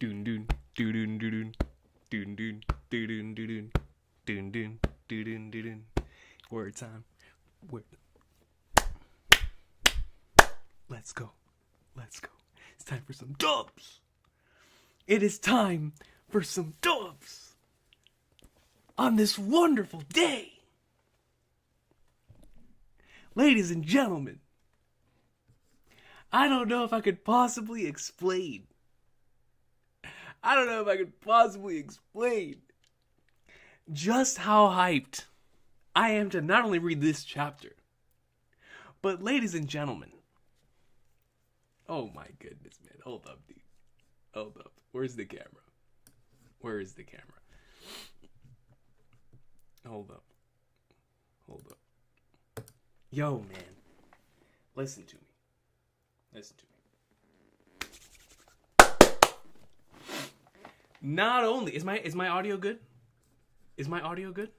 Doon doon doon doon doon doon doon doon doon doon doon doon doon. Word time. Word. Let's go. Let's go. It's time for some dubs. It is time for some dubs. On this wonderful day. Ladies and gentlemen, I don't know if I could possibly explain. Just how hyped I am to not only read this chapter, but ladies and gentlemen, oh my goodness, man. Hold up, dude. Hold up. Where's the camera? Where is the camera? Hold up. Hold up. Yo, man. Listen to me. Listen to me. Not only is my audio good? Is my audio good?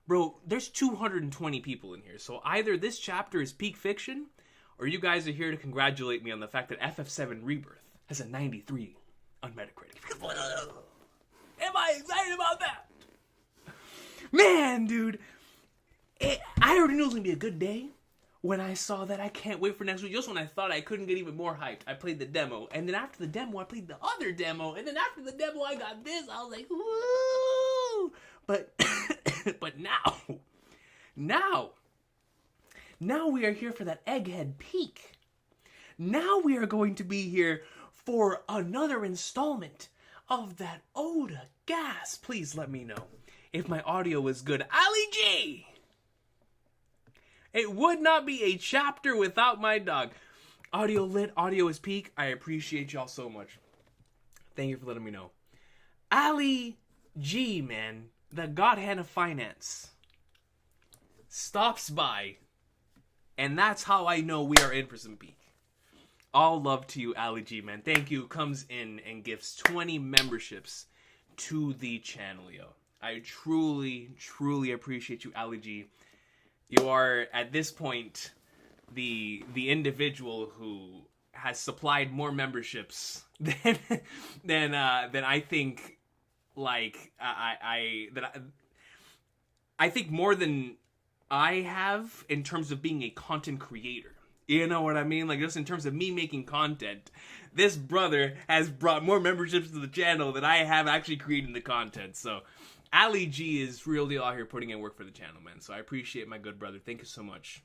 Bro, there's 220 people in here. So either this chapter is peak fiction, or you guys are here to congratulate me on the fact that FF7 Rebirth has a 93 on Metacritic. Am I excited about that? Man, dude. I already knew it was going to be a good day when I saw that. I can't wait for next week. Just when I thought I couldn't get even more hyped, I played the demo. And then after the demo, I played the other demo. And then after the demo, I got this. I was like, woo! But now we are here for that Egghead peak. Now we are going to be here for another installment of that Oda gas. Please let me know if my audio is good. Ali G! It would not be a chapter without my dog. Audio lit, audio is peak. I appreciate y'all so much. Thank you for letting me know. Ali G, man, the God Hand of Finance, stops by, and that's how I know we are in for some peak. All love to you, Ali G, man. Thank you. Comes in and gives 20 memberships to the channel, yo. I truly, truly appreciate you, Ali G. You are, at this point, the individual who has supplied more memberships than I think, like, I think more than I have in terms of being a content creator. You know what I mean? Like, just in terms of me making content, this brother has brought more memberships to the channel than I have actually creating the content. So Ali G is real deal out here putting in work for the channel, man. So I appreciate my good brother. Thank you so much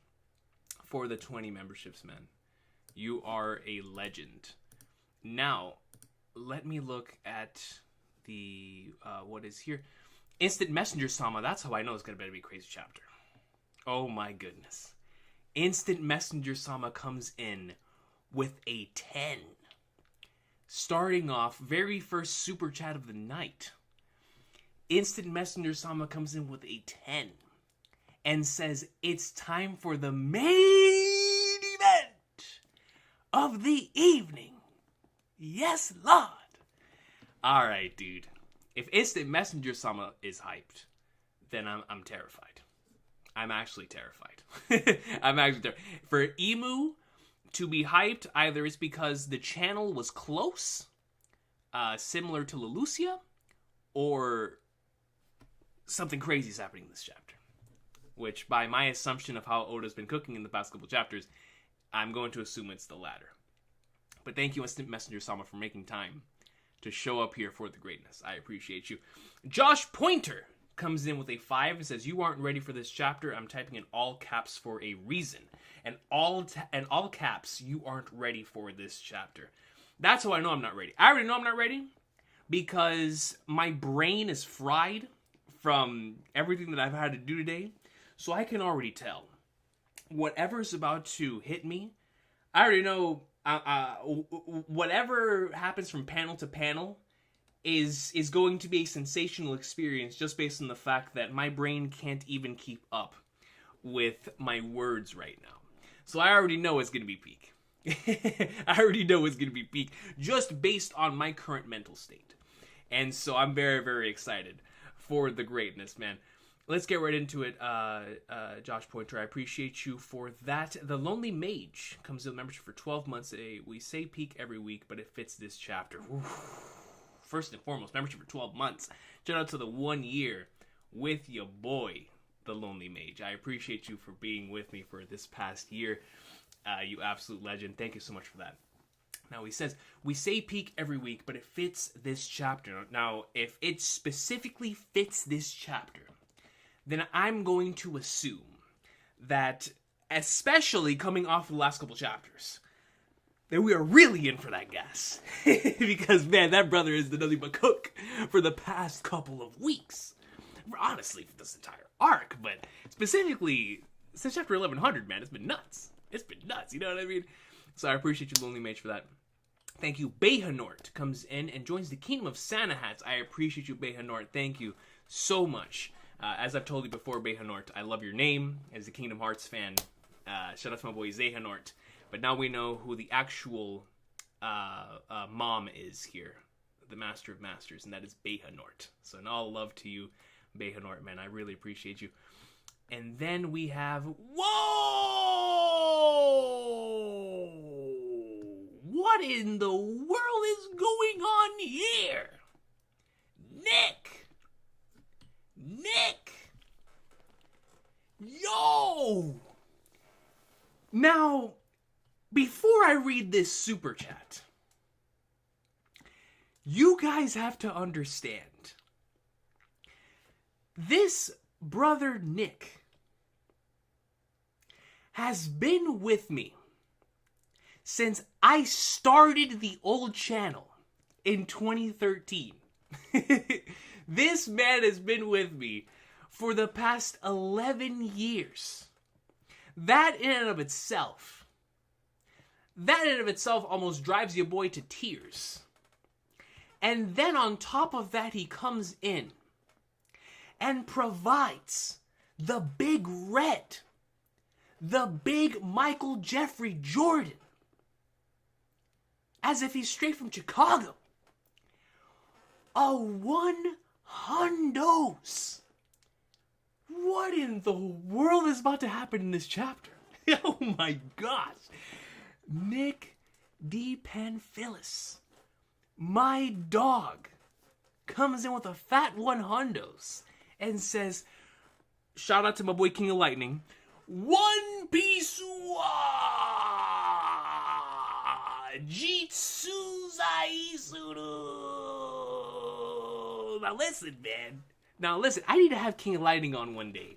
for the 20 memberships, man. You are a legend. Now, let me look at the, what is here. Instant Messenger Sama. That's how I know it's going to be a crazy chapter. Oh my goodness. Instant Messenger Sama comes in with a 10. Starting off, very first super chat of the night. Instant Messenger Sama comes in with a 10 and says it's time for the main event of the evening. Yes, Lord. Alright, dude. If Instant Messenger Sama is hyped, then I'm terrified. I'm actually terrified. I'm actually terrified. For Emu to be hyped, either it's because the channel was close, similar to Lelucia, or something crazy is happening in this chapter. Which, by my assumption of how Oda's been cooking in the past couple chapters, I'm going to assume it's the latter. But thank you, Instant Messenger Sama, for making time to show up here for the greatness. I appreciate you. Josh Pointer comes in with a 5 and says, you aren't ready for this chapter. I'm typing in all caps for a reason. And all caps, you aren't ready for this chapter. That's how I know I'm not ready. I already know I'm not ready because my brain is fried from everything that I've had to do today. So I can already tell. Whatever's about to hit me, I already know whatever happens from panel to panel is going to be a sensational experience just based on the fact that my brain can't even keep up with my words right now. So I already know it's going to be peak. I already know it's going to be peak just based on my current mental state. And so I'm very, very excited for the greatness, man. Let's get right into it, Josh Pointer. I appreciate you for that. The Lonely Mage comes in membership for 12 months. We say peak every week, but it fits this chapter. Oof. first and foremost, membership for 12 months. Shout out to the 1 year with your boy, the Lonely Mage. I appreciate you for being with me for this past year. You absolute legend. Thank you so much for that. Now, he says, we say peak every week, but it fits this chapter. Now, if it specifically fits this chapter, then I'm going to assume that, especially coming off the last couple chapters, that we are really in for that gas. Because, man, that brother is the nothing but cook for the past couple of weeks. Honestly, for this entire arc, but specifically, since chapter 1100, man, it's been nuts. It's been nuts, you know what I mean? So I appreciate you, Lonely Mage, for that. Thank you. Behanort comes in and joins the Kingdom of Santa Hats. I appreciate you, Behanort. Thank you so much. As I've told you before, Behanort, I love your name as a Kingdom Hearts fan. Shout out to my boy Zehanort. But now we know who the actual mom is here, the Master of Masters, and that is Behanort. So in all love to you, Behanort, man. I really appreciate you. And then we have... Whoa! What in the world is going on here? Nick! Yo! Now, before I read this super chat, you guys have to understand, this brother Nick has been with me since I started the old channel in 2013. This man has been with me for the past 11 years. That in and of itself almost drives your boy to tears. And then on top of that, he comes in and provides the big red, the big Michael Jeffrey Jordan, as if he's straight from Chicago. A 100s. What in the world is about to happen in this chapter? Oh my gosh. Nick D. Panphilus, my dog, comes in with a fat 100s and says, shout out to my boy King of Lightning, One Piece wa Jitsu Zaisuru. Now listen, man. I need to have King of Lightning on one day,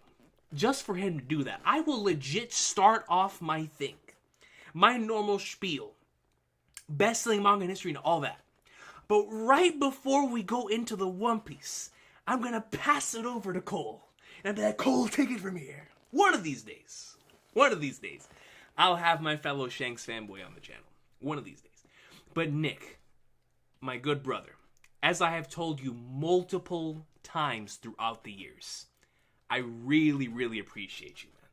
just for him to do that. I will legit start off my thing, my normal spiel, best-selling manga in history and all that. But right before we go into the One Piece, I'm gonna pass it over to Cole. And be like, Cole, take it from here. One of these days, I'll have my fellow Shanks fanboy on the channel. One of these days. But Nick, my good brother, as I have told you multiple times throughout the years, I really, really appreciate you, man.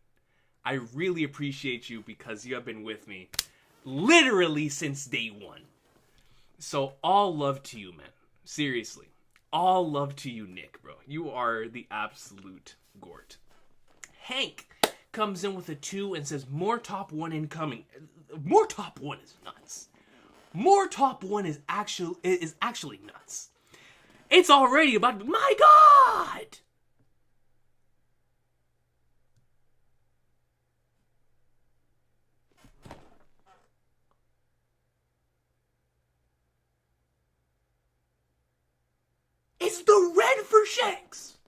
I really appreciate you because you have been with me literally since day one. So all love to you, man. Seriously. All love to you, Nick, bro. You are the absolute Gort. Hank comes in with a 2 and says, more top 1 incoming. More top 1 is nuts. More top 1 is actually nuts. It's already about... My God! It's the red for Shanks.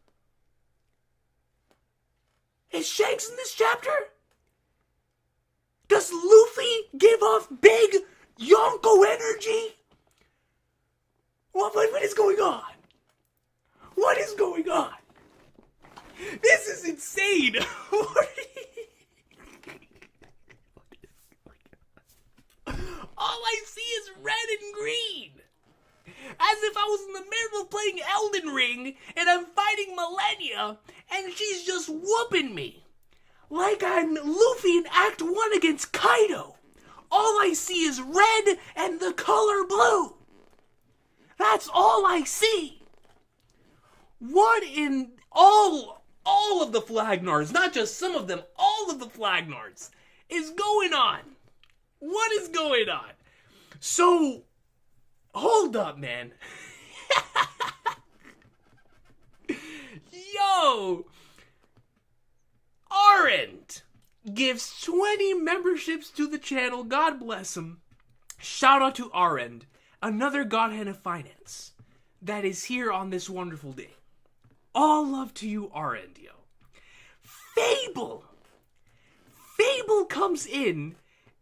Is Shanks in this chapter? Does Luffy give off big Yonko energy? What is going on? What is going on? This is insane. All I see is red and green. As if I was in the middle of playing Elden Ring and I'm fighting Millennia and she's just whooping me. Like I'm Luffy in Act 1 against Kaido. All I see is red and the color blue. That's all I see. What in all of the Flagnards, not just some of them, all of the Flagnards is going on? What is going on? So, hold up, man. yo! Arend gives 20 memberships to the channel. God bless him. Shout out to Arend, another godhead of finance that is here on this wonderful day. All love to you, Arend, yo. Fable comes in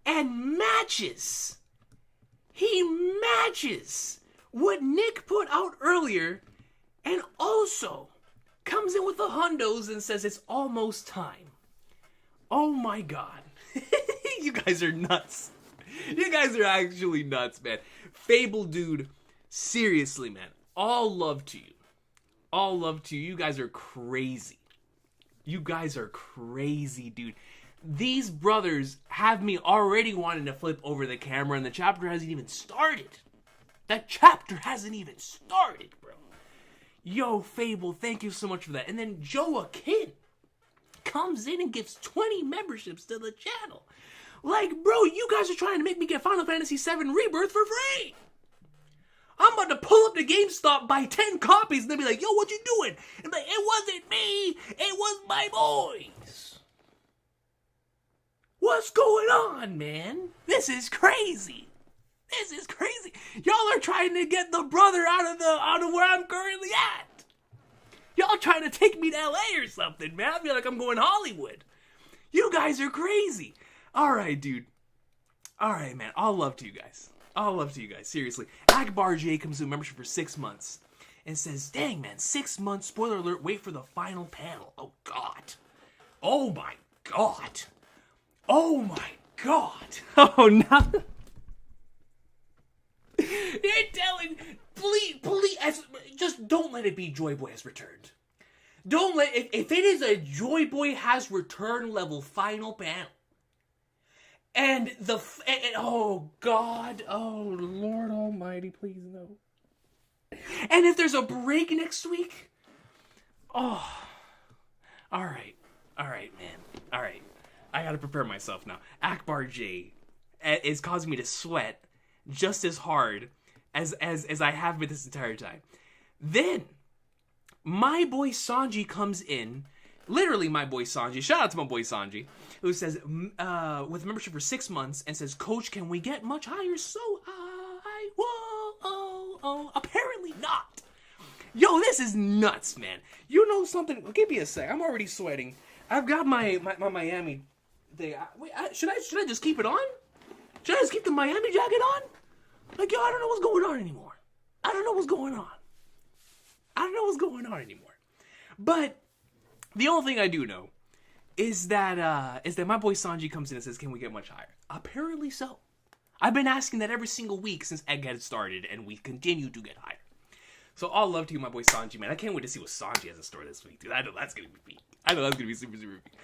and matches. He matches what Nick put out earlier, and also comes in with the hundos and says it's almost time. Oh my god. You guys are nuts. You guys are actually nuts, man. Fable, dude, seriously, man. All love to you. All love to you. You guys are crazy. You guys are crazy, dude. These brothers have me already wanting to flip over the camera, and the chapter hasn't even started. That chapter hasn't even started, bro. Yo, Fable, thank you so much for that. And then Joaquin comes in and gives 20 memberships to the channel. Like, bro, you guys are trying to make me get Final Fantasy VII Rebirth for free. I'm about to pull up the GameStop, buy 10 copies, and they'll be like, yo, what you doing? And like, it wasn't me. It was my boys. What's going on, man? This is crazy. This is crazy. Y'all are trying to get the brother out of where I'm currently at. Y'all trying to take me to LA or something, man. I feel like I'm going Hollywood. You guys are crazy. All right, dude. All right, man. All love to you guys. All love to you guys. Seriously. Akbar J comes to membership for 6 months and says, dang, man, 6 months. Spoiler alert. Wait for the final panel. Oh, God. Oh, my God. Oh, my God. Oh, no. You're telling, please, just don't let it be Joy Boy has returned. Don't let, if it is a Joy Boy has returned level final panel, and oh God, oh Lord Almighty, please no. And if there's a break next week, oh, all right, man, all right, I gotta prepare myself now. Akbar J is causing me to sweat just as hard as I have been this entire time. Then my boy Sanji comes in, literally my boy Sanji, shout out to my boy Sanji, who says, with membership for 6 months, and says, Coach, can we get much higher? So high, whoa, apparently not. Yo, this is nuts, man. You know something? Give me a sec. I'm already sweating. I've got my Miami thing. Wait, should I just keep it on? Should I just keep the Miami jacket on? Like, yo, I don't know what's going on anymore. I don't know what's going on anymore. But the only thing I do know is that my boy Sanji comes in and says, can we get much higher? Apparently so. I've been asking that every single week since Egghead started, and we continue to get higher. So all love to you, my boy Sanji, man. I can't wait to see what Sanji has in store this week, dude. I know that's going to be peak. I know that's going to be super, super peak.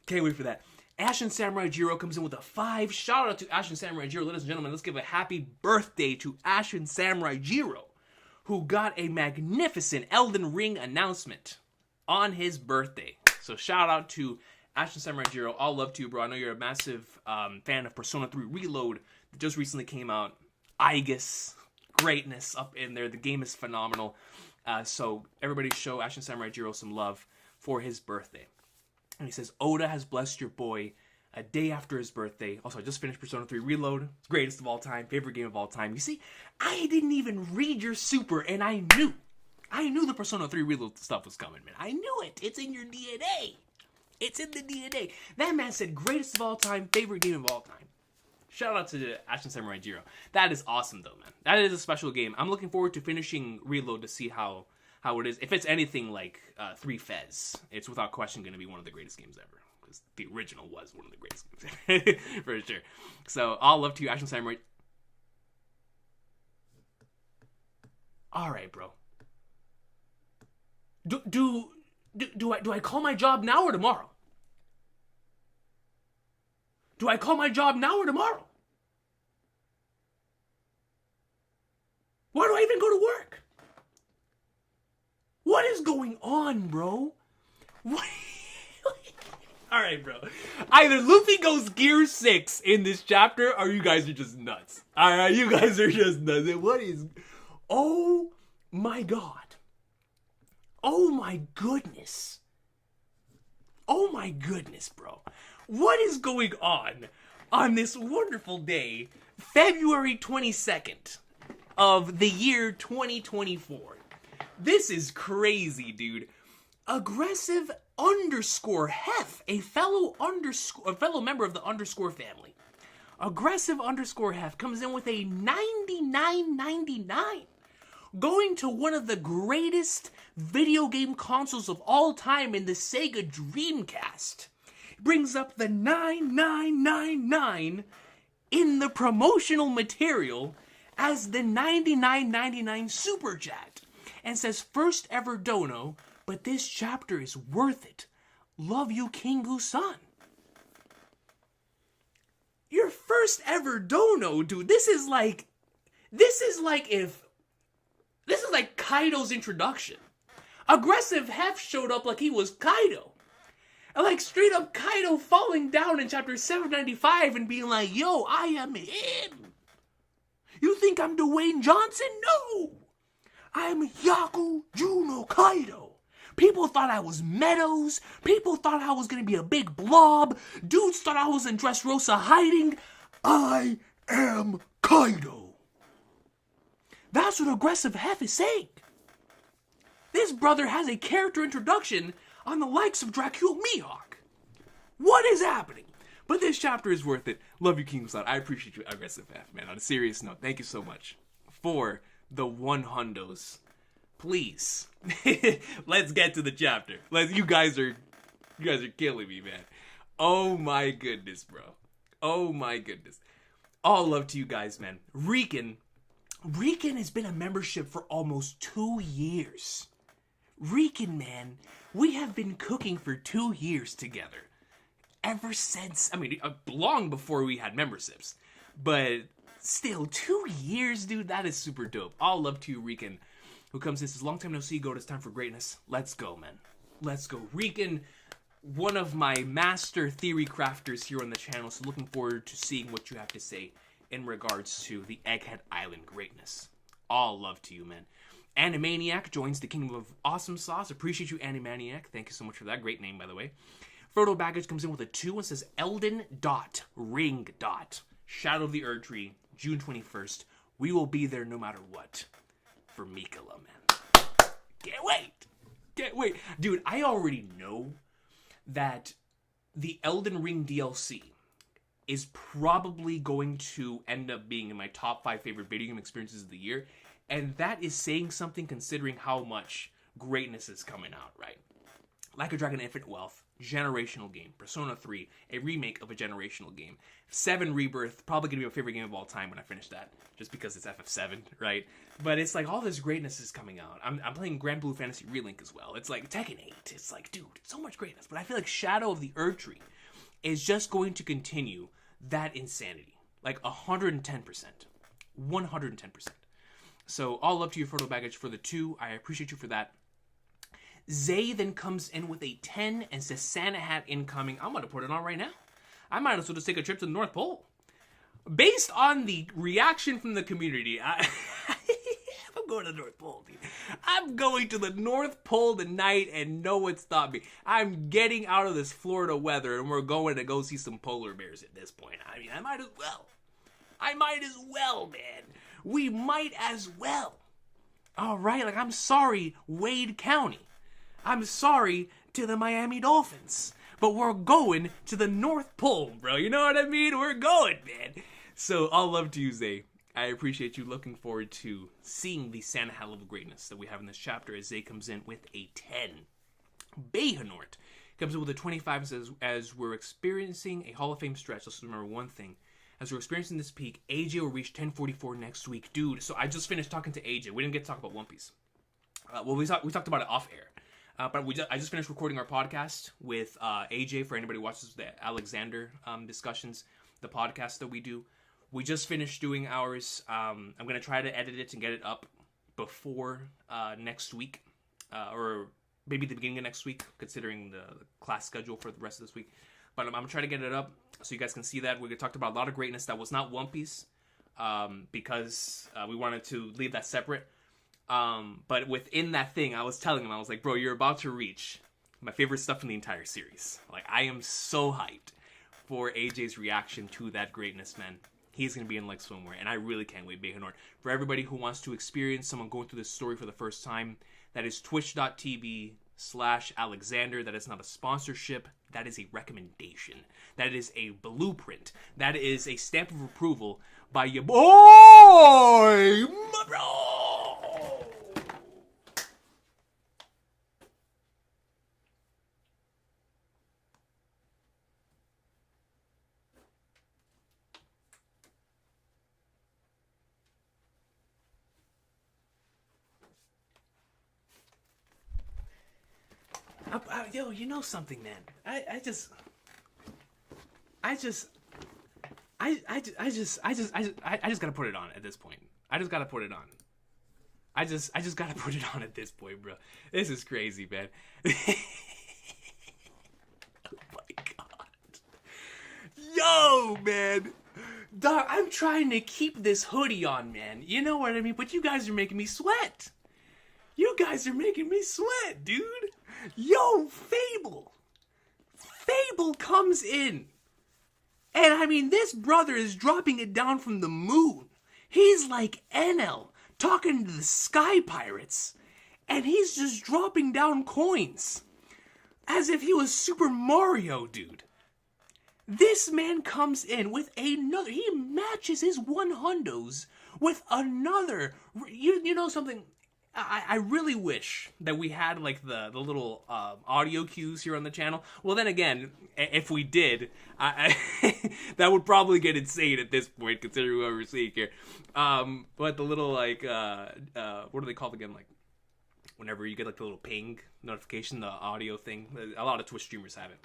Can't wait for that. Ashen Samurai Jiro comes in with a 5. Shout out to Ashen Samurai Jiro. Ladies and gentlemen, let's give a happy birthday to Ashen Samurai Jiro, who got a magnificent Elden Ring announcement on his birthday. So shout out to Ashen Samurai Jiro. All love to you, bro. I know you're a massive fan of Persona 3 Reload that just recently came out. Aegis, greatness up in there. The game is phenomenal. So everybody show Ashen Samurai Jiro some love for his birthday. And he says, Oda has blessed your boy a day after his birthday. Also, I just finished Persona 3 Reload. It's greatest of all time. Favorite game of all time. You see, I didn't even read your super, and I knew the Persona 3 Reload stuff was coming, man. I knew it. It's in your DNA. It's in the DNA. That man said greatest of all time, favorite game of all time. Shout out to Ashen Samurai Jiro. That is awesome, though, man. That is a special game. I'm looking forward to finishing Reload to see how it is. If it's anything like 3 Fez, it's without question going to be one of the greatest games ever. Because the original was one of the greatest games ever. For sure. So, all love to you, Ashen Samurai. Alright, bro. Do I call my job now or tomorrow? Do I call my job now or tomorrow? Why do I even go to work? What is going on, bro? What? Alright, bro. Either Luffy goes Gear 6 in this chapter, or you guys are just nuts. Alright, you guys are just nuts. What is... Oh my god. Oh my goodness. Oh my goodness, bro. What is going on this wonderful day, February 22nd of the year 2024? This is crazy, dude. Aggressive underscore hef, a fellow member of the underscore family. Aggressive underscore hef comes in with a 99.99. Going to one of the greatest video game consoles of all time in the Sega Dreamcast. Brings up the 9999 in the promotional material as the 99.99 super chat. And says, first ever dono, but this chapter is worth it. Love you, Kingu-san. Your first ever dono, dude. This is like Kaido's introduction. Aggressive Hef showed up like he was Kaido. And like straight up Kaido falling down in chapter 795 and being like, yo, I am him. You think I'm Dwayne Johnson? No. I'm Yaku Juno Kaido. People thought I was Meadows. People thought I was going to be a big blob. Dudes thought I was in Dressrosa hiding. I am Kaido. That's what Aggressive Hef is saying. This brother has a character introduction on the likes of Dracula Mihawk. What is happening? But this chapter is worth it. Love you, King-san. I appreciate you, Aggressive Hef, man. On a serious note, thank you so much for the 100s. Please, let's get to the chapter. You guys are killing me, man. Oh my goodness, bro. Oh my goodness. All love to you guys, man. Recon has been a membership for almost 2 years. Recon, man, we have been cooking for 2 years together. Ever since, long before we had memberships. But still, 2 years, dude, that is super dope. All love to you, Recon, who comes in and says, long time no see, Goat, it's time for greatness. Let's go, man. Let's go. Recon, one of my master theory crafters here on the channel, so looking forward to seeing what you have to say in regards to the Egghead Island greatness. All love to you, man. Animaniac joins the Kingdom of Awesome Sauce. Appreciate you, Animaniac. Thank you so much for that. Great name, by the way. Frodo Baggage comes in with a 2 and says, Elden Dot, Ring Dot, Shadow of the Erd Tree, June 21st. We will be there no matter what. For Mikola, man. Can't wait. Can't wait. Dude, I already know that the Elden Ring DLC is probably going to end up being in my top 5 favorite video game experiences of the year. And that is saying something considering how much greatness is coming out, right? Like a Dragon Infinite Wealth, generational game. Persona 3, a remake of a generational game. 7 Rebirth, probably going to be my favorite game of all time when I finish that. Just because it's FF7, right? But it's like all this greatness is coming out. I'm playing Grand Blue Fantasy Relink as well. It's like Tekken 8. It's like, dude, so much greatness. But I feel like Shadow of the Erd Tree is just going to continue that insanity. Like 110%. 110%. So all love to you, Frodo Baggage, for the 2. I appreciate you for that. Zay then comes in with a 10 and says Santa hat incoming. I'm going to put it on right now. I might as well just take a trip to the North Pole. Based on the reaction from the community, I'm going to the North Pole, dude. I'm going to the North Pole tonight and no one stopped me. I'm getting out of this Florida weather and we're going to go see some polar bears at this point. I mean, I might as well, man. We might as well. All right, like, I'm sorry, Wade County. I'm sorry to the Miami Dolphins. But we're going to the North Pole, bro. You know what I mean? We're going, man. So, all love to you, Zay. I appreciate you. Looking forward to seeing the Santa hat level greatness that we have in this chapter as Zay comes in with a 10. Bayhanort comes in with a 25 and says, as we're experiencing a Hall of Fame stretch, let's remember one thing. As we're experiencing this peak, AJ will reach 1044 next week. Dude, so I just finished talking to AJ. We didn't get to talk about One Piece. We talked about it off air. But I just finished recording our podcast with AJ, for anybody who watches the Alexander discussions, the podcast that we do. We just finished doing ours. I'm going to try to edit it and get it up before next week. Or maybe the beginning of next week, considering the class schedule for the rest of this week. But I'm going to try to get it up so you guys can see that. We talked about a lot of greatness that was not One Piece because we wanted to leave that separate. But within that thing, I was telling him, I was like, bro, you're about to reach my favorite stuff in the entire series. Like, I am so hyped for AJ's reaction to that greatness, man. He's going to be in like swimwear, and I really can't wait, Baconor. For everybody who wants to experience someone going through this story for the first time, that is twitch.tv/Alexander. That is not a sponsorship. That is a recommendation. That is a blueprint. That is a stamp of approval by your boy, my bro. Yo, you know something, man? I just gotta put it on at this point. I just gotta put it on. I just gotta put it on at this point, bro. This is crazy, man. Oh my god. Yo, man. Dog, I'm trying to keep this hoodie on, man. You know what I mean? But you guys are making me sweat. You guys are making me sweat, dude. Yo, Fable. Fable comes in. And I mean, this brother is dropping it down from the moon. He's like Enel talking to the Sky Pirates. And he's just dropping down coins. As if he was Super Mario, dude. This man comes in with another. He matches his 100s with another. You know something? I really wish that we had like the little audio cues here on the channel. Well, then again, if we did, I that would probably get insane at this point, considering what we're seeing here. But the little like what are they called again? Like whenever you get like the little ping notification, the audio thing. A lot of Twitch streamers have it.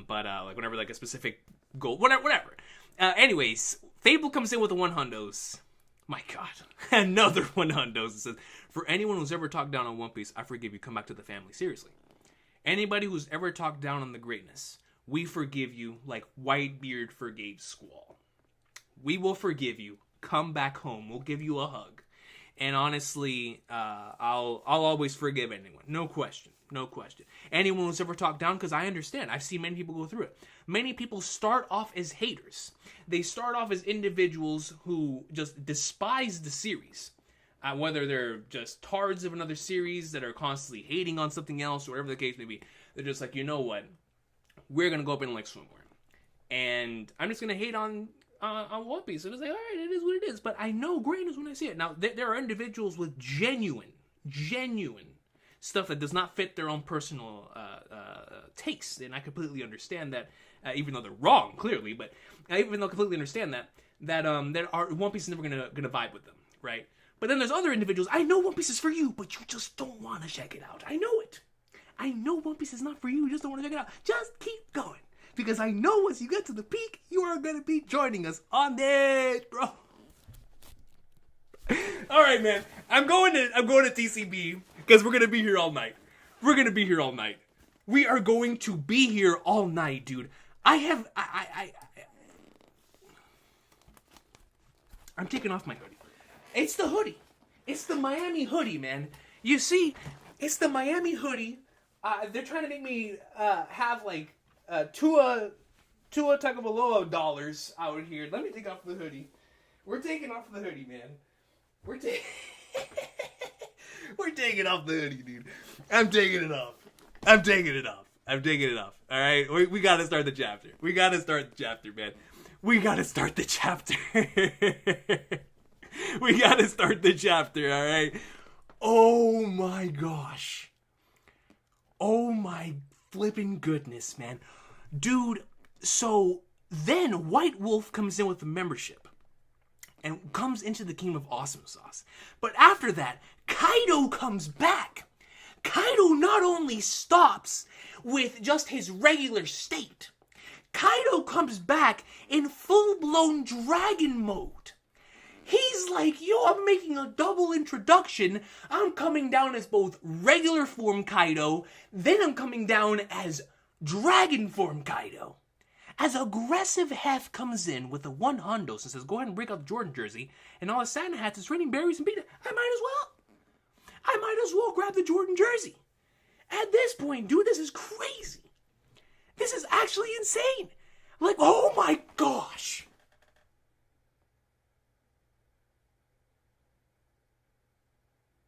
But like whenever like a specific goal, whatever. Anyways, Fable comes in with the 100s. My God, another 100s. It says, for anyone who's ever talked down on One Piece, I forgive you. Come back to the family. Seriously. Anybody who's ever talked down on the greatness, we forgive you like Whitebeard forgave Squall. We will forgive you. Come back home. We'll give you a hug. And honestly, I'll always forgive anyone. No question. No question. Anyone who's ever talked down, because I understand. I've seen many people go through it. Many people start off as haters. They start off as individuals who just despise the series. Whether they're just tards of another series that are constantly hating on something else, or whatever the case may be. They're just like, you know what? We're going to go up in like swimwear. And I'm just going to hate on One Piece. And it's like, all right, it is what it is. But I know greatness when I see it. Now, there are individuals with genuine stuff that does not fit their own personal taste, and I completely understand that, even though they're wrong, clearly, but even though I completely understand that our One Piece is never gonna vibe with them, right? But then there's other individuals, I know One Piece is for you, but you just don't want to check it out. I know it. I know One Piece is not for you, you just don't want to check it out. Just keep going, because I know once you get to the peak, you are gonna be joining us on this, bro. All right, man. I'm going to TCB. Because we're going to be here all night. We're going to be here all night. We are going to be here all night, dude. I'm taking off my hoodie. It's the hoodie. It's the Miami hoodie, man. You see, it's the Miami hoodie. They're trying to make me have like Tua Tagovailoa dollars out here. Let me take off the hoodie. We're taking off the hoodie, man. We're taking off the hoodie, dude. I'm taking it off. All right? We got to start the chapter. Man. We got to start the chapter. We got to start the chapter, all right? Oh, my gosh. Oh, my flipping goodness, man. Dude, so then White Wolf comes in with the membership and comes into the Kingdom of Awesome Sauce. But after that, Kaido comes back. Kaido not only stops with just his regular state, Kaido comes back in full-blown dragon mode. He's like, yo, I'm making a double introduction. I'm coming down as both regular form Kaido, then I'm coming down as dragon form Kaido. As Aggressive Hef comes in with the 100 and says, go ahead and break out the Jordan jersey, and all the Santa hats is raining berries and pizza, I might as well grab the Jordan jersey. At this point, dude, this is crazy. This is actually insane. Like, oh my gosh.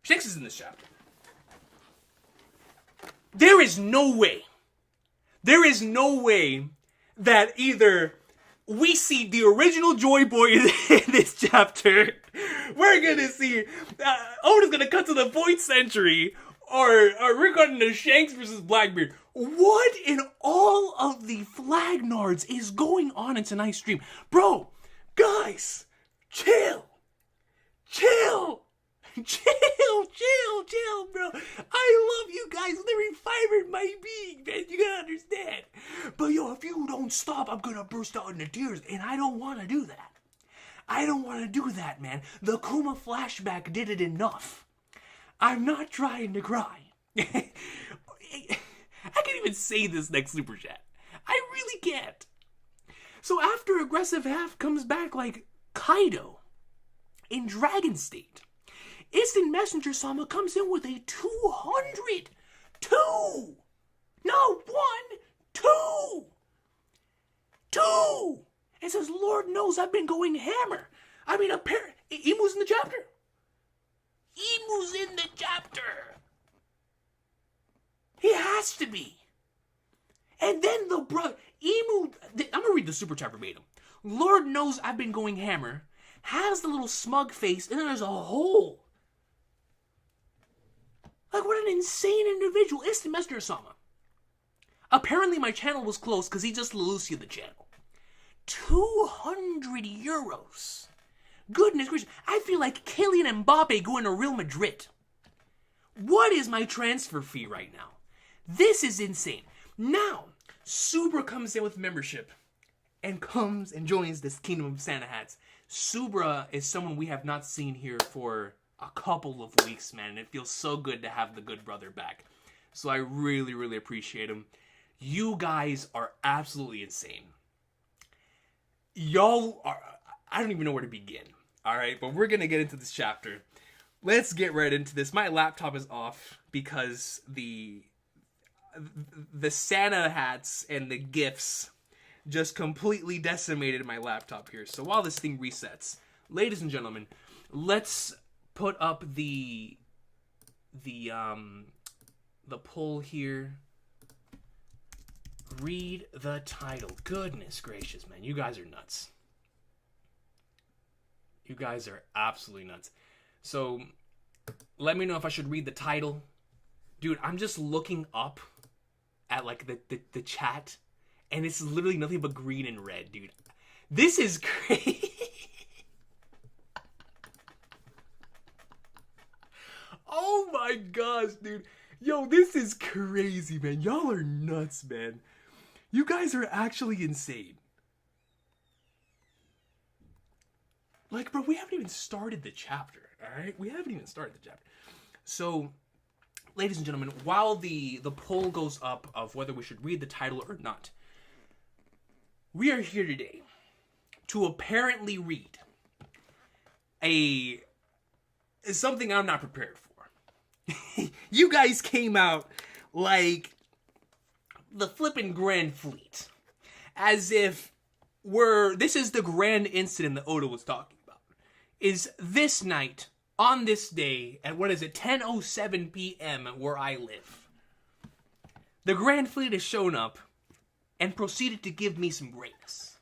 Shanks is in this chapter. There is no way that either we see the original Joy Boy in this chapter, we're gonna see Oda's gonna cut to the Void Century, or Recon into Shanks versus Blackbeard. What in all of the Flagnards is going on in tonight's stream? Bro, guys, chill, bro. I love you guys with every fiber in my being, man. You gotta understand. But yo, if you don't stop, I'm gonna burst out into tears, and I don't want to do that. Man. The Kuma flashback did it enough. I'm not trying to cry. I can't even say this next super chat. I really can't. So after Aggressive Half comes back like Kaido in Dragon State, Instant Messenger Sama comes in with a 200. Two. And says, Lord knows I've been going hammer. I mean, Imu's in the chapter. He has to be. And then the brother, Emu, I'm going to read the super chat verbatim. Lord knows I've been going hammer, has the little smug face, and then there's a hole. Like, what an insane individual. Instant Messenger Sama. Apparently my channel was closed because he just Lucia the channel. 200 euros. Goodness gracious. I feel like Kylian Mbappe going to Real Madrid. What is my transfer fee right now? This is insane. Now, Subra comes in with membership and comes and joins this Kingdom of Santa Hats. Subra is someone we have not seen here for a couple of weeks, man. And it feels so good to have the good brother back. So I really, really appreciate him. You guys are absolutely insane. Y'all are... I don't even know where to begin. Alright, but we're going to get into this chapter. Let's get right into this. My laptop is off because the Santa hats and the gifts just completely decimated my laptop here. So while this thing resets, ladies and gentlemen, let's put up the poll here. Read the title. Goodness gracious, man. You guys are nuts. You guys are absolutely nuts. So, let me know if I should read the title. Dude, I'm just looking up at, like, the chat, and it's literally nothing but green and red, dude. This is crazy. Oh my gosh, dude. Yo, this is crazy, man. Y'all are nuts, man. You guys are actually insane. Like, bro, we haven't even started the chapter, alright? We haven't even started the chapter. So, ladies and gentlemen, while the poll goes up of whether we should read the title or not, we are here today to apparently read something I'm not prepared for. You guys came out like the flippin' Grand Fleet. As if this is the grand incident that Oda was talking about. Is this night, on this day, at 10:07 p.m. where I live. The Grand Fleet has shown up and proceeded to give me some greatness.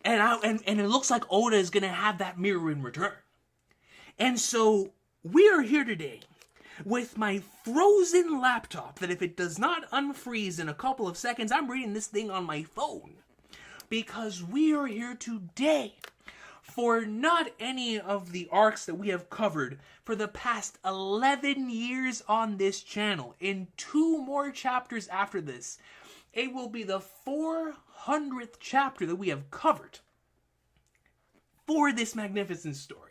And it looks like Oda is going to have that mirror in return. And so, we are here today with my frozen laptop that if it does not unfreeze in a couple of seconds, I'm reading this thing on my phone. Because we are here today for not any of the arcs that we have covered for the past 11 years on this channel. In 2 more chapters after this, it will be the 400th chapter that we have covered for this magnificent story.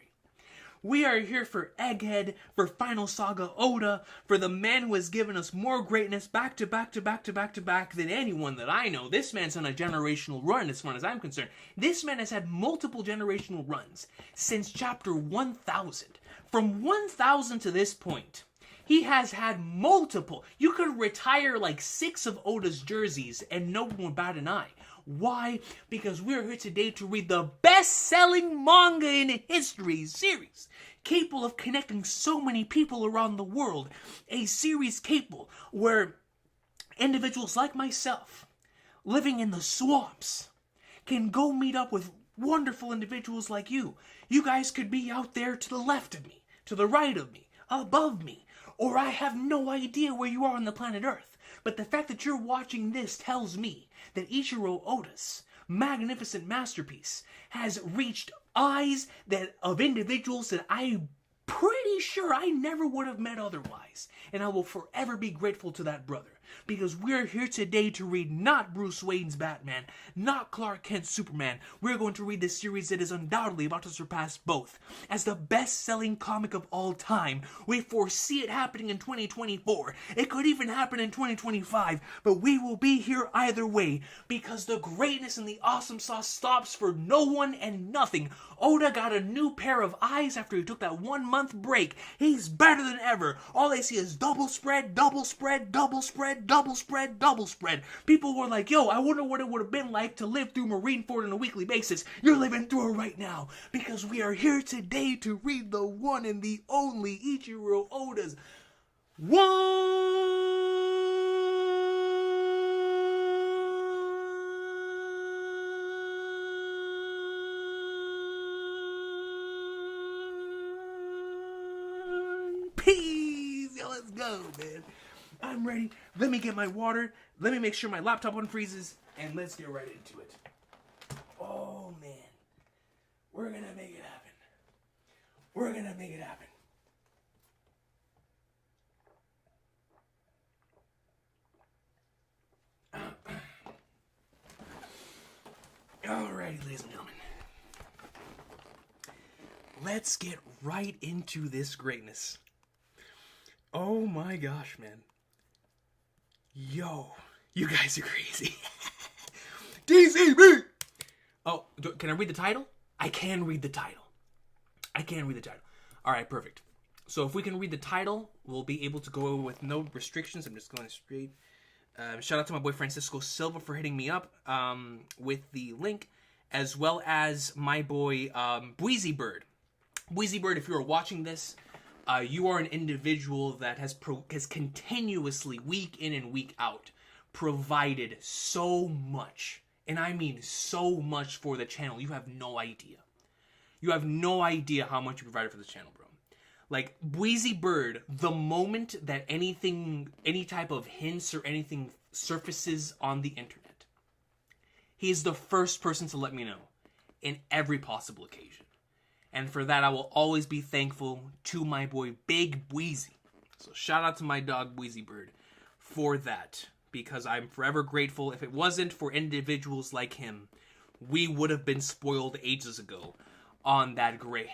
We are here for Egghead, for Final Saga Oda, for the man who has given us more greatness back to back than anyone that I know. This man's on a generational run as far as I'm concerned. This man has had multiple generational runs since chapter 1000. From 1000 to this point, He has had multiple. You could retire like 6 of Oda's jerseys and no one would bat an eye. Why? Because we're here today to read the best-selling manga in history series, capable of connecting so many people around the world. A series capable where individuals like myself, living in the swamps, can go meet up with wonderful individuals like you. You guys could be out there to the left of me, to the right of me, above me, or I have no idea where you are on the planet Earth. But the fact that you're watching this tells me that Ichiro Oda's magnificent masterpiece has reached eyes of individuals that I'm pretty sure I never would have met otherwise. And I will forever be grateful to that brother. Because we're here today to read not Bruce Wayne's Batman, not Clark Kent's Superman. We're going to read the series that is undoubtedly about to surpass both. As the best-selling comic of all time, we foresee it happening in 2024. It could even happen in 2025, but we will be here either way. Because the greatness and the awesome sauce stops for no one and nothing. Oda got a new pair of eyes after he took that 1-month break. He's better than ever. All they see is double spread, double spread, double spread, double spread, double spread. People were like, yo, I wonder what it would have been like to live through Marineford on a weekly basis. You're living through it right now. Because we are here today to read the one and the only Ichiro Oda's Peace. Yo, let's go, man. I'm ready. Let me get my water. Let me make sure my laptop unfreezes. And let's get right into it. Oh, man. We're going to make it happen. We're going to make it happen. Alrighty, ladies and gentlemen. Let's get right into this greatness. Oh my gosh, man. Yo, you guys are crazy. DCB! Oh, can I read the title? I can read the title. Alright, perfect. So if we can read the title, we'll be able to go with no restrictions. I'm just going straight. Shout out to my boy Francisco Silva for hitting me up with the link, as well as my boy Bweezy Bird. Bweezy Bird, if you are watching this, you are an individual that has continuously, week in and week out, provided so much, and I mean so much for the channel. You have no idea. You have no idea how much you provided for the channel, bro. Like, Bweezy Bird, the moment that any type of hints or anything surfaces on the internet, he is the first person to let me know in every possible occasion. And for that, I will always be thankful to my boy, Big Bweezy. So shout out to my dog, Bweezy Bird, for that. Because I'm forever grateful. If it wasn't for individuals like him, we would have been spoiled ages ago on that gray.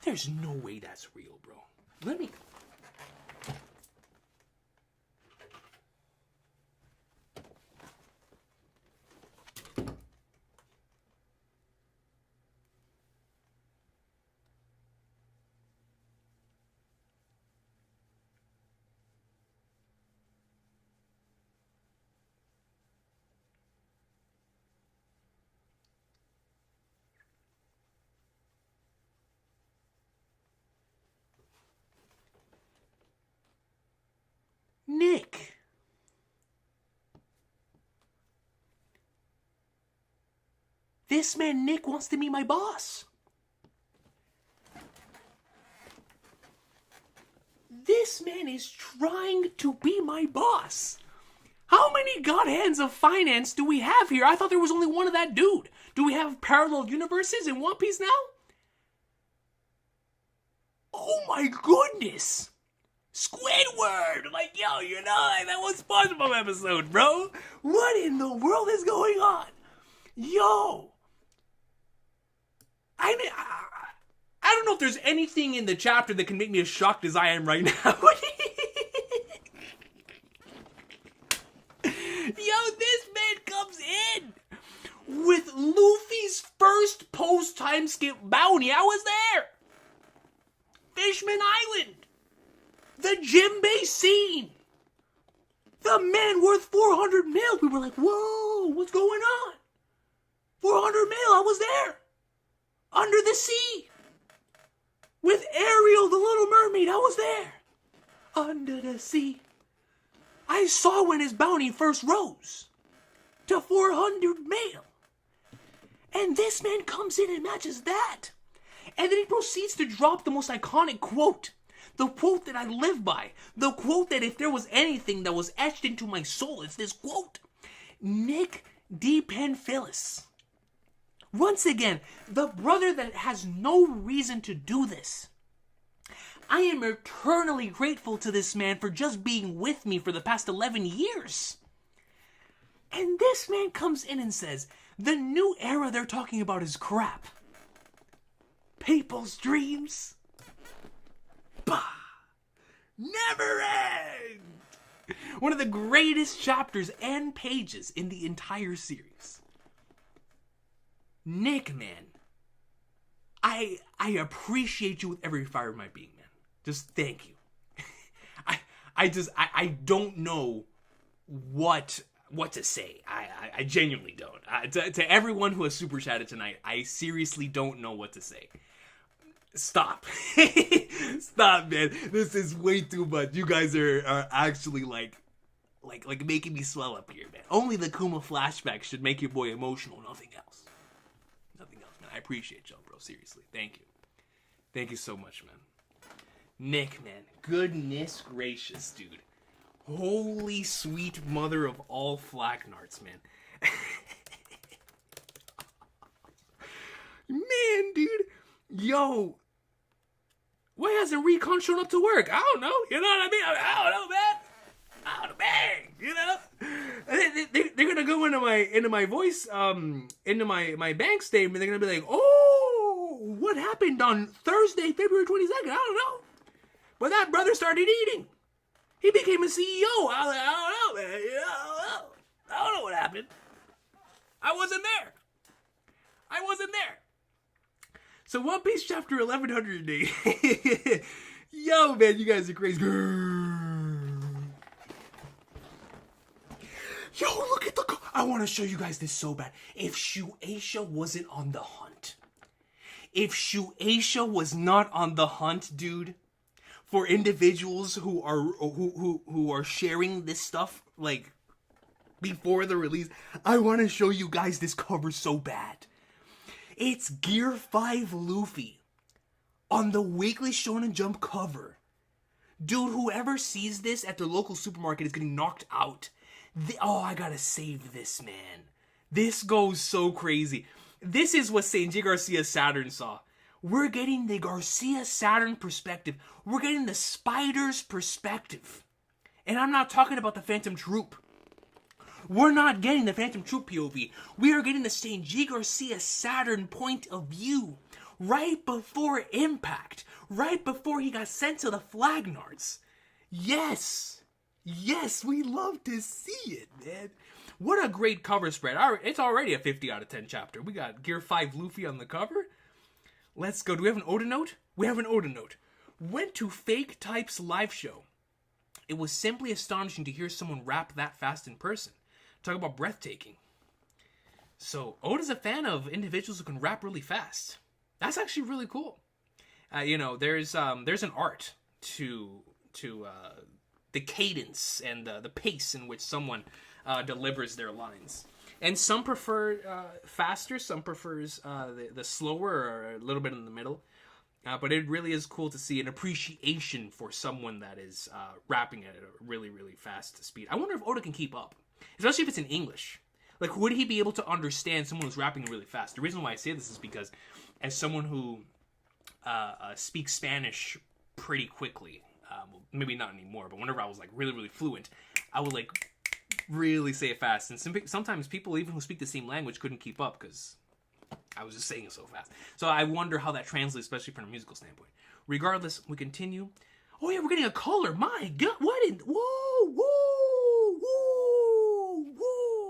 There's no way that's real, bro. Let me... Nick. This man Nick wants to be my boss. This man is trying to be my boss. How many god hands of finance do we have here? I thought there was only one of that dude. Do we have parallel universes in One Piece now? Oh my goodness. Squidward! Like, yo, you know, like that was SpongeBob episode, bro. What in the world is going on? Yo. I don't know if there's anything in the chapter that can make me as shocked as I am right now. Yo, this man comes in with Luffy's first post-time skip bounty. I was there. Fishman Island. The djembe scene. The man worth 400 mil. We were like, whoa, what's going on? 400 mil, I was there. Under the sea. With Ariel, the Little Mermaid, I was there. Under the sea. I saw when his bounty first rose to 400 mil. And this man comes in and matches that. And then he proceeds to drop the most iconic quote. The quote that I live by. The quote that if there was anything that was etched into my soul, it's this quote. Nick D. Panfilis. Once again, the brother that has no reason to do this. I am eternally grateful to this man for just being with me for the past 11 years. And this man comes in and says, the new era they're talking about is crap. People's dreams. Bah! Never end! One of the greatest chapters and pages in the entire series. Nick, man. I appreciate you with every fiber of my being, man. Just thank you. I don't know what to say. I genuinely don't. To everyone who has super chatted tonight, I seriously don't know what to say. Stop. Stop, man. This is way too much. You guys are actually like making me swell up here, man. Only the Kuma flashback should make your boy emotional, nothing else. Nothing else, man. I appreciate y'all, bro. Seriously. Thank you. Thank you so much, man. Nick, man. Goodness gracious, dude. Holy sweet mother of all flacknarts, man. Man, dude. Yo. Why hasn't Recon shown up to work? I don't know. You know what I mean? I don't know, man. I don't know, man. You know? They're gonna go into my voice, into my bank statement. They're gonna be like, oh, what happened on Thursday, February 22nd? I don't know. But that brother started eating. He became a CEO. I don't know, man. I don't know what happened. I wasn't there. So One Piece chapter 1108. Yo, man, you guys are crazy. Yo, look at the... I want to show you guys this so bad. If Shueisha wasn't on the hunt. If Shueisha was not on the hunt, dude, for individuals who are sharing this stuff, like, before the release, I want to show you guys this cover so bad. It's Gear 5 Luffy on the Weekly Shonen Jump cover. Dude, whoever sees this at their local supermarket is getting knocked out. Oh, I gotta save this, man. This goes so crazy. This is what Seiji Garcia Saturn saw. We're getting the Garcia Saturn perspective. We're getting the Spider's perspective. And I'm not talking about the Phantom Troop. We're not getting the Phantom Troop POV. We are getting the Seiji Garcia Saturn point of view. Right before Impact. Right before he got sent to the Flagnards. Yes. Yes, we love to see it, man. What a great cover spread. It's already a 50 out of 10 chapter. We got Gear 5 Luffy on the cover. Let's go. Do we have an Oda note? We have an Oda note. Went to Fake Type's live show. It was simply astonishing to hear someone rap that fast in person. Talk about breathtaking. So, Oda's a fan of individuals who can rap really fast. That's actually really cool. There's an art to the cadence and the pace in which someone delivers their lines. And some prefer faster, some prefers the slower or a little bit in the middle. But it really is cool to see an appreciation for someone that is rapping at a really, really fast speed. I wonder if Oda can keep up. Especially if it's in English. Like, would he be able to understand someone who's rapping really fast? The reason why I say this is because as someone who speaks Spanish pretty quickly, maybe not anymore, but whenever I was like really, really fluent, I would like really say it fast. And sometimes people even who speak the same language couldn't keep up because I was just saying it so fast. So I wonder how that translates, especially from a musical standpoint. Regardless, we continue. Oh yeah, we're getting a color. My God, what in... Whoa, whoa, whoa, whoa,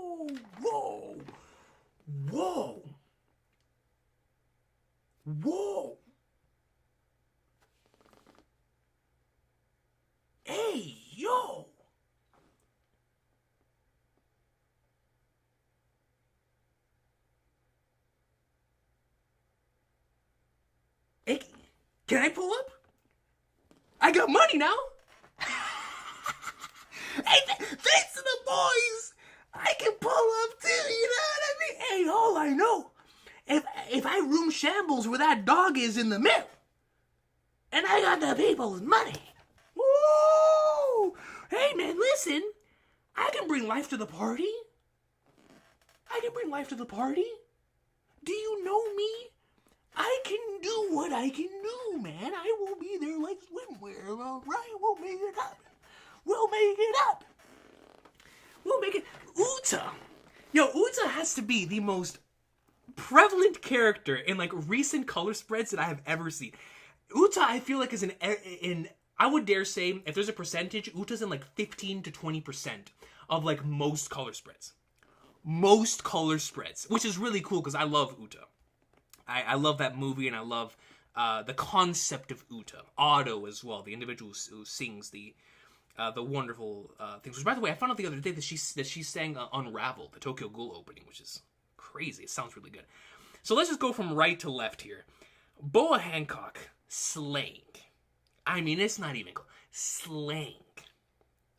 whoa, whoa, whoa. Can I pull up? I got money now. Hey, thanks to the boys, I can pull up too, you know what I mean? Hey, all I know, if I room shambles where that dog is in the middle, and I got the people's money, woo! Hey, man, listen, I can bring life to the party. I can bring life to the party. Do you know me? I can do what I can do, man. I will be there like swimwear, all right? We'll make it up. We'll make it up. We'll make it. Uta. Yo, Uta has to be the most prevalent character in like recent color spreads that I have ever seen. Uta, I feel like is in I would dare say, if there's a percentage, Uta's in like 15 to 20% of like most color spreads. Most color spreads, which is really cool because I love Uta. I love that movie, and I love the concept of Uta. Otto as well, the individual who sings the wonderful things. Which, by the way, I found out the other day that she sang Unravel, the Tokyo Ghoul opening, which is crazy. It sounds really good. So let's just go from right to left here. Boa Hancock, slaying. I mean, it's not even cool. Slaying.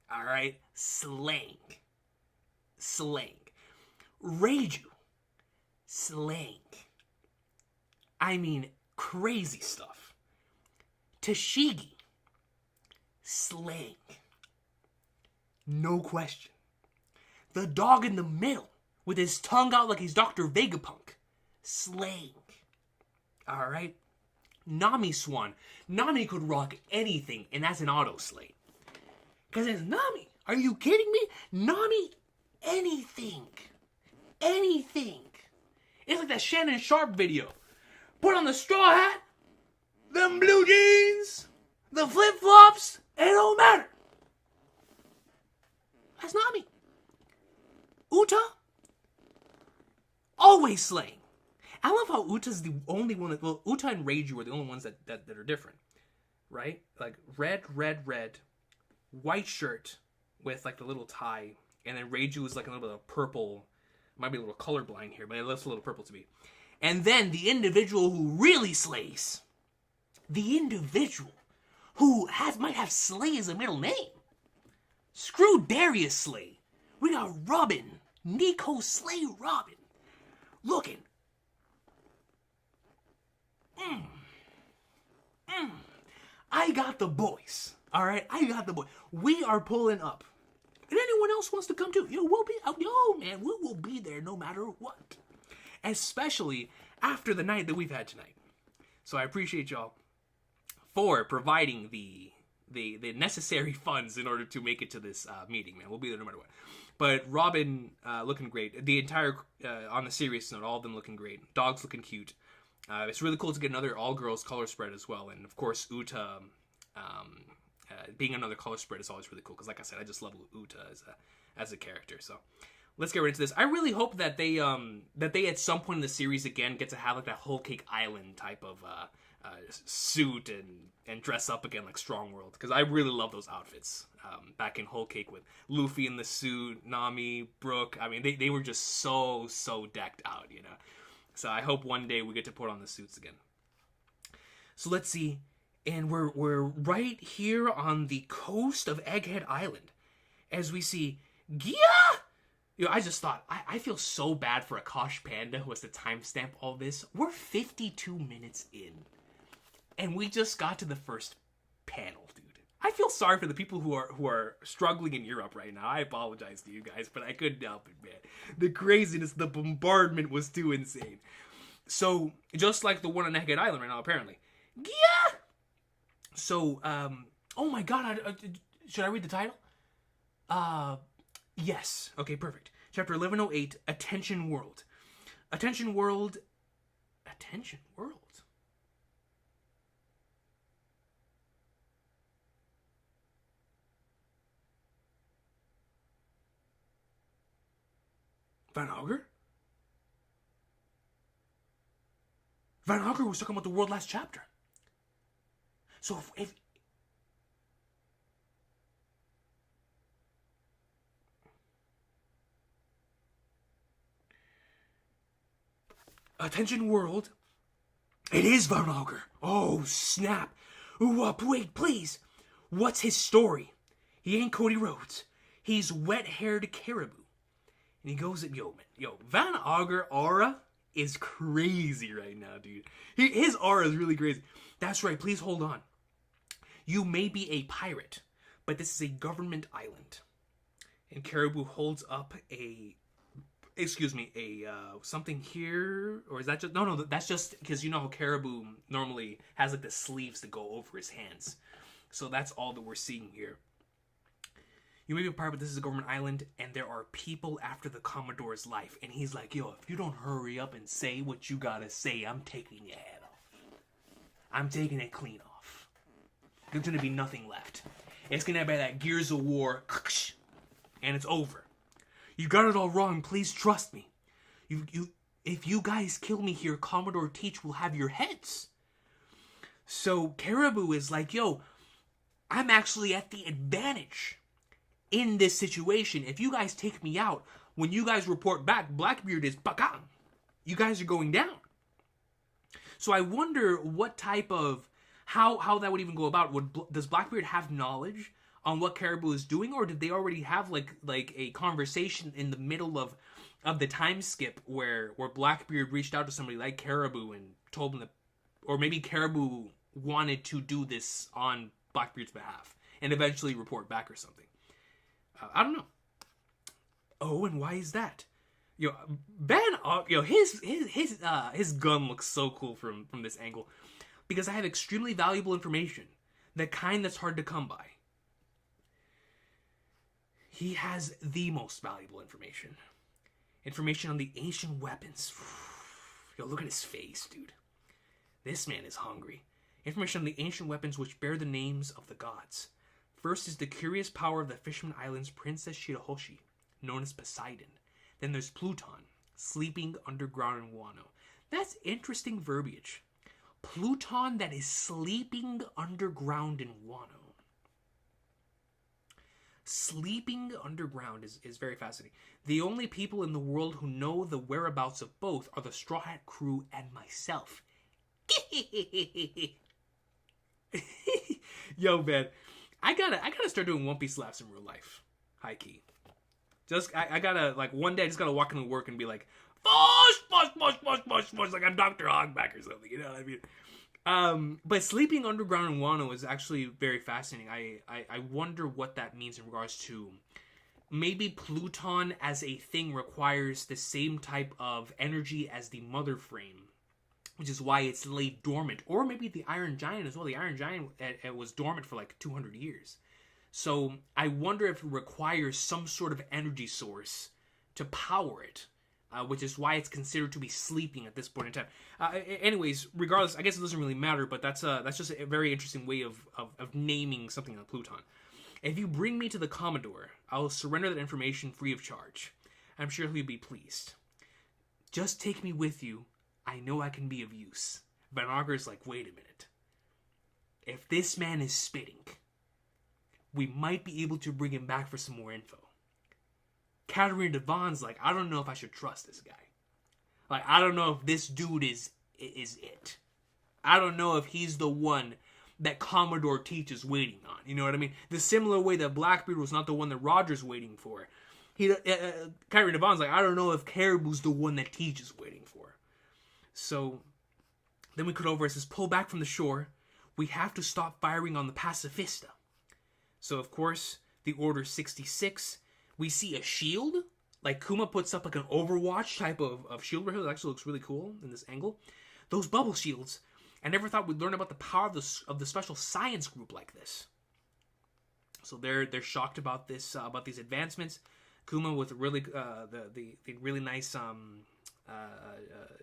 All right? Slaying. Slaying. Reiju, slaying. I mean, crazy stuff. Tashigi, slaying. No question. The dog in the middle, with his tongue out like he's Dr. Vegapunk, slaying. Alright? Nami Swan. Nami could rock anything, and that's an auto slay. Because it's Nami. Are you kidding me? Nami, anything. Anything. It's like that Shannon Sharp video. Put on the straw hat, them blue jeans, the flip-flops, it don't matter. That's not me. Uta, always slaying. I love how Uta's the only one that, well, Uta and Reiju are the only ones that are different. Right? Like red, white shirt with like the little tie, and then Reiju is like a little bit of purple. Might be a little colorblind here, but it looks a little purple to me. And then the individual who really slays. The individual who might have Slay as a middle name. Screw Darius Slay. We got Robin. Nico Slay Robin. Looking. I got the boys. Alright? I got the boys. We are pulling up. And anyone else wants to come too, we'll be out. Man, we will be there no matter what. Especially after the night that we've had tonight. So I appreciate y'all for providing the necessary funds in order to make it to this meeting, man. We'll be there no matter what. But Robin looking great. The entire, on a serious note, all of them looking great. Dogs looking cute. It's really cool to get another all-girls color spread as well. And, of course, Uta... being another color spread is always really cool because, like I said, I just love Uta as a character. So let's get right into this. I really hope that they at some point in the series again get to have like that Whole Cake Island type of suit and dress up again like Strong World, because I really love those outfits back in Whole Cake with Luffy in the suit, Nami, Brooke. I mean, they were just so decked out, So I hope one day we get to put on the suits again. So let's see. And we're right here on the coast of Egghead Island, as we see Gia. I just thought I feel so bad for Akash Panda who has to timestamp all this. We're 52 minutes in, and we just got to the first panel, dude. I feel sorry for the people who are struggling in Europe right now. I apologize to you guys, but I couldn't help it, man. The craziness, the bombardment was too insane. So just like the one on Egghead Island right now, apparently, Gia. So, oh my god, should I read the title? Yes. Okay, perfect. Chapter 1108, Attention World. Attention World. Attention World? Van Augur? Van Augur was talking about the world last chapter. So if Attention World, It is Von Augur. Oh, snap. Ooh, wait, please. What's his story? He ain't Cody Rhodes. He's wet-haired caribou. And he goes, yo, Van Augur aura is crazy right now, dude. His aura is really crazy. That's right, please hold on. You may be a pirate, but this is a government island. And Caribou holds up something here, or is that just, no, that's just, because you know how Caribou normally has like the sleeves that go over his hands. So that's all that we're seeing here. You may be a pirate, but this is a government island, and there are people after the Commodore's life. And he's like, yo, if you don't hurry up and say what you gotta say, I'm taking your head off. I'm taking it clean off. There's gonna be nothing left. It's gonna be that Gears of War, and it's over. You got it all wrong, please trust me. If you guys kill me here, Commodore Teach will have your heads. So Caribou is like, yo, I'm actually at the advantage in this situation. If you guys take me out, when you guys report back, Blackbeard is bakang. You guys are going down. So I wonder what type of, how that would even go about. Does Blackbeard have knowledge on what Caribou is doing, or did they already have like a conversation in the middle of the time skip where Blackbeard reached out to somebody like Caribou and told him that, or maybe Caribou wanted to do this on Blackbeard's behalf and eventually report back or something. I don't know. Oh, and why is that? His gun looks so cool from this angle, because I have extremely valuable information, the kind that's hard to come by. He has the most valuable information. Information on the ancient weapons. Yo, look at his face, dude. This man is hungry. Information on the ancient weapons which bear the names of the gods. First is the curious power of the Fisherman Islands Princess Shirahoshi, known as Poseidon. Then there's Pluton, sleeping underground in Wano. That's interesting verbiage. Pluton that is sleeping underground in Wano. Sleeping underground is very fascinating. The only people in the world who know the whereabouts of both are the Straw Hat crew and myself. Yo, man. I gotta start doing One Piece laughs in real life. High key. I gotta, like, one day I just gotta walk into work and be like, Fush, like I'm Dr. Hogback or something, you know what I mean? But sleeping underground in Wano is actually very fascinating. I wonder what that means in regards to maybe Pluton as a thing requires the same type of energy as the mother frame, which is why it's laid dormant. Or maybe the Iron Giant as well. The Iron Giant it was dormant for like 200 years. So I wonder if it requires some sort of energy source to power it. Which is why it's considered to be sleeping at this point in time. Anyways, regardless, I guess it doesn't really matter, but that's just a very interesting way of naming something on Pluton. If you bring me to the Commodore, I will surrender that information free of charge. I'm sure he'll be pleased. Just take me with you. I know I can be of use. Van Augur's like, wait a minute. If this man is spitting, we might be able to bring him back for some more info. Katarina Devon's like, I don't know if I should trust this guy. Like, I don't know if this dude is it. I don't know if he's the one that Commodore Teach is waiting on. You know what I mean? The similar way that Blackbeard was not the one that Roger's waiting for. Katarina Devon's like, I don't know if Caribou's the one that Teach is waiting for. So, then we cut over. It says, pull back from the shore. We have to stop firing on the Pacifista. So, of course, the Order 66... We see a shield, like Kuma puts up like an Overwatch type of shield right here. That actually looks really cool in this angle. Those bubble shields. I never thought we'd learn about the power of the special science group like this. So they're shocked about this about these advancements. Kuma with really the really nice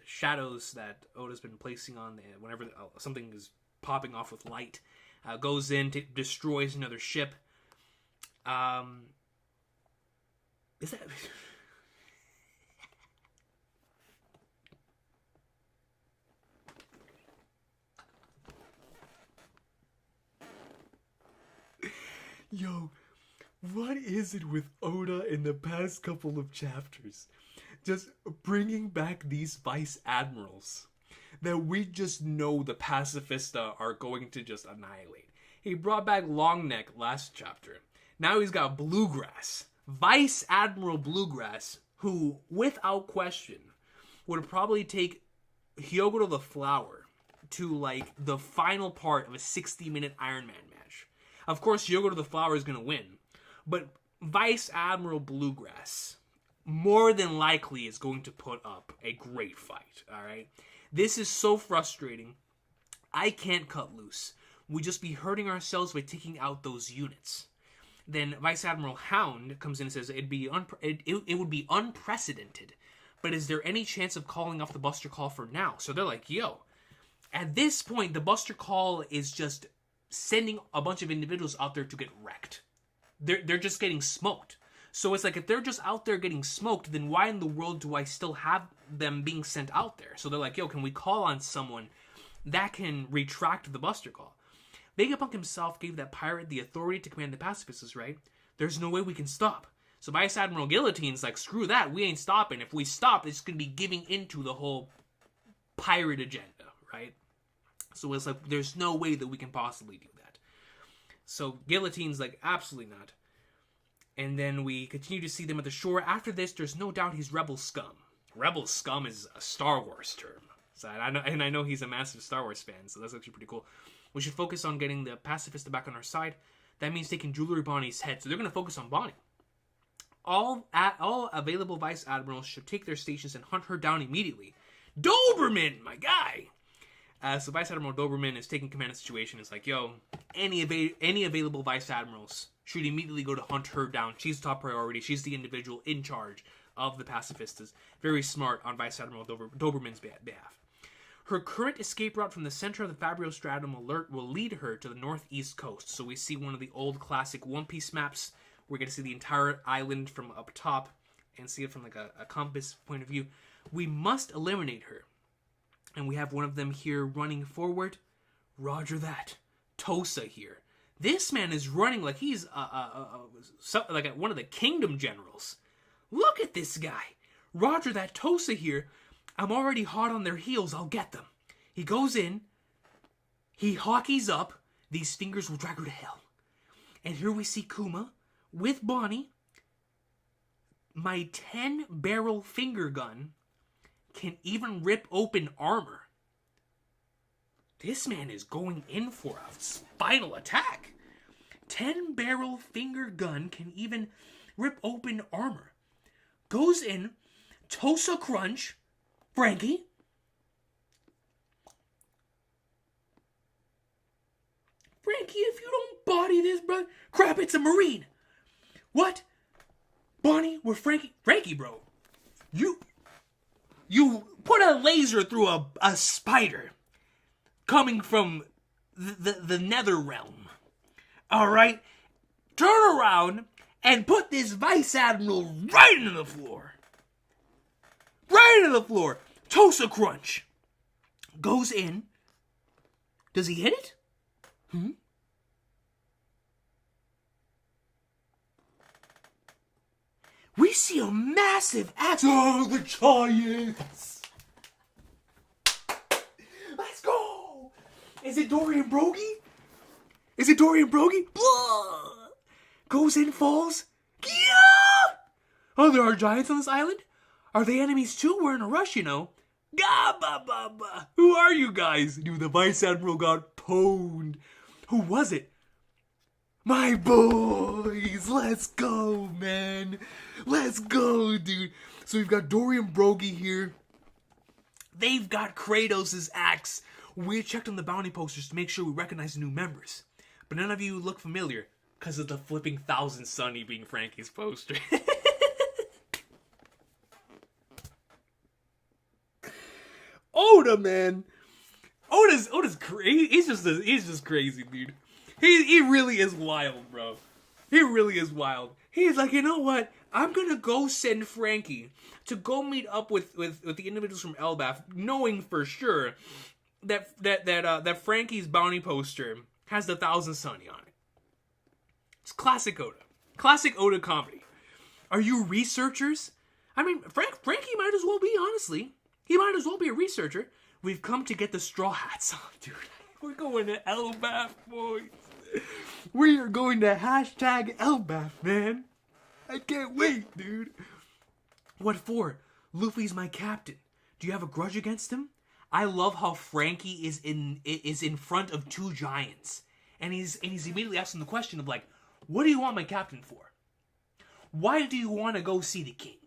shadows that Oda's been placing on whenever something is popping off with light, goes in to destroys another ship. Is that... Yo, what is it with Oda in the past couple of chapters? Just bringing back these vice admirals. that we just know the Pacifista are going to just annihilate. He brought back Longneck last chapter. Now he's got Bluegrass. Vice Admiral Bluegrass, who, without question, would probably take Hyogoro the Flower to, like, the final part of a 60-minute Iron Man match. Of course, Hyogoro the Flower is going to win. But Vice Admiral Bluegrass, more than likely, is going to put up a great fight, alright? This is so frustrating. I can't cut loose. We'd just be hurting ourselves by taking out those units. Then Vice Admiral Hound comes in and says it would be unprecedented, but is there any chance of calling off the Buster Call for now? So they're like, yo, at this point, the Buster Call is just sending a bunch of individuals out there to get wrecked. They're just getting smoked. So it's like, if they're just out there getting smoked, then why in the world do I still have them being sent out there? So they're like, yo, can we call on someone that can retract the Buster Call? Vegapunk himself gave that pirate the authority to command the pacifists, right? There's no way we can stop. So Vice Admiral Guillotine's like, screw that, we ain't stopping. If we stop, it's going to be giving into the whole pirate agenda, right? So it's like, there's no way that we can possibly do that. So Guillotine's like, absolutely not. And then we continue to see them at the shore. After this, there's no doubt he's Rebel Scum. Rebel Scum is a Star Wars term. So I know he's a massive Star Wars fan, so that's actually pretty cool. We should focus on getting the pacifista back on our side. That means taking Jewelry Bonnie's head. So they're going to focus on Bonnie. All available Vice Admirals should take their stations and hunt her down immediately. Doberman, my guy! So Vice Admiral Doberman is taking command of the situation. It's like, yo, any available Vice Admirals should immediately go to hunt her down. She's the top priority. She's the individual in charge of the pacifistas. Very smart on Vice Admiral Doberman's behalf. Her current escape route from the center of the Fabrio Stratum alert will lead her to the northeast coast. So we see one of the old classic One Piece maps. We're going to see the entire island from up top and see it from like a compass point of view. We must eliminate her. And we have one of them here running forward. Roger that. Tosa here. This man is running like he's like one of the kingdom generals. Look at this guy. Roger that. Tosa here. I'm already hot on their heels. I'll get them. He goes in. He hockeys up. These fingers will drag her to hell. And here we see Kuma with Bonnie. My 10-barrel finger gun can even rip open armor. This man is going in for a final attack. 10-barrel finger gun can even rip open armor. Goes in. Tosa Crunch. Frankie? Frankie, if you don't body this, bro. Crap, it's a Marine. What? Bonnie, we're Frankie. Frankie, bro. You put a laser through a spider coming from the nether realm. Alright? Turn around and put this Vice Admiral right into the floor. Right into the floor. Tosa Crunch. Goes in. Does he hit it? We see a massive axe. Oh, the Giants. Let's go. Is it Dorian Broggie? Is it Dorian Broggie? Blah. Goes in, falls. Yeah. Oh, there are giants on this island? Are they enemies too? We're in a rush, you know. Gah, ba, ba, ba. Who are you guys? Dude, the Vice Admiral got pwned. Who was it? My boys. Let's go, man. Let's go, dude. So we've got Dorian Broggie here. They've got Kratos' axe. We checked on the bounty posters to make sure we recognize the new members. But none of you look familiar because of the flipping Thousand Sunny being Frankie's poster. Oda, man. Oda's crazy. He's just crazy, dude. He really is wild, bro. He really is wild. He's like, you know what? I'm gonna go send Frankie to go meet up with the individuals from Elbaf, knowing for sure that Frankie's bounty poster has the Thousand Sunny on it. It's classic Oda. Classic Oda comedy. Are you researchers? I mean, Frankie might as well be, honestly. He might as well be a researcher. We've come to get the straw hats off, dude. We're going to Elbaf, boys. We are going to hashtag Elbaf, man. I can't wait, dude. What for? Luffy's my captain. Do you have a grudge against him? I love how Frankie is in front of two giants. And he's immediately asking the question of like, what do you want my captain for? Why do you want to go see the king?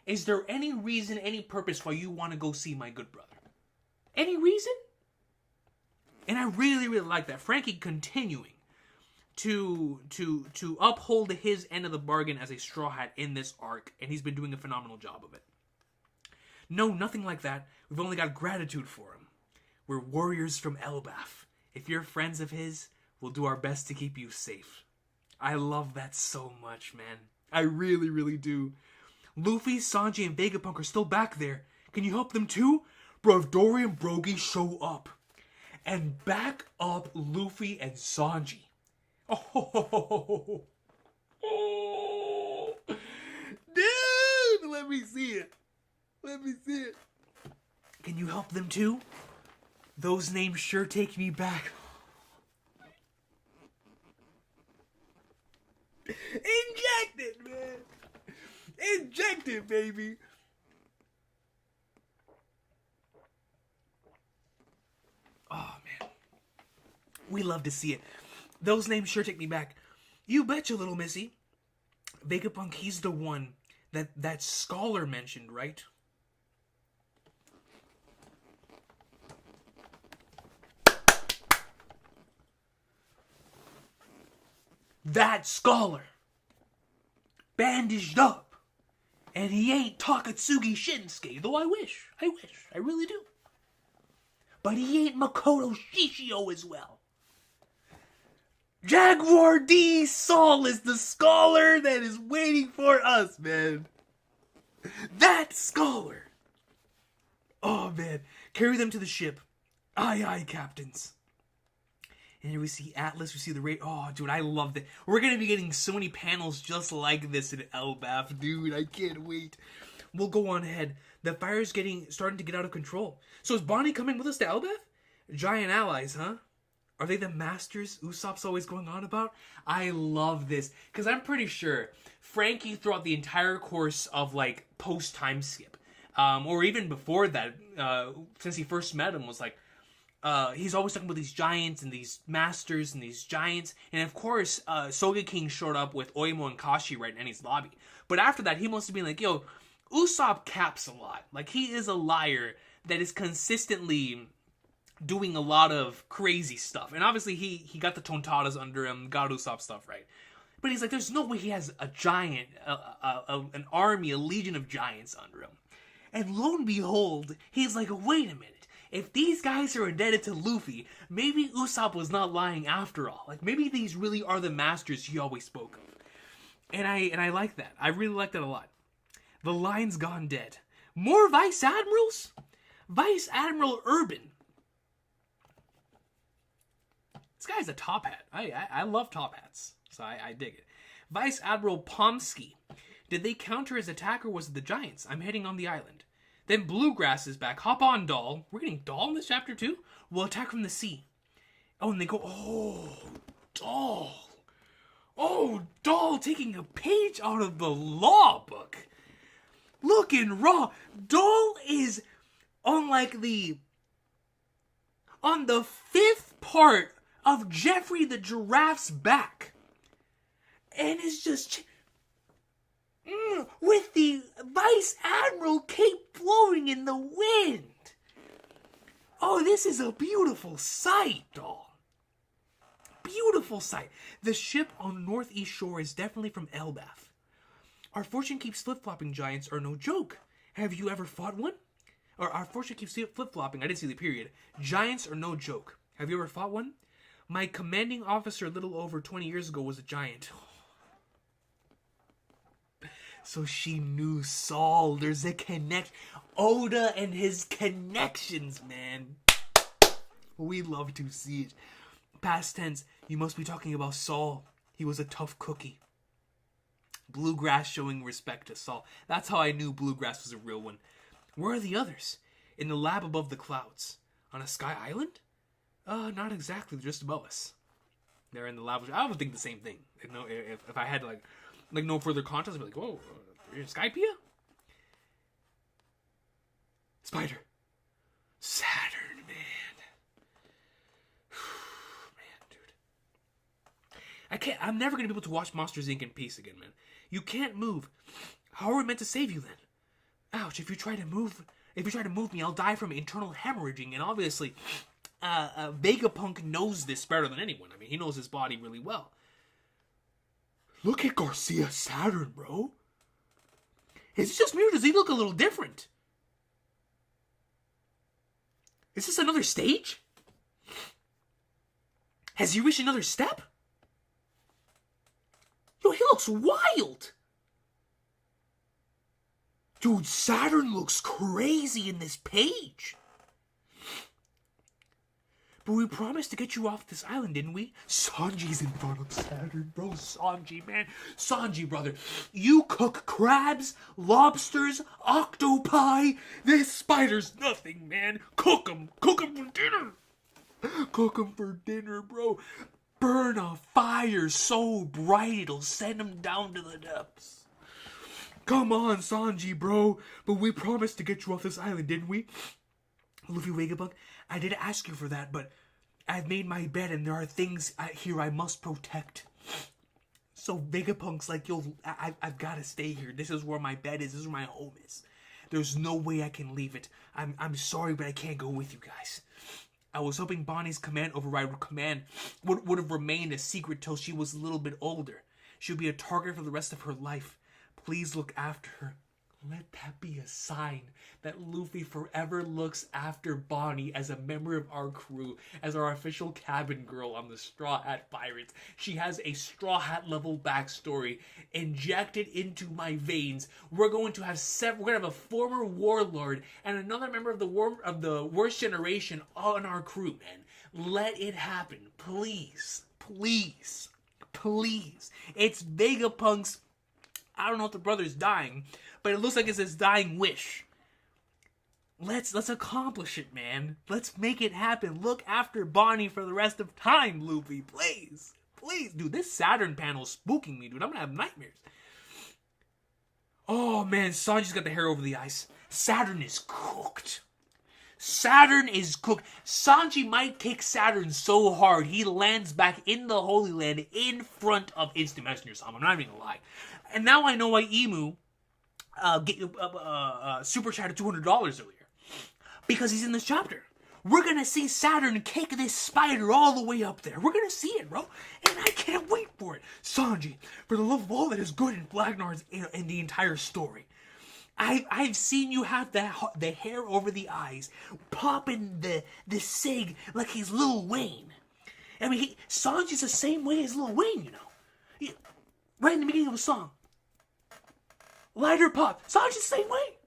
Is there any reason, any purpose why you want to go see my good brother? Any reason? And I really, really like that. Frankie continuing to uphold his end of the bargain as a Straw Hat in this arc, and he's been doing a phenomenal job of it. No, nothing like that. We've only got gratitude for him. We're warriors from Elbaf. If you're friends of his, we'll do our best to keep you safe. I love that so much, man. I really, really do. Luffy, Sanji, and Vegapunk are still back there. Can you help them too? Bro, if Dory and Brogy show up and back up Luffy and Sanji. Oh, dude, let me see it. Let me see it. Can you help them too? Those names sure take me back. Inject it, man. Inject it, baby. Oh, man. We love to see it. Those names sure take me back. You betcha, little missy. Vegapunk, he's the one that scholar mentioned, right? That scholar. Bandaged up. And he ain't Takatsugi Shinsuke, though I wish. I really do. But he ain't Makoto Shishio as well. Jaguar D. Saul is the scholar that is waiting for us, man. That scholar. Oh, man. Carry them to the ship. Aye, aye, captains. And here we see Atlas, we see the raid. Oh, dude, I love that. We're going to be getting so many panels just like this in Elbaf, dude. I can't wait. We'll go on ahead. The fire is starting to get out of control. So is Bonnie coming with us to Elbaf? Giant allies, huh? Are they the masters Usopp's always going on about? I love this. Because I'm pretty sure Frankie, throughout the entire course of, like, post-time skip, or even before that, since he first met him, was like, he's always talking about these giants and these masters and these giants. And of course, Sogeking showed up with Oimo and Kashi right in Eni's lobby. But after that, he must have been like, yo, Usopp caps a lot. Like, he is a liar that is consistently doing a lot of crazy stuff. And obviously, he got the Tontadas under him, got Usopp stuff right. But he's like, there's no way he has a giant, an army, a legion of giants under him. And lo and behold, he's like, wait a minute. If these guys are indebted to Luffy, maybe Usopp was not lying after all. Like, maybe these really are the masters he always spoke of. And I like that. I really like that a lot. The line's gone dead. More Vice Admirals? Vice Admiral Urban. This guy's a top hat. I love top hats, so I dig it. Vice Admiral Pomsky. Did they counter his attack or was it the Giants? I'm heading on the island. Then Bluegrass is back. Hop on, Doll. We're getting Doll in this chapter too? We'll attack from the sea. Oh, and they go, oh, Doll. Oh, Doll taking a page out of the law book. Looking raw. Doll is on the fifth part of Jeffrey the Giraffe's back. And it's just with the Vice Admiral cape blowing in the wind. Oh, this is a beautiful sight, Doll. Beautiful sight. The ship on the northeast shore is definitely from Elbaf. Our fortune keeps flip-flopping giants are no joke. Have you ever fought one? Or our fortune keeps flip-flopping. I didn't see the period. Giants are no joke. Have you ever fought one? My commanding officer a little over 20 years ago was a giant. So she knew Saul. There's a connection. Oda and his connections, man. We love to see it. Past tense, you must be talking about Saul. He was a tough cookie. Bluegrass showing respect to Saul. That's how I knew Bluegrass was a real one. Where are the others? In the lab above the clouds. On a sky island? Not exactly. Just above us. They're in the lab. I would think the same thing. You know, if I had like no further context, I'd be like, whoa, you're in Skypia? Spider. Saturn, man. Man, dude. I'm never gonna be able to watch Monsters, Inc. in peace again, man. You can't move. How are we meant to save you then? Ouch, if you try to move me, I'll die from internal hemorrhaging, and obviously, Vegapunk knows this better than anyone. I mean, he knows his body really well. Look at Garcia Saturn, bro. Is it just me or does he look a little different? Is this another stage? Has he reached another step? Yo, he looks wild. Dude, Saturn looks crazy in this page. But we promised to get you off this island, didn't we? Sanji's in front of Saturn, bro. Sanji, man. Sanji, brother. You cook crabs, lobsters, octopi. This spider's nothing, man. Cook 'em. Cook 'em for dinner. Cook 'em for dinner, bro. Burn a fire so bright it'll send 'em down to the depths. Come on, Sanji, bro. But we promised to get you off this island, didn't we? Luffy Vegapunk, I did ask you for that, but I've made my bed and there are things here I must protect. So Vegapunk's like, yo, I've got to stay here. This is where my bed is. This is where my home is. There's no way I can leave it. I'm sorry, but I can't go with you guys. I was hoping Bonnie's command override command would have remained a secret till she was a little bit older. She would be a target for the rest of her life. Please look after her. Let that be a sign that Luffy forever looks after Bonnie as a member of our crew, as our official cabin girl on the Straw Hat Pirates. She has a Straw Hat level backstory injected into my veins. We're going to have a former warlord and another member of the worst generation on our crew, man. Let it happen, please, please, please. It's Vegapunk's. I don't know if the brother's dying, but it looks like it's his dying wish. Let's accomplish it, man. Let's make it happen. Look after Bonnie for the rest of time, Luffy. Please. Please. Dude, this Saturn panel's spooking me, dude. I'm gonna have nightmares. Oh, man. Sanji's got the hair over the eyes. Saturn is cooked. Saturn is cooked. Sanji might kick Saturn so hard he lands back in the Holy Land in front of Instant Messenger Sama. I'm not even gonna lie. And now I know why Emu super chatted $200 earlier. Because he's in this chapter. We're going to see Saturn kick this spider all the way up there. We're going to see it, bro. And I can't wait for it. Sanji, for the love of all that is good in Black Nards in the entire story. I've seen you have the hair over the eyes, popping the cig like he's Lil Wayne. I mean, Sanji's the same way as Lil Wayne, you know. Right in the beginning of a song. Lighter pop. Sanji's the same way.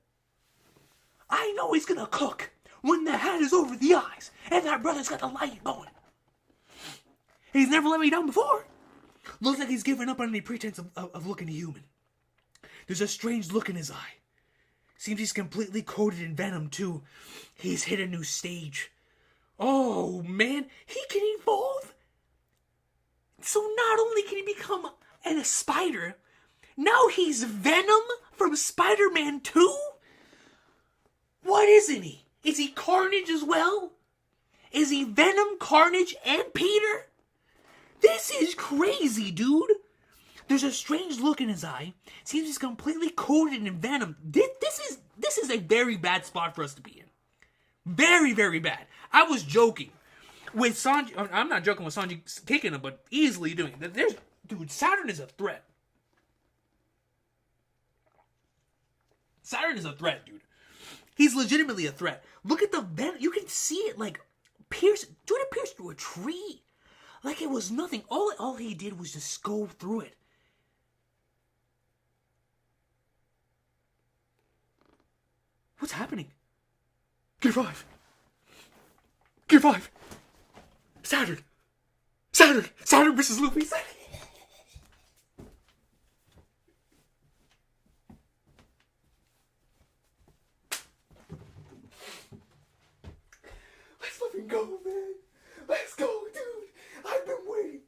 I know he's gonna cook when the hat is over the eyes and that brother's got the light going. He's never let me down before. Looks like he's given up on any pretense of looking human. There's a strange look in his eye. Seems he's completely coated in venom too. He's hit a new stage. Oh man, he can evolve. So not only can he become a spider, now he's Venom from Spider-Man 2? What isn't he? Is he Carnage as well? Is he Venom, Carnage, and Peter? This is crazy, dude. There's a strange look in his eye. Seems he's completely coated in venom. This is a very bad spot for us to be in. Very, very bad. I was joking with Sanji. I'm not joking with Sanji kicking him, but easily doing it. Dude, Saturn is a threat. Saturn is a threat, dude. He's legitimately a threat. Look at the venom. You can see it like pierce. Dude, it pierced through a tree. Like it was nothing. All he did was just go through it. What's happening? Gear 5. Gear 5. Saturn. Saturn. Saturn versus Luffy. go, man. Let's go, dude. I've been waiting.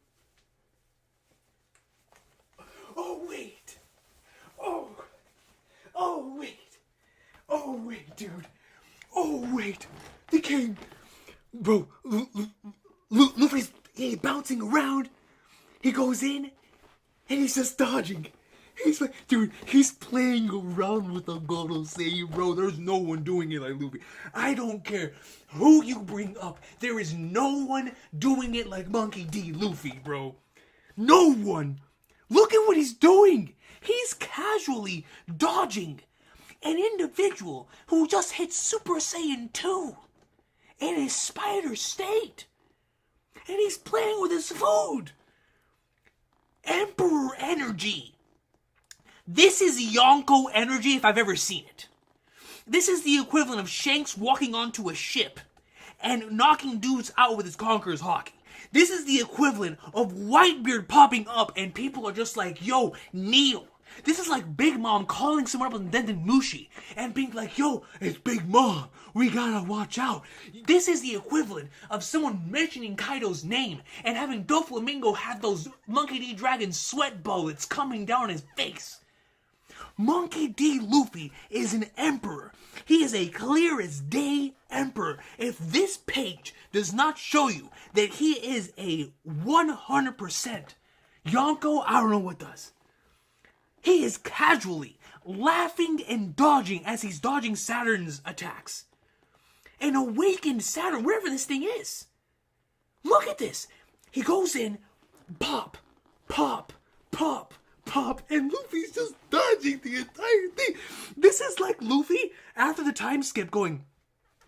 Oh, wait. Oh, wait. Oh, wait, dude. Oh, wait. The king. Bro, Luffy's bouncing around. He goes in, and he's just dodging. He's like, dude, he's playing around with the Gorosei, bro. There's no one doing it like Luffy. I don't care who you bring up. There is no one doing it like Monkey D. Luffy, bro. No one. Look at what he's doing. He's casually dodging an individual who just hit Super Saiyan 2 in his spider state. And he's playing with his food. Emperor energy. This is Yonko energy if I've ever seen it. This is the equivalent of Shanks walking onto a ship and knocking dudes out with his Conqueror's hockey. This is the equivalent of Whitebeard popping up and people are just like, yo, kneel. This is like Big Mom calling someone up on Denden Mushi and being like, yo, it's Big Mom. We gotta watch out. This is the equivalent of someone mentioning Kaido's name and having Doflamingo have those Monkey D. Dragon sweat bullets coming down his face. Monkey D. Luffy is an emperor. He is a clear as day emperor. If this page does not show you that he is a 100% Yonko, I don't know what does. He is casually laughing and dodging as he's dodging Saturn's attacks. An awakened Saturn, wherever this thing is. Look at this. He goes in, pop, pop, pop, pop, and Luffy's just dodging the entire thing. This is like Luffy after the time skip going,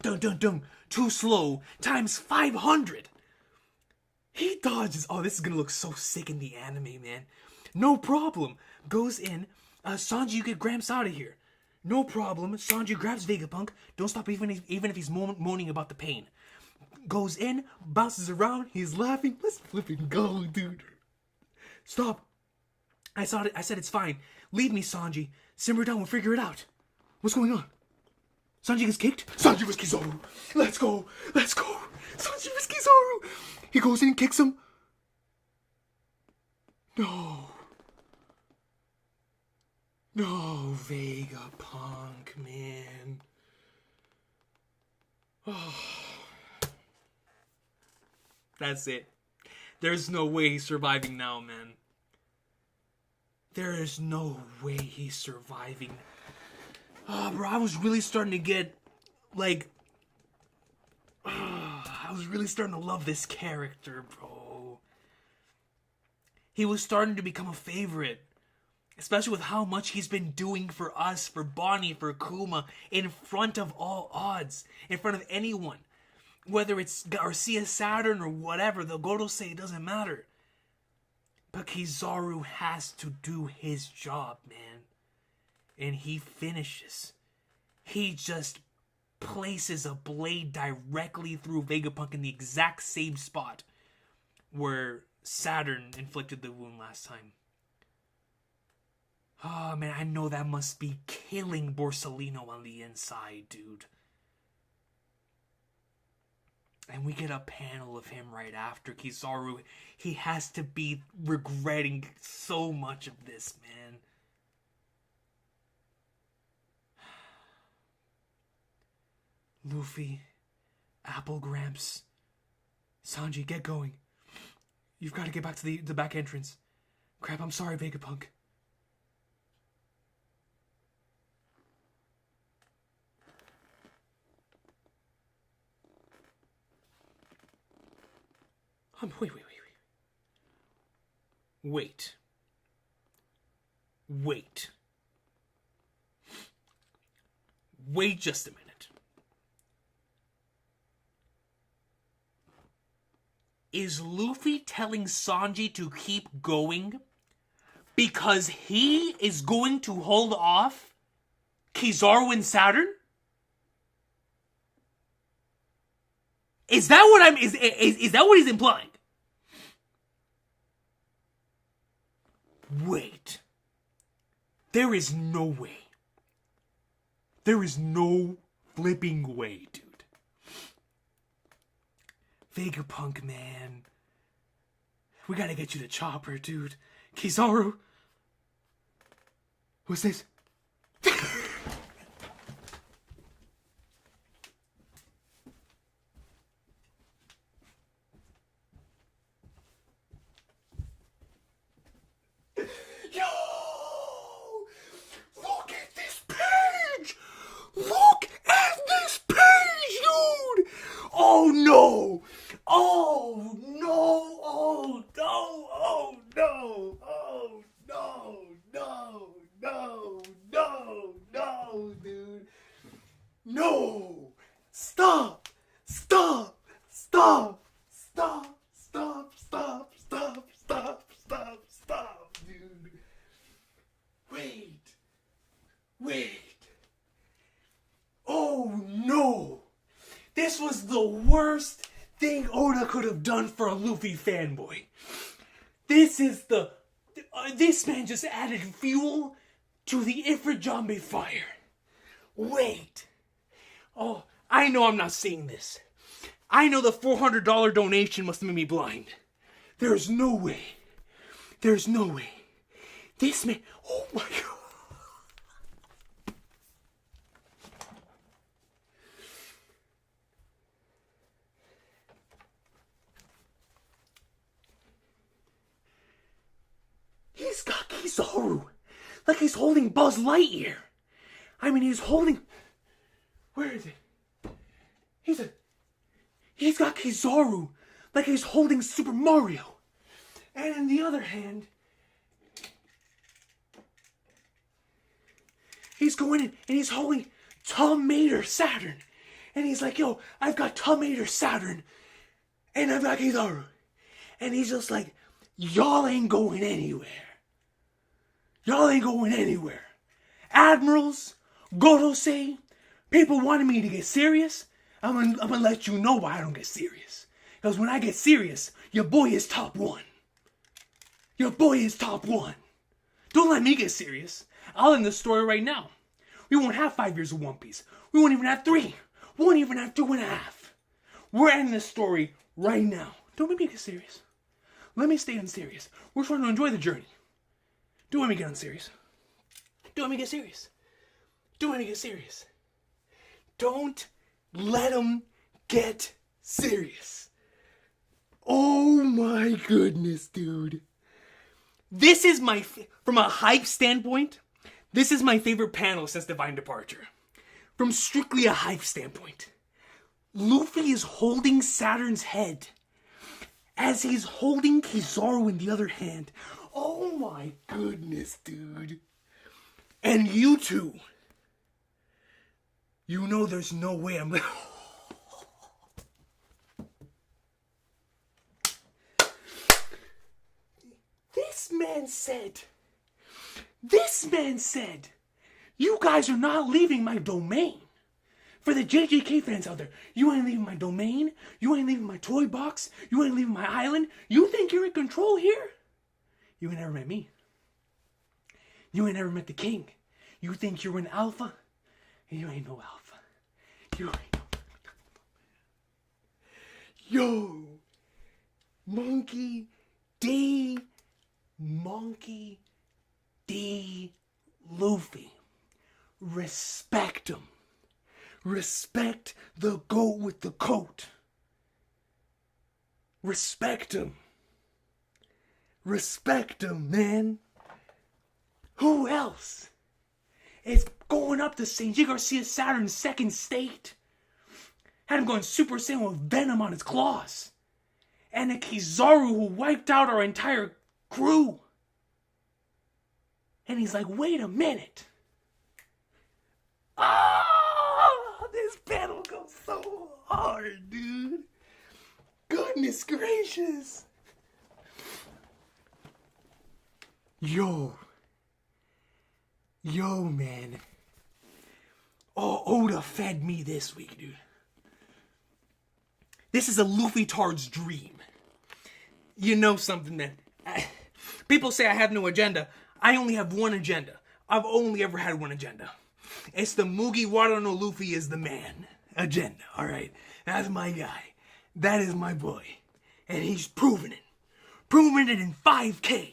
dun dun dun, too slow, times 500. He dodges. Oh, this is gonna look so sick in the anime, man. No problem. Goes in. Sanji, you get Gramps out of here. No problem. Sanji grabs Vegapunk. Don't stop even if he's moaning about the pain. Goes in, bounces around. He's laughing. Let's flipping go, dude. Stop. I said it's fine. Leave me, Sanji. Simmer down. We'll figure it out. What's going on? Sanji gets kicked. Sanji vs Kizaru. Let's go. Let's go. Sanji vs Kizaru. He goes in and kicks him. No. No, Vegapunk, man. Oh. That's it. There's no way he's surviving now, man. There is no way he's surviving. Oh, bro, I was really starting to get, like... I was really starting to love this character, bro. He was starting to become a favorite. Especially with how much he's been doing for us, for Bonnie, for Kuma, in front of all odds, in front of anyone. Whether it's Garcia Saturn or whatever, the Gorosei, it doesn't matter. But Kizaru has to do his job, man. And he finishes. He just places a blade directly through Vegapunk in the exact same spot where Saturn inflicted the wound last time. Oh, man, I know that must be killing Borsalino on the inside, dude. And we get a panel of him right after Kizaru. He has to be regretting so much of this, man. Luffy, Apple Gramps, Sanji, get going. You've got to get back to the back entrance. Crap, I'm sorry, Vegapunk. Wait. Wait just a minute. Is Luffy telling Sanji to keep going because he is going to hold off Kizaru and Saturn? Is that what is that what he's implying? Wait. There is no way. There is no flipping way, dude. Vegapunk, man. We gotta get you to Chopper, dude. Kizaru. What's this? Yo! Look at this page! Look at this page, dude! Oh no! Oh no! Oh no! Oh no! Oh no! No! No! No! No, dude! No! Stop! Stop! Stop! Stop! Stop! Stop! Stop! Stop! Stop! Stop, dude! Wait! Wait! Oh no! This was the worst thing Oda could have done for a Luffy fanboy. This man just added fuel to the Ifrit fire. Wait. Oh, I know I'm not seeing this. I know the $400 donation must have made me blind. There's no way. There's no way. This man, oh my God. He's got Kizaru. Like he's holding Buzz Lightyear. I mean, he's holding... Where is it? He's got Kizaru. Like he's holding Super Mario. And in the other hand... He's going in and he's holding Tomato Saturn. And he's like, yo, I've got Tomato Saturn. And I've got Kizaru. And he's just like, y'all ain't going anywhere. Y'all ain't going anywhere. Admirals, Gorosei, people wanted me to get serious. I'm gonna let you know why I don't get serious. Because when I get serious, your boy is top one. Your boy is top one. Don't let me get serious. I'll end the story right now. We won't have 5 years of One Piece. We won't even have 3. We won't even have 2.5. We're ending this story right now. Don't make me get serious. Let me stay unserious. We're trying to enjoy the journey. Don't let me get unserious. Don't let me get serious. Don't let me get serious. Don't let him get serious. Oh my goodness, dude. This is from a hype standpoint, this is my favorite panel since Divine Departure. From strictly a hype standpoint. Luffy is holding Saturn's head as he's holding Kizaru in the other hand. Oh my goodness, dude. And you two. You know there's no way I'm like... This man said, you guys are not leaving my domain. For the JJK fans out there, you ain't leaving my domain, you ain't leaving my toy box, you ain't leaving my island. You think you're in control here? You ain't never met me. You ain't never met the king. You think you're an alpha? You ain't no alpha. You ain't no... Yo! Monkey D. Luffy. Respect him. Respect the goat with the coat. Respect him. Respect him, man. Who else is going up to St. Garcia Saturn's second state? Had him going Super Saiyan with venom on his claws. And a Kizaru who wiped out our entire crew. And he's like, wait a minute. Oh, this panel goes so hard, dude. Goodness gracious. Yo, man. Oh, Oda fed me this week, dude. This is a Luffy Tard's dream. You know something, man. People say I have no agenda. I only have one agenda. I've only ever had one agenda. It's the Mugiwara no Luffy is the man agenda, alright? That's my guy. That is my boy. And he's proving it. Proving it in 5K.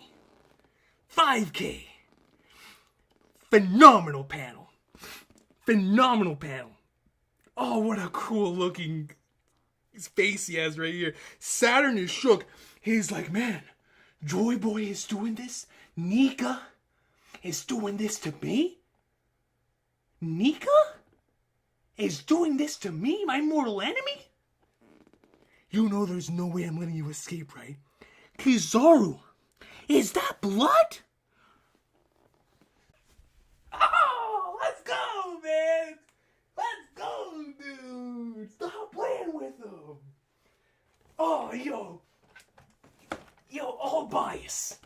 5K. Phenomenal panel. Phenomenal panel. Oh, what a cool looking face he has right here. Saturn is shook. He's like, man, Joy Boy is doing this. Nika is doing this to me. Nika is doing this to me, my mortal enemy? You know there's no way I'm letting you escape, right? Kizaru, is that blood? Oh, let's go, man. Let's go, dude. Stop playing with him. Oh, yo, all bias.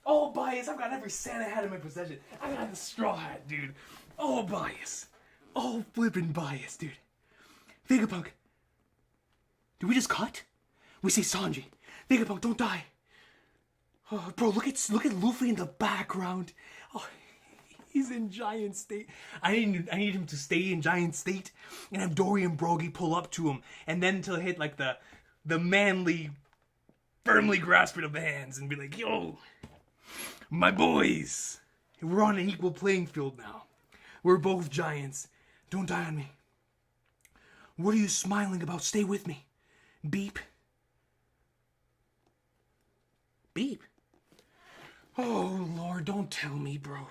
All bias. I've got every Santa hat in my possession. I got the straw hat, dude. All bias. All flippin' bias, dude. Vegapunk. Did we just cut? We see Sanji. Vegapunk, don't die. Oh, bro, look at Luffy in the background. Oh, he's in giant state. I need him to stay in giant state and have Dory and Brogy pull up to him, and then to hit like the manly, firmly grasp it of the hands and be like, yo, my boys, we're on an equal playing field now. We're both giants. Don't die on me. What are you smiling about? Stay with me. Beep. Beep. Oh, Lord, don't tell me, bro.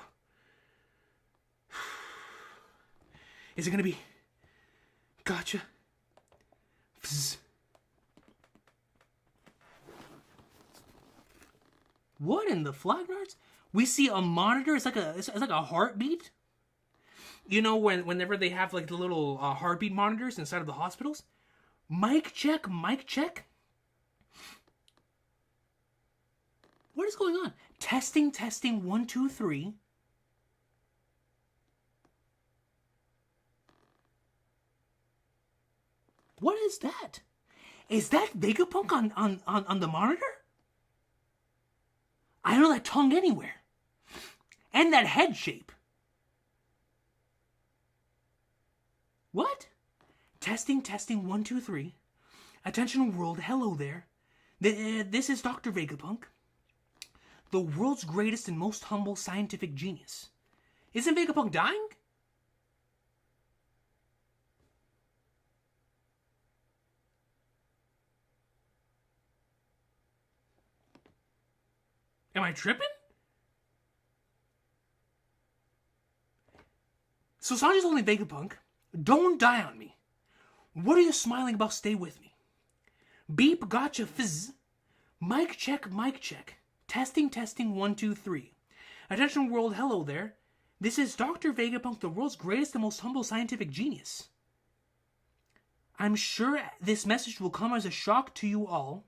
Is it gonna be... Gotcha. Psst. What in the Flagnards? We see a monitor. It's like a heartbeat. You know, whenever they have like the little heartbeat monitors inside of the hospitals. Mic check, mic check. What is going on? Testing, 1, 2, 3. What is that? Is that Vegapunk on the monitor? I don't know that tongue anywhere. And that head shape. What? Testing, 1, 2, 3. Attention world, hello there. This is Dr. Vegapunk. The world's greatest and most humble scientific genius. Isn't Vegapunk dying? Am I tripping? So Sanji's only Vegapunk. Don't die on me. What are you smiling about? Stay with me. Beep, gotcha, fizz. Mic check, mic check. Testing, 1, 2, 3. Attention world, hello there. This is Dr. Vegapunk, the world's greatest and most humble scientific genius. I'm sure this message will come as a shock to you all,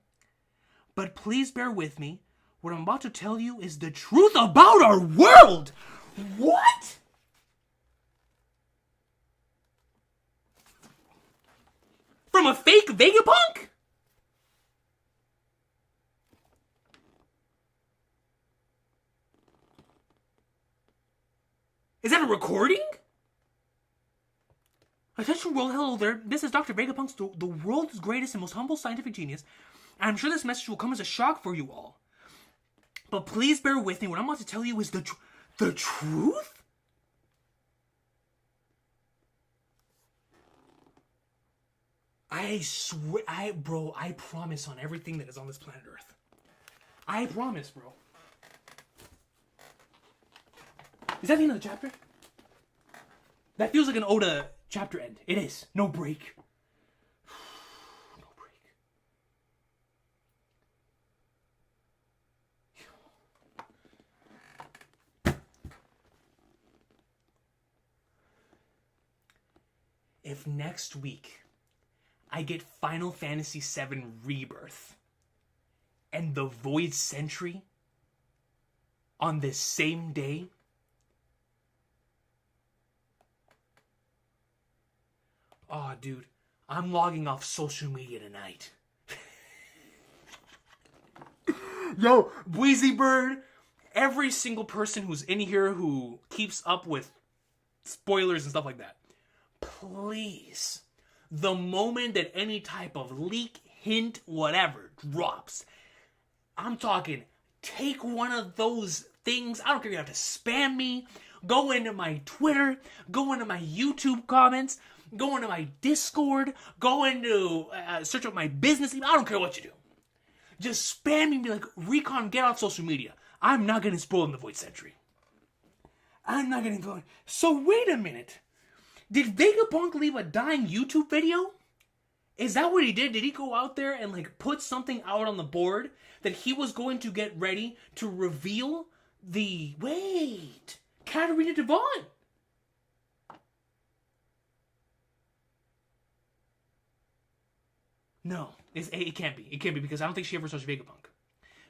but please bear with me. What I'm about to tell you is the truth about our world! What? From a fake Vegapunk? Is that a recording? Attention world, hello there. This is Dr. Vegapunk, the world's greatest and most humble scientific genius. And I'm sure this message will come as a shock for you all. But please bear with me. What I'm about to tell you is the truth? I swear, bro, I promise on everything that is on this planet Earth. I promise, bro. Is that the end of the chapter? That feels like an Oda chapter end. It is. No break. No break. If next week I get Final Fantasy VII Rebirth and the Void Sentry on this same day, oh, dude, I'm logging off social media tonight. Yo, Wheezy Bird, every single person who's in here who keeps up with spoilers and stuff like that, please, the moment that any type of leak hint, whatever, drops. I'm talking, take one of those things. I don't care if you have to spam me. Go into my Twitter. Go into my YouTube comments. Go into my Discord. Go into, search up my business email. I don't care what you do. Just spam me and be like, Recon, get off social media. I'm not getting spoiled in the Void Century. I'm not getting spoiled. So wait a minute. Did Vegapunk leave a dying YouTube video? Is that what he did? Did he go out there and like put something out on the board that he was going to get ready to reveal the... Wait! Katarina Devon! No, it can't be. It can't be because I don't think she ever touched Vegapunk.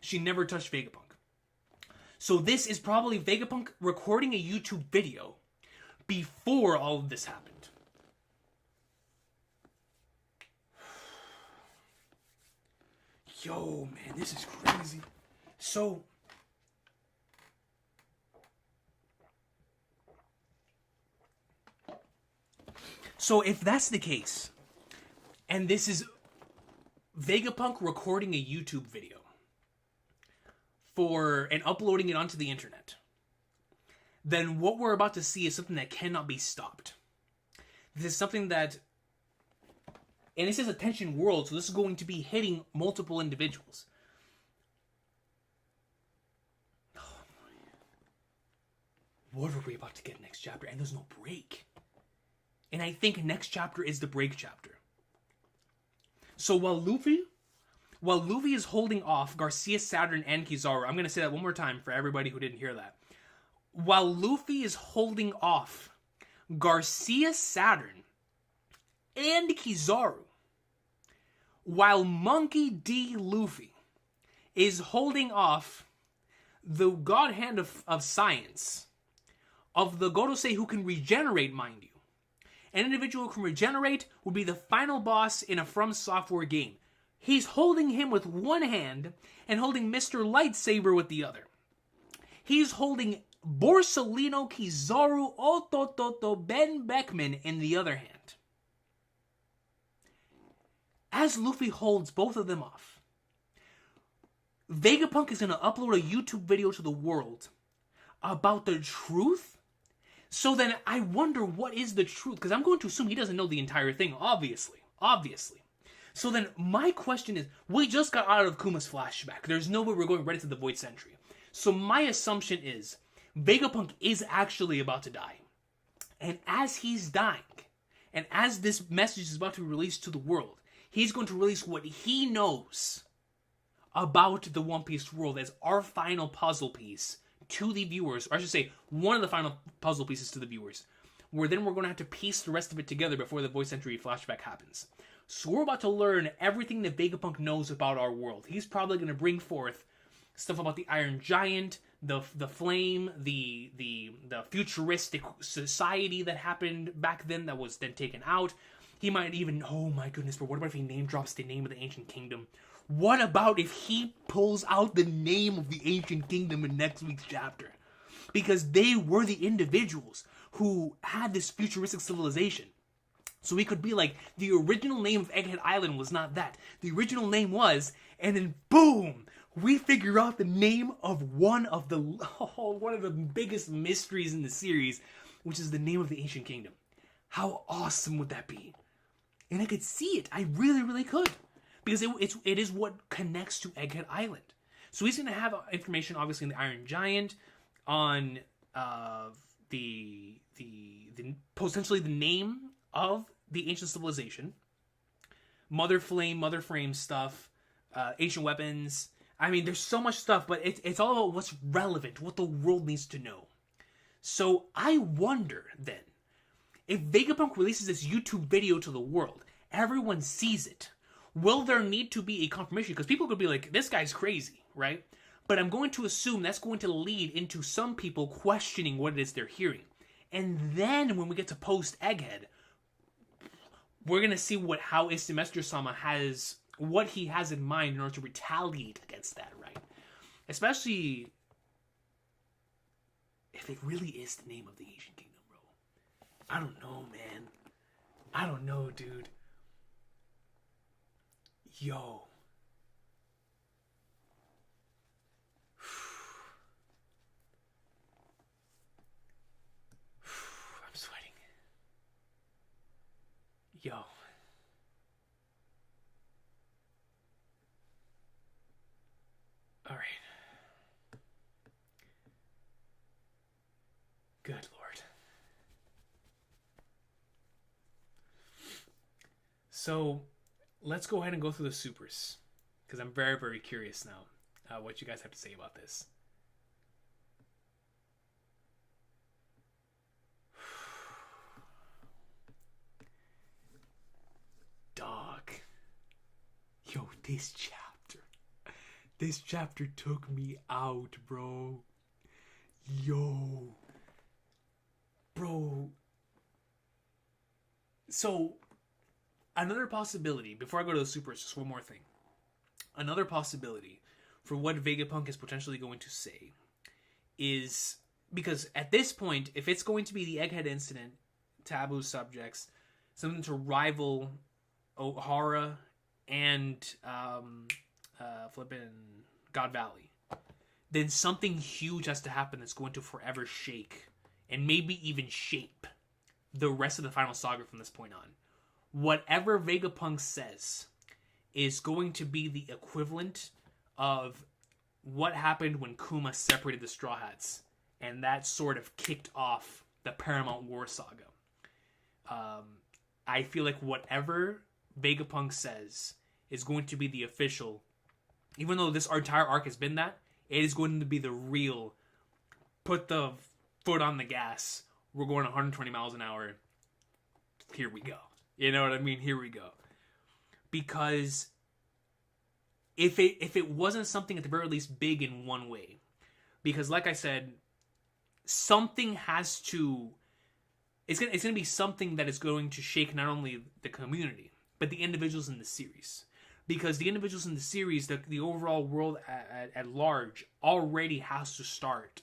She never touched Vegapunk. So this is probably Vegapunk recording a YouTube video before all of this happened. Yo, man, this is crazy. So if that's the case, and this is Vegapunk recording a YouTube video and uploading it onto the internet, then what we're about to see is something that cannot be stopped. This is something that, and this is a tension world, so this is going to be hitting multiple individuals. Oh, what are we about to get next chapter? And there's no break. And I think next chapter is the break chapter. So while Luffy is holding off Garcia, Saturn, and Kizaru, I'm going to say that one more time for everybody who didn't hear that. While Luffy is holding off Garcia, Saturn, and Kizaru, while Monkey D. Luffy is holding off the God Hand of Science, of the Gorosei who can regenerate, mind you. An individual who can regenerate would be the final boss in a From Software game. He's holding him with one hand and holding Mr. Lightsaber with the other. He's holding Borsalino Kizaru Otototo Ben Beckman in the other hand. As Luffy holds both of them off, Vegapunk is going to upload a YouTube video to the world about the truth. So then I wonder what is the truth, because I'm going to assume he doesn't know the entire thing, obviously. So then my question is, we just got out of Kuma's flashback. There's no way we're going right into the Void Century. So my assumption is Vegapunk is actually about to die. And as he's dying, and as this message is about to be released to the world, he's going to release what he knows about the One Piece world as our final puzzle piece to the viewers, or I should say, one of the final puzzle pieces to the viewers, where then we're going to have to piece the rest of it together before the Void Century flashback happens. So we're about to learn everything that Vegapunk knows about our world. He's probably going to bring forth stuff about the Iron Giant, the Flame, the futuristic society that happened back then that was then taken out. He might even, oh my goodness, but what about if he name drops the name of the Ancient Kingdom? What about if he pulls out the name of the Ancient Kingdom in next week's chapter? Because they were the individuals who had this futuristic civilization. So we could be like, the original name of Egghead Island was not that. The original name was, and then boom, we figure out the name of one of the biggest mysteries in the series, which is the name of the Ancient Kingdom. How awesome would that be? And I could see it. I really, really could. Because it is what connects to Egghead Island. So he's going to have information, obviously, in the Iron Giant, on the potentially the name of the ancient civilization, Mother Flame, Mother Frame stuff, ancient weapons. I mean, there's so much stuff, but it's all about what's relevant, what the world needs to know. So I wonder, then, if Vegapunk releases this YouTube video to the world, everyone sees it, will there need to be a confirmation? Because people could be like, this guy's crazy, right? But I'm going to assume that's going to lead into some people questioning what it is they're hearing. And then when we get to post-Egghead, we're going to see how Issemester-sama has, what he has in mind in order to retaliate against that, right? Especially if it really is the name of the Ancient Kingdom, bro. I don't know, man. I don't know, dude. Yo. I'm sweating. Yo. All right. Good Lord. So, let's go ahead and go through the supers, because I'm very, very curious now what you guys have to say about this. Dog. Yo, this chapter took me out, bro. Yo. Bro. So, another possibility, before I go to the supers, just one more thing. Another possibility for what Vegapunk is potentially going to say is, because at this point, if it's going to be the Egghead incident, taboo subjects, something to rival O'Hara and flippin' God Valley, then something huge has to happen that's going to forever shake and maybe even shape the rest of the final saga from this point on. Whatever Vegapunk says is going to be the equivalent of what happened when Kuma separated the Straw Hats, and that sort of kicked off the Paramount War saga. I feel like whatever Vegapunk says is going to be the official, even though this entire arc has been that, it is going to be the real, put the foot on the gas, we're going 120 miles an hour, here we go. You know what I mean? Here we go. Because if it wasn't something at the very least big in one way, because like I said, something has to, it's gonna be something that is going to shake not only the community, but the individuals in the series. Because the individuals in the series, the overall world at large, already has to start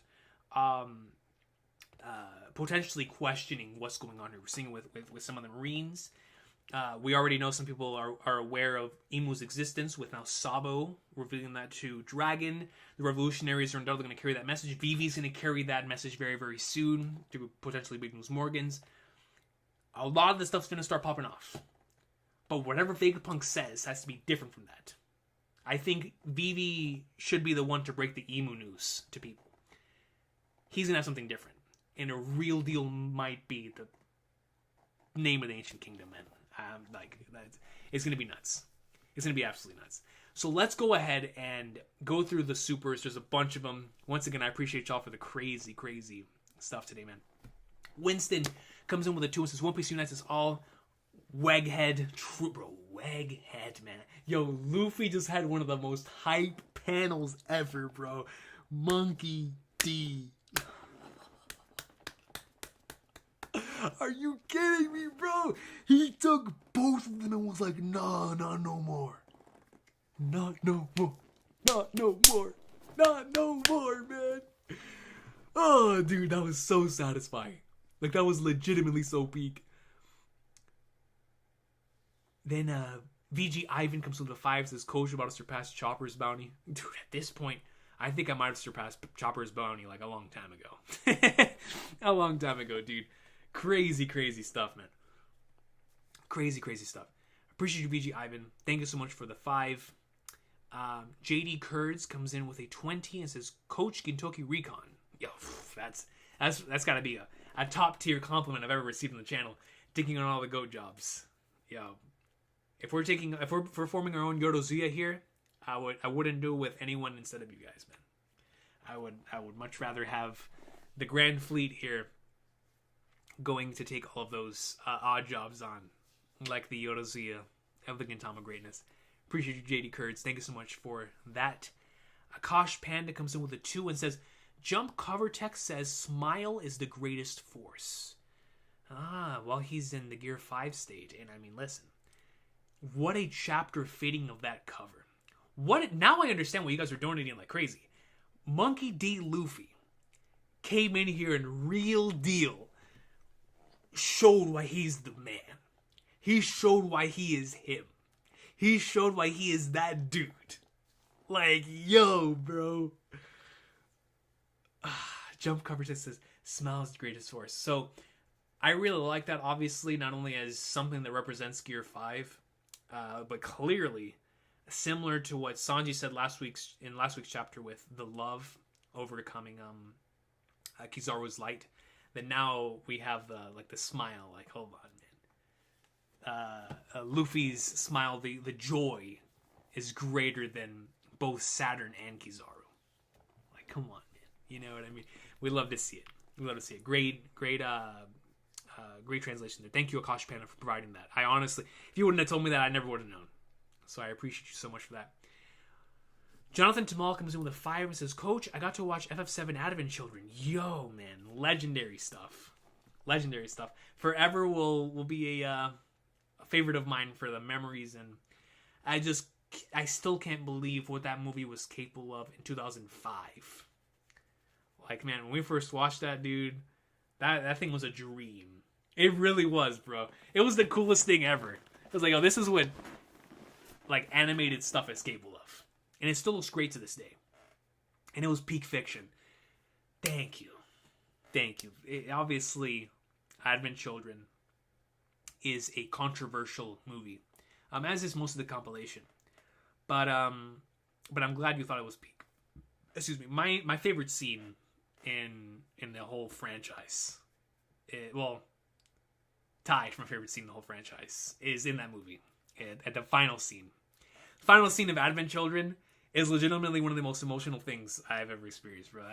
potentially questioning what's going on here. We're seeing it with some of the Marines. We already know some people are aware of Imu's existence, with now Sabo revealing that to Dragon. The Revolutionaries are undoubtedly going to carry that message. Vivi's going to carry that message very, very soon to potentially Big News Morgans. A lot of the stuff's going to start popping off. But whatever Vegapunk says has to be different from that. I think Vivi should be the one to break the Emu news to people. He's going to have something different. And a real deal might be the name of the Ancient Kingdom, man. It's going to be nuts. It's going to be absolutely nuts. So let's go ahead and go through the supers. There's a bunch of them. Once again, I appreciate y'all for the crazy, crazy stuff today, man. Winston comes in with a 2 and says, One Piece unites us all. Weghead. True, bro. Weghead, man. Yo, Luffy just had one of the most hype panels ever, bro. Monkey D. Are you kidding me, bro? He took both of them and was like, nah, not no more. Not no more. Not no more. Not no more, man. Oh, dude, that was so satisfying. Like, that was legitimately so peak. Then, VG Ivan comes with a 5, says, Coach about to surpass Chopper's bounty. Dude, at this point, I think I might have surpassed Chopper's bounty, like, a long time ago. A long time ago, dude. Crazy, crazy stuff, man. Crazy, crazy stuff. Appreciate you, VG Ivan. Thank you so much for the 5. JD Kurds comes in with a 20 and says, Coach Gintoki Recon. Yo, that's got to be a top tier compliment I've ever received on the channel. Taking on all the GOAT jobs. Yo, if we're performing our own Yorozuya here, I wouldn't do it with anyone instead of you guys, man. I would much rather have the Grand Fleet here going to take all of those odd jobs on, like the Yorozuya of the Gintama greatness. Appreciate you, JD Kurds. Thank you so much for that. Akash Panda comes in with a 2 and says, Jump cover text says, Smile is the greatest force. Well, he's in the Gear 5 state. And I mean, listen, what a chapter fitting of that cover. Now I understand why you guys are donating like crazy. Monkey D. Luffy came in here and real deal showed why he's the man. He showed why he is him. He showed why he is that dude. Like, yo, bro. Jump coverage that says, smile is the greatest force. So, I really like that, obviously, not only as something that represents Gear 5, but clearly, similar to what Sanji said last week's chapter with the love overcoming Kizaru's light, that now we have the smile, like, hold on, man. Luffy's smile, the joy is greater than both Saturn and Kizaru. Like, come on, man. You know what I mean? We love to see it. Great translation there. Thank you, Akash Panda, for providing that. I honestly, if you wouldn't have told me that, I never would have known. So I appreciate you so much for that. Jonathan Tamal comes in with a 5 and says, Coach, I got to watch FF7 Advent Children. Yo, man. Legendary stuff. Forever will be a favorite of mine for the memories, and I still can't believe what that movie was capable of in 2005. Like, man, when we first watched that, dude, that thing was a dream. It really was, bro. It was the coolest thing ever. It was like, oh, this is what, like, animated stuff is capable of. And it still looks great to this day. And it was peak fiction. Thank you. Obviously, Advent Children is a controversial movie, as is most of the compilation. But I'm glad you thought it was peak. Excuse me. My favorite scene in the whole franchise, tied for my favorite scene in the whole franchise, is in that movie. At the final scene. Final scene of Advent Children is legitimately one of the most emotional things I've ever experienced, bro.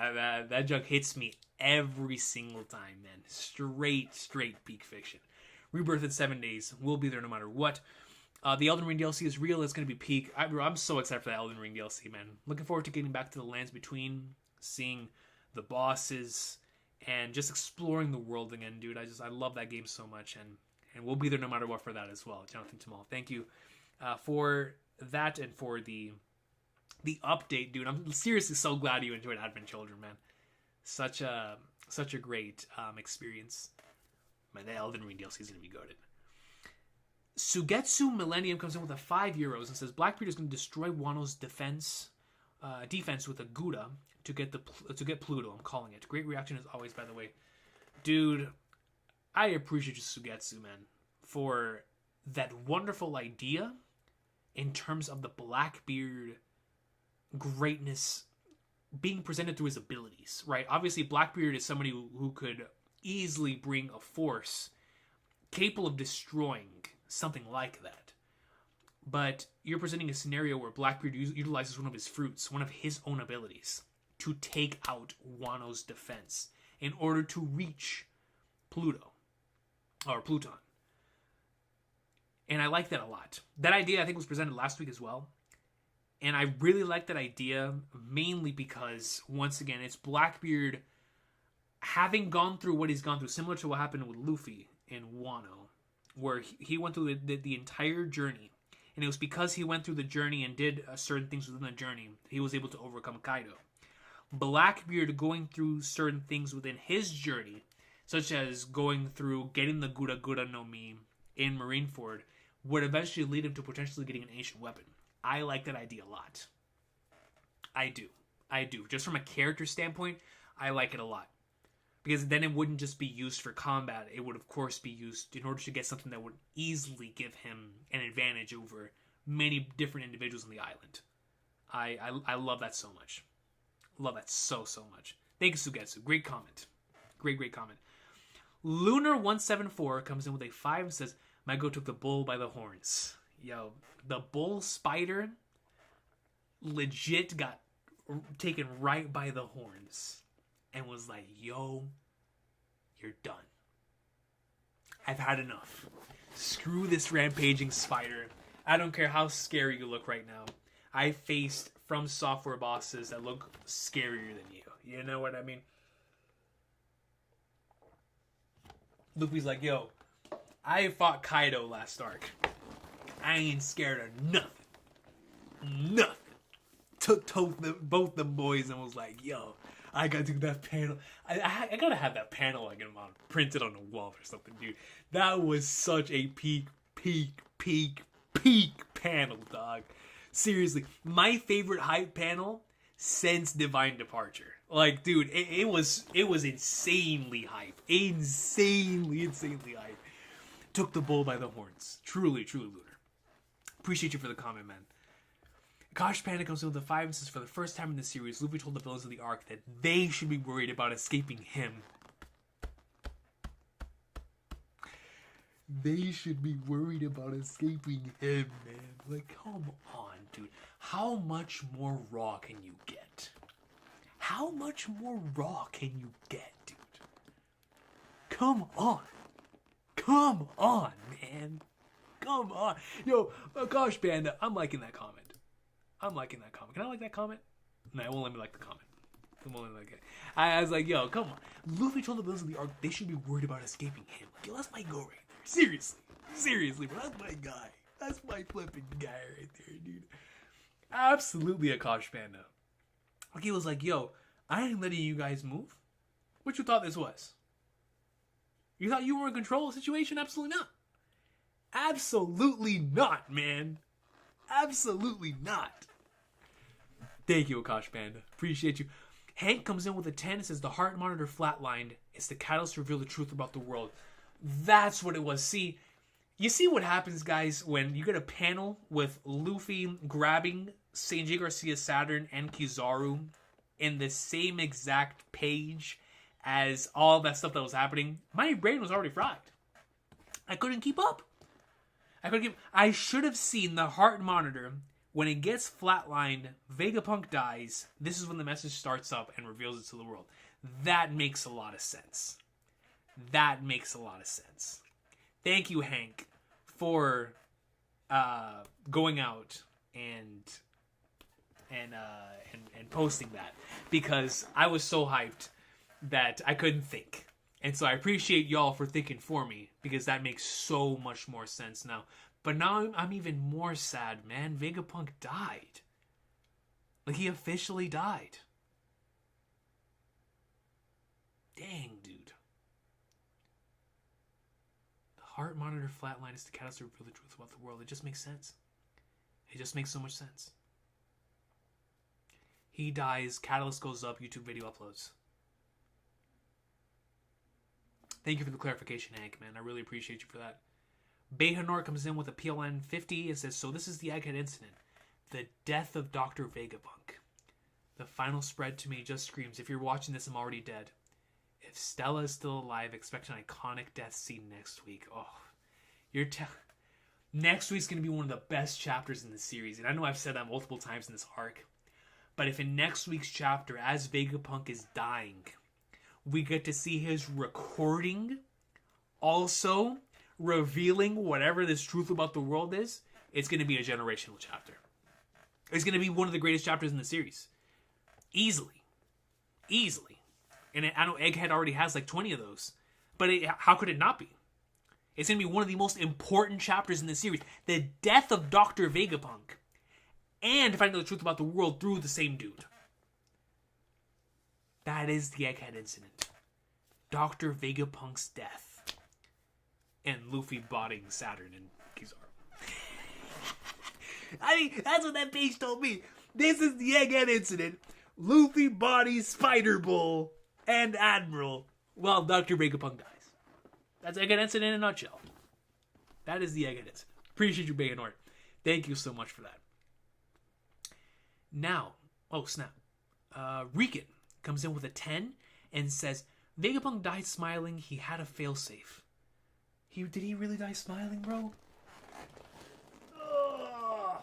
That joke hits me every single time, man. Straight peak fiction. Rebirth in 7 days. We'll be there no matter what. The Elden Ring DLC is real. It's going to be peak. I'm so excited for that Elden Ring DLC, man. Looking forward to getting back to the lands between, seeing the bosses, and just exploring the world again, dude. I love that game so much, and we'll be there no matter what for that as well. Jonathan Tamal, thank you for that and for the update, dude. I'm seriously so glad you enjoyed Advent Children, man. Such a great experience. Man, the Elden Ring DLC is going to be goated. Sugetsu Millennium comes in with a €5 and says Blackbeard is going to destroy Wano's defense with a Gouda to get Pluto. I'm calling it. Great reaction as always, by the way. Dude, I appreciate you, Sugetsu, man, for that wonderful idea in terms of the Blackbeard greatness being presented through his abilities, right? Obviously, Blackbeard is somebody who could easily bring a force capable of destroying something like that. But you're presenting a scenario where Blackbeard utilizes one of his fruits, one of his own abilities, to take out Wano's defense in order to reach Pluton. And I like that a lot. That idea, I think, was presented last week as well. And I really like that idea, mainly because, once again, it's Blackbeard having gone through what he's gone through, similar to what happened with Luffy in Wano, where he went through the entire journey. And it was because he went through the journey and did certain things within the journey, he was able to overcome Kaido. Blackbeard going through certain things within his journey, such as going through getting the Gura Gura no Mi in Marineford, would eventually lead him to potentially getting an ancient weapon. I like that idea a lot. I do. Just from a character standpoint, I like it a lot. Because then it wouldn't just be used for combat. It would, of course, be used in order to get something that would easily give him an advantage over many different individuals on the island. I love that so much. Love that so much. Thank you, Sugetsu. Great comment. Great comment. Lunar174 comes in with a 5 and says, my go took the bull by the horns. Yo, the bull spider legit got taken right by the horns and was like, yo, you're done. I've had enough. Screw this rampaging spider. I don't care how scary you look right now. I faced From Software bosses that look scarier than you. You know what I mean? Luffy's like, yo, I fought Kaido last arc. I ain't scared of nothing. Took both the boys and was like, yo, I gotta do that panel. I gotta have that panel like printed on the wall or something, dude. That was such a peak peak panel, dog. Seriously, my favorite hype panel since Divine Departure. Like, dude, it was insanely hype. Insanely hype. Took the bull by the horns. Truly, Lunar. Appreciate you for the comment, man. Kosh Panda comes in with the 5 and says, for the first time in the series, Luffy told the villains of the arc that they should be worried about escaping him. They should be worried about escaping him, man. Like, come on, dude. How much more raw can you get? How much more raw can you get, dude? Come on. Come on, man. Come on. Yo, Gosh Panda, I'm liking that comment. Can I like that comment? No, it won't let me like the comment. It won't let me like it. I was like, yo, come on. Luffy told the villains of the arc they should be worried about escaping him. Like, yo, that's my go right there. Seriously, bro. That's my guy. That's my flipping guy right there, dude. Absolutely a Kosh Panda. Like, he was like, yo, I ain't letting you guys move. What you thought this was? You thought you were in control of the situation? Absolutely not. Absolutely not, man. Absolutely not. Thank you, Akash Panda. Appreciate you. Hank comes in with a 10 and says the heart monitor flatlined. It's the catalyst to reveal the truth about the world. That's what it was. See, you see what happens, guys, when you get a panel with Luffy grabbing Sanjay Garcia, Saturn, and Kizaru in the same exact page as all that stuff that was happening. My brain was already fried. I couldn't keep up. I should have seen the heart monitor. When it gets flatlined, Vegapunk dies. This is when the message starts up and reveals it to the world. That makes a lot of sense. Thank you, Hank, for going out and posting that, because I was so hyped that I couldn't think. And so I appreciate y'all for thinking for me, because that makes so much more sense now. But now I'm even more sad, man. Vegapunk died. Like, he officially died. Dang, dude. The heart monitor flatline is the catalyst to reveal the truth about the world. It just makes sense. It just makes so much sense. He dies, catalyst goes up, YouTube video uploads. Thank you for the clarification, Hank, man. I really appreciate you for that. Behanor comes in with a PLN 50 and says, so this is the Egghead incident. The death of Dr. Vegapunk. The final spread to me just screams, if you're watching this, I'm already dead. If Stella is still alive, expect an iconic death scene next week. Oh, next week's going to be one of the best chapters in the series. And I know I've said that multiple times in this arc. But if in next week's chapter, as Vegapunk is dying, we get to see his recording also revealing whatever this truth about the world is, it's going to be a generational chapter. It's going to be one of the greatest chapters in the series. Easily. And I know Egghead already has like 20 of those. But how could it not be? It's going to be one of the most important chapters in the series. The death of Dr. Vegapunk. And finding the truth about the world through the same dude. That is the Egghead incident. Dr. Vegapunk's death. And Luffy botting Saturn and Kizaru. I mean, that's what that page told me. This is the Egghead incident. Luffy bodies Spider Bull and Admiral while Dr. Vegapunk dies. That's Egghead incident in a nutshell. That is the Egghead incident. Appreciate you, Baconort. Thank you so much for that. Now, oh snap. Recon comes in with a 10 and says, Vegapunk died smiling. He had a failsafe. Did he really die smiling, bro? Ugh.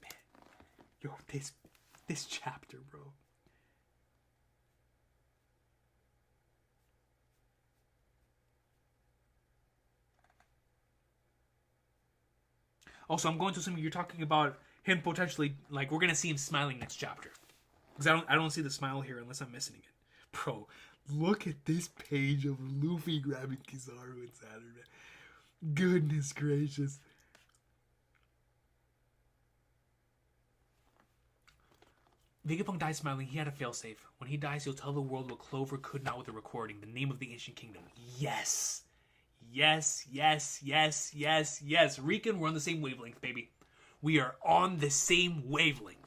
Man, yo, this chapter, bro. Also, I'm going to assume you're talking about him potentially, like, we're gonna see him smiling next chapter, because I don't see the smile here unless I'm missing it. Bro, look at this page of Luffy grabbing Kizaru and Saturn. Goodness gracious. Vegapunk dies smiling. He had a failsafe. When he dies, he'll tell the world what Clover could not with the recording. The name of the ancient kingdom. Yes. Yes, yes, yes, yes, yes. Recon, we're on the same wavelength, baby. We are on the same wavelength.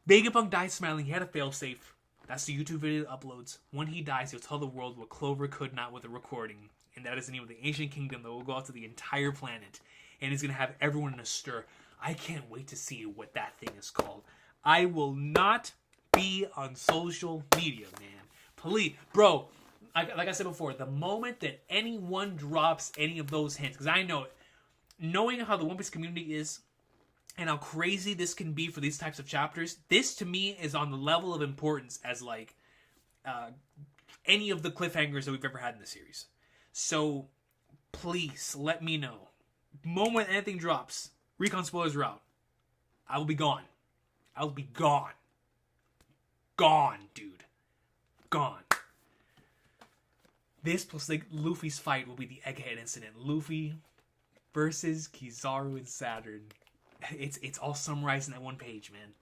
Vegapunk died smiling. He had a failsafe. That's the YouTube video that uploads. When he dies, he'll tell the world what Clover could not with a recording. And that is the name of the ancient kingdom that will go out to the entire planet. And he's going to have everyone in a stir. I can't wait to see what that thing is called. I will not be on social media, man. Please. Bro, like I said before, the moment that anyone drops any of those hints, because I know it, knowing how the One Piece community is, and how crazy this can be for these types of chapters, this to me is on the level of importance as like any of the cliffhangers that we've ever had in the series. So please let me know. Moment anything drops, Recon spoilers are out. I will be gone. I will be gone. Gone, dude. Gone. This plus like Luffy's fight will be the Egghead incident. Luffy versus Kizaru and Saturn. It's all summarized in that one page, man.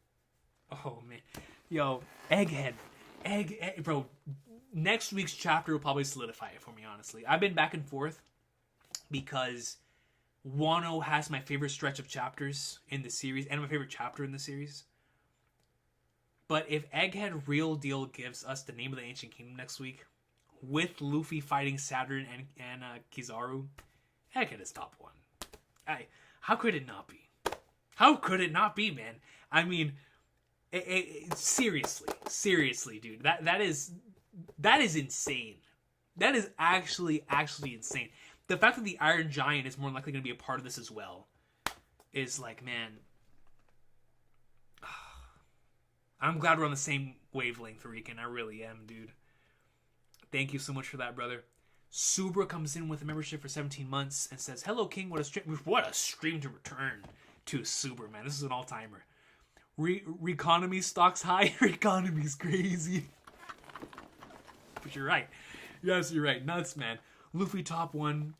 Oh, man. Yo, Egghead. Egg, bro, next week's chapter will probably solidify it for me, honestly. I've been back and forth because Wano has my favorite stretch of chapters in the series and my favorite chapter in the series. But if Egghead Real Deal gives us the name of the Ancient Kingdom next week, with Luffy fighting Saturn and Kizaru, Egghead is top one. How could it not be? How could it not be, man? I mean, seriously, dude. That is insane. That is actually insane. The fact that the Iron Giant is more likely going to be a part of this as well is like, man, I'm glad we're on the same wavelength, Recon. I really am, dude. Thank you so much for that, brother. Subra comes in with a membership for 17 months and says, "Hello, King. What a stream to return to Subra, man. This is an all-timer. Reconomy stocks high. Reconomy's crazy." But you're right. Yes, you're right. Nuts, man. Luffy top one.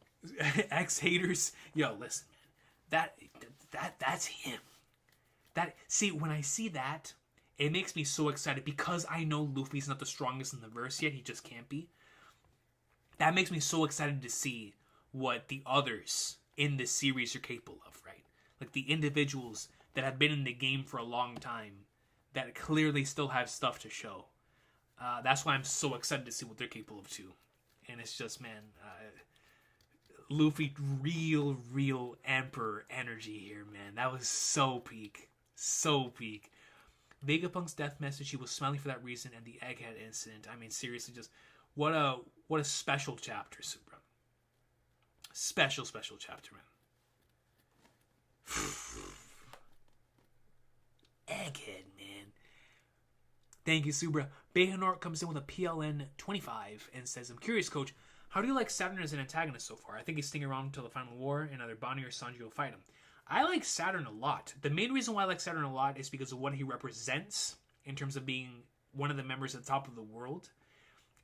Ex-haters. Yo, listen, man. That's him. See, when I see that, it makes me so excited because I know Luffy's not the strongest in the verse yet. He just can't be. That makes me so excited to see what the others in this series are capable of, right? Like the individuals that have been in the game for a long time that clearly still have stuff to show. That's why I'm so excited to see what they're capable of too. And it's just, man, Luffy, real Emperor energy here, man. That was so peak. So peak. Vegapunk's death message, he was smiling for that reason, and the Egghead incident. I mean, seriously, just what a special chapter, Subra. Special chapter, man. Egghead, man. Thank you, Subra. Behanort comes in with a PLN 25 and says, "I'm curious, Coach, how do you like Saturn as an antagonist so far? I think he's sticking around until the final war, and either Bonnie or Sanji will fight him." I like Saturn a lot. The main reason why I like Saturn a lot is because of what he represents in terms of being one of the members at the top of the world,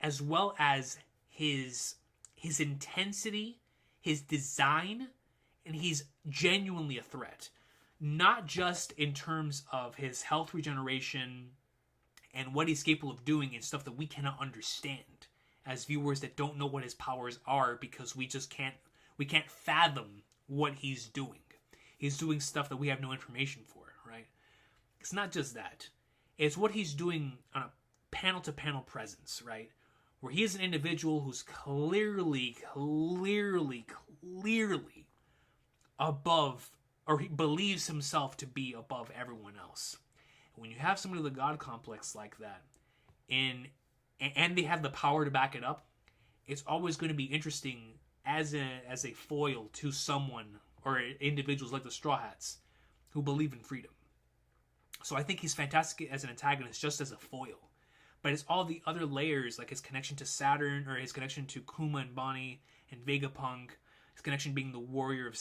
as well as his intensity, his design, and he's genuinely a threat. Not just in terms of his health regeneration and what he's capable of doing and stuff that we cannot understand as viewers that don't know what his powers are because we can't fathom what he's doing. He's doing stuff that we have no information for, right? It's not just that. It's what he's doing on a panel-to-panel presence, right? Where he is an individual who's clearly above, or he believes himself to be above everyone else. When you have somebody with a god complex like that, and they have the power to back it up, it's always going to be interesting as a foil to someone or individuals like the Straw Hats who believe in freedom. So I think he's fantastic as an antagonist just as a foil. But it's all the other layers, like his connection to Saturn, or his connection to Kuma and Bonnie and Vegapunk, his connection being the warrior of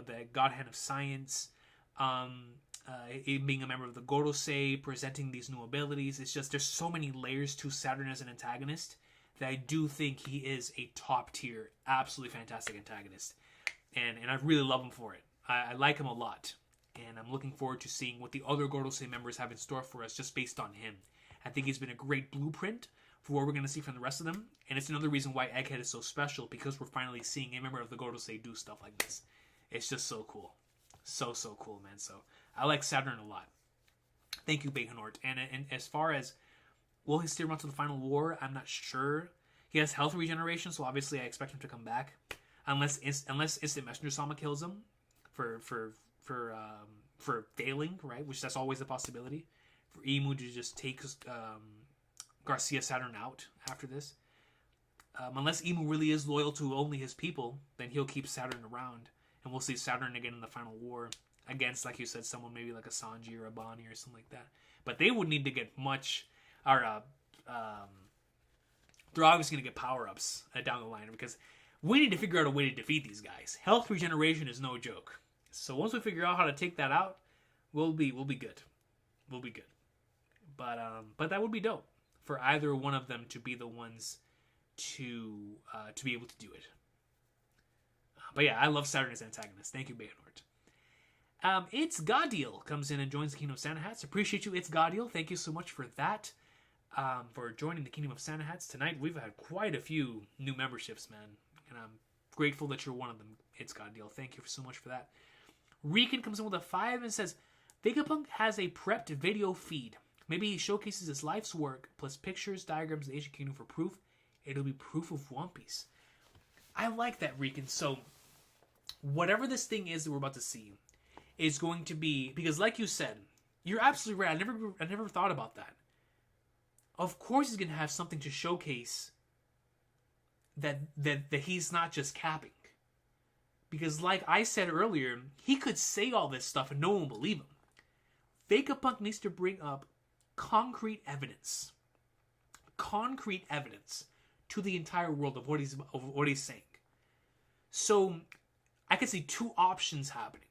the godhead of science, being a member of the Gorosei, presenting these new abilities. It's just, there's so many layers to Saturn as an antagonist that I do think he is a top tier, absolutely fantastic antagonist. And I really love him for it. I like him a lot. And I'm looking forward to seeing what the other Gorosei members have in store for us just based on him. I think he's been a great blueprint for what we're going to see from the rest of them. And it's another reason why Egghead is so special, because we're finally seeing a member of the Gorosei do stuff like this. It's just so cool. So cool, man. So I like Saturn a lot. Thank you, Baconort. And as far as will he stay around to the final war, I'm not sure. He has health regeneration, so obviously I expect him to come back, unless Instant Messenger Sama kills him for failing, right? Which that's always a possibility for Imu to just take Garcia Saturn out after this. Unless Imu really is loyal to only his people, then he'll keep Saturn around, and we'll see Saturn again in the final war against, like you said, someone maybe like a Sanji or a Bonnie or something like that. But they would need to get much, or they're obviously going to get power-ups down the line, because we need to figure out a way to defeat these guys. Health regeneration is no joke. So once we figure out how to take that out, we'll be good. We'll be good. But that would be dope for either one of them to be the ones to be able to do it. But yeah, I love Saturn as antagonist. Thank you, Baconort. It's Gadiel comes in and joins the Kingdom of Santa Hats. Appreciate you, It's Gadiel. Thank you so much for that. For joining the Kingdom of Santa Hats tonight. We've had quite a few new memberships, man, and I'm grateful that you're one of them. It's Gadiel. Thank you so much for that. Recon comes in with a 5 and says, Vegapunk has a prepped video feed. Maybe he showcases his life's work, plus pictures, diagrams of the Asian Kingdom for proof. It'll be proof of One Piece. I like that, Recon. So, whatever this thing is that we're about to see is going to be, because like you said, you're absolutely right. I never thought about that. Of course he's going to have something to showcase that he's not just capping. Because like I said earlier, he could say all this stuff and no one will believe him. Vegapunk needs to bring up concrete evidence to the entire world of what he's saying. So I could see two options happening.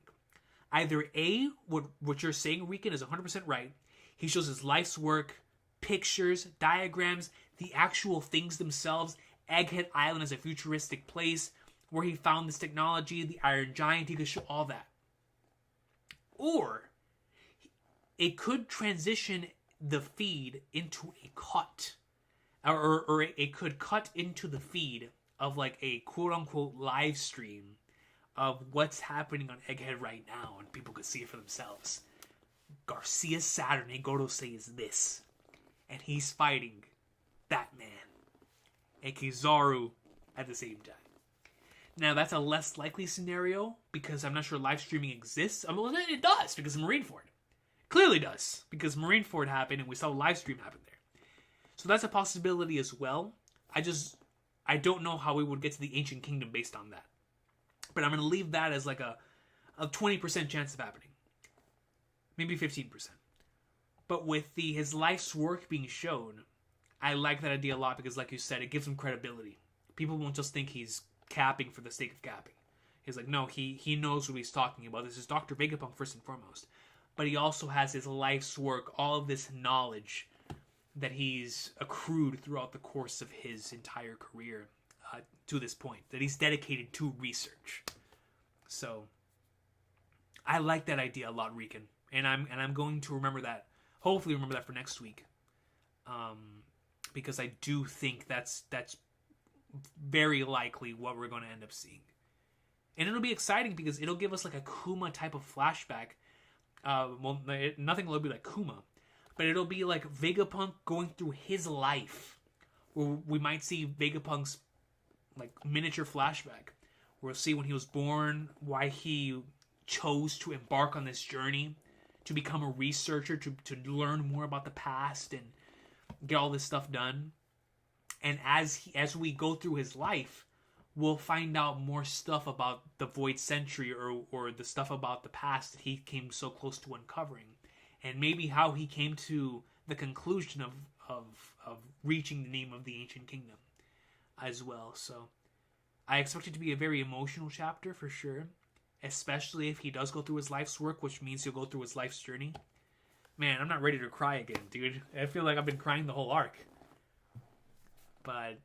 Either A, what you're saying, Recon, is 100% right. He shows his life's work, pictures, diagrams, the actual things themselves. Egghead Island is a futuristic place where he found this technology, the Iron Giant. He could show all that. Or it could transition the feed into a cut. Or it could cut into the feed of like a quote-unquote live stream of what's happening on Egghead right now, and people could see it for themselves. Garcia Saturn and Gorosei is this. And he's fighting Batman and Kizaru at the same time. Now, that's a less likely scenario, because I'm not sure live streaming exists. I mean, it does, because Marineford. Clearly does, because Marineford happened and we saw live stream happen there. So that's a possibility as well. I don't know how we would get to the Ancient Kingdom based on that. But I'm going to leave that as like a 20% chance of happening. Maybe 15%. But with his life's work being shown, I like that idea a lot, because like you said, it gives him credibility. People won't just think he's capping for the sake of capping. He's like, no, he knows what he's talking about. This is Dr. Vegapunk first and foremost. But he also has his life's work, all of this knowledge that he's accrued throughout the course of his entire career to this point, that he's dedicated to research. So I like that idea a lot, Recon, and I'm going to remember that. Hopefully, remember that for next week, because I do think that's very likely what we're going to end up seeing, and it'll be exciting because it'll give us like a Kuma type of flashback. Nothing will be like Kuma, but it'll be like Vegapunk going through his life, where we might see Vegapunk's like miniature flashback. We'll see when he was born, why he chose to embark on this journey to become a researcher, to learn more about the past and get all this stuff done. And as we go through his life, we'll find out more stuff about the Void Century or the stuff about the past that he came so close to uncovering. And maybe how he came to the conclusion of reaching the name of the Ancient Kingdom as well. So I expect it to be a very emotional chapter for sure. Especially if he does go through his life's work, which means he'll go through his life's journey. Man, I'm not ready to cry again, dude. I feel like I've been crying the whole arc. But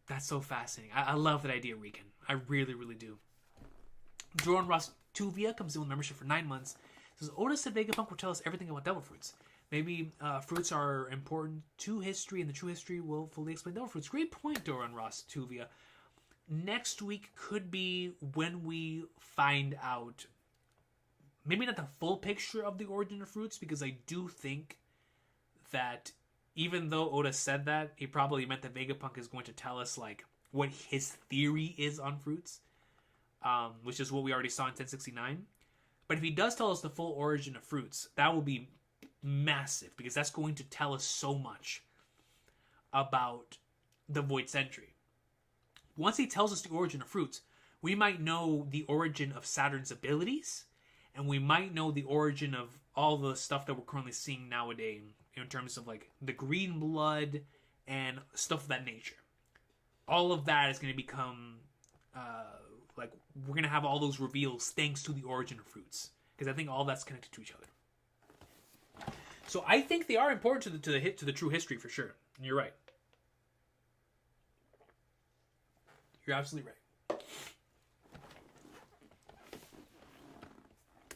that's so fascinating. I love that idea, Recon. I really, really do. Jordan Ross Tuvia comes in with membership for 9 months. Says, Oda said Vegapunk will tell us everything about devil fruits. Maybe fruits are important to history, and the true history will fully explain the fruits. Great point, Doran Ross Tuvia. Next week could be when we find out, maybe not the full picture of the origin of fruits, because I do think that even though Oda said that, he probably meant that Vegapunk is going to tell us like what his theory is on fruits, which is what we already saw in 1069. But if he does tell us the full origin of fruits, that will be massive, because that's going to tell us so much about the Void Century. Once he tells us the origin of fruits, we might know the origin of Saturn's abilities, and we might know the origin of all the stuff that we're currently seeing nowadays in terms of like the green blood and stuff of that nature. All of that is going to become like we're going to have all those reveals thanks to the origin of fruits, because I think all that's connected to each other. So I think they are important to the true history for sure. And you're right. You're absolutely right.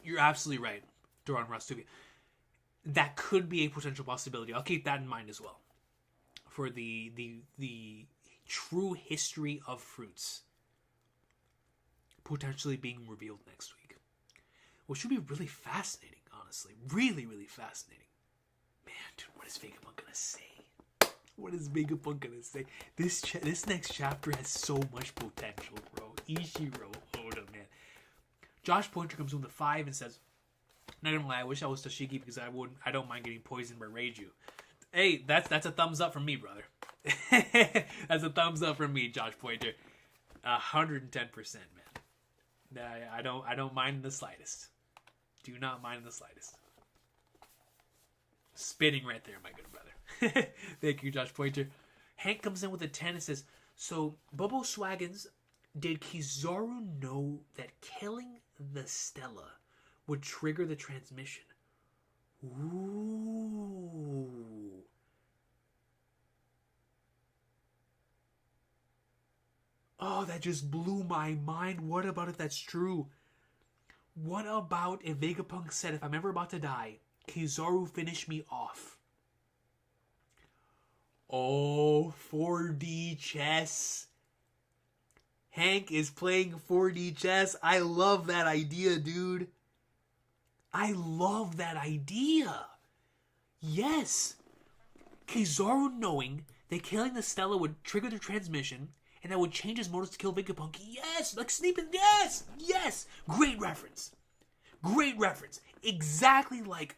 You're absolutely right, Doran Rastuvia. That could be a potential possibility. I'll keep that in mind as well for the true history of fruits potentially being revealed next week, which should be really fascinating. Honestly, really, really fascinating. Man, dude, what is Vegapunk gonna say? What is Vegapunk gonna say? This next chapter has so much potential, bro. Ichiro Oda, man. Josh Pointer comes in with a 5 and says, "Not gonna lie, I wish I was Toshiki because I don't mind getting poisoned by Reiju." Hey, that's a thumbs up from me, brother. That's a thumbs up from me, Josh Pointer. 110%, man. I don't mind in the slightest. Do not mind in the slightest. Spitting right there, my good brother. Thank you, Josh Pointer. Hank comes in with a 10 and says, "So, Bobo Swaggins, did Kizaru know that killing the Stella would trigger the transmission?" Ooh. Oh, that just blew my mind. What about if that's true? What about if Vegapunk said, if I'm ever about to die, Kizaru finish me off? Oh, 4D chess. Hank is playing 4D chess. I love that idea, dude. I love that idea. Yes. Kizaru knowing that killing the Stella would trigger the transmission, and that would change his motives to kill Vegapunk. Yes! Like Sneepin'. Yes! Yes! Great reference. Great reference. Exactly like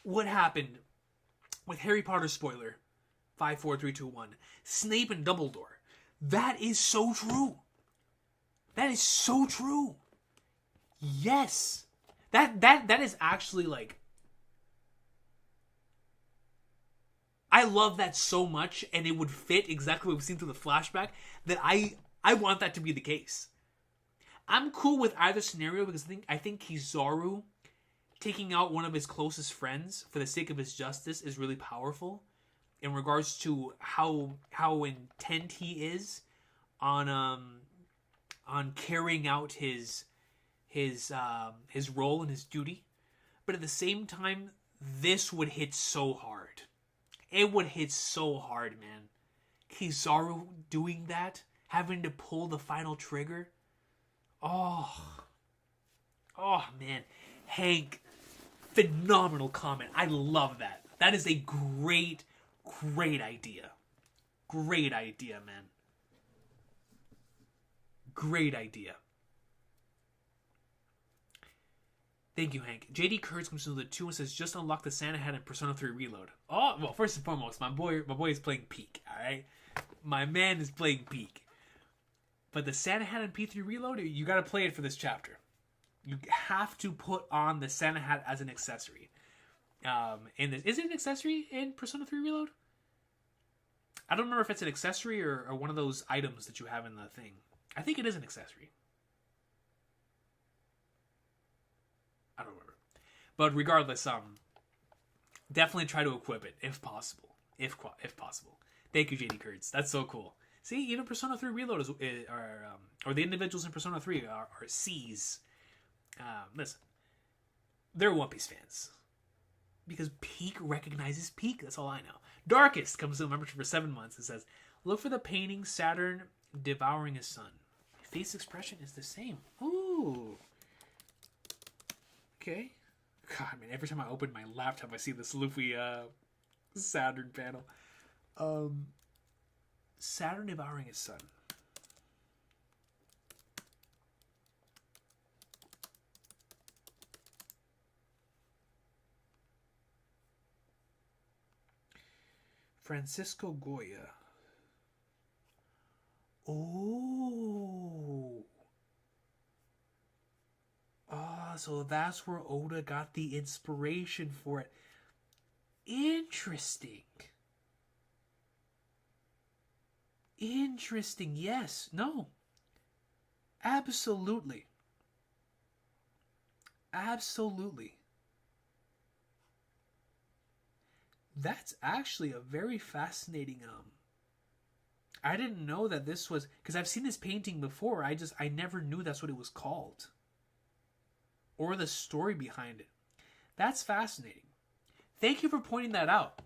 what happened with Harry Potter spoiler 5, 4, 3, 2, 1. Snape and Dumbledore. That is so true. That is so true. Yes. That is actually like, I love that so much, and it would fit exactly what we've seen through the flashback, that I want that to be the case. I'm cool with either scenario, because I think Kizaru taking out one of his closest friends for the sake of his justice is really powerful in regards to how intent he is on carrying out his role and his duty. But at the same time, this would hit so hard. It would hit so hard, man. Kizaru doing that, having to pull the final trigger. Oh, man. Hank, phenomenal comment. I love that. That is a great idea. Great idea, man. Great idea. Thank you, Hank. JD Kurtz comes to the 2 and says, "Just unlock the Santa hat in Persona 3 Reload." Oh, well, first and foremost, my boy is playing Peak, alright? My man is playing Peak. But the Santa hat in P3 Reload, you gotta play it for this chapter. You have to put on the Santa hat as an accessory. Is it an accessory in Persona 3 Reload? I don't remember if it's an accessory or one of those items that you have in the thing. I think it is an accessory. I don't remember. But regardless, definitely try to equip it if possible. If possible. Thank you, JD Kurtz. That's so cool. See, even Persona 3 Reload or the individuals in Persona 3 are C's. Listen, they're One Piece fans. Because Peak recognizes Peak. That's all I know. Darkest comes to a membership for 7 months and says, look for the painting Saturn devouring his son. Face expression is the same. Ooh. Okay. God, man, every time I open my laptop, I see this Luffy Saturn panel. Saturn devouring his son. Francisco Goya. Oh. Ah, so that's where Oda got the inspiration for it. Interesting. Interesting. Yes. No. Absolutely. Absolutely. That's actually a very fascinating I didn't know that this was, because I've seen this painting before. I never knew that's what it was called, or the story behind it. That's fascinating. Thank you for pointing that out,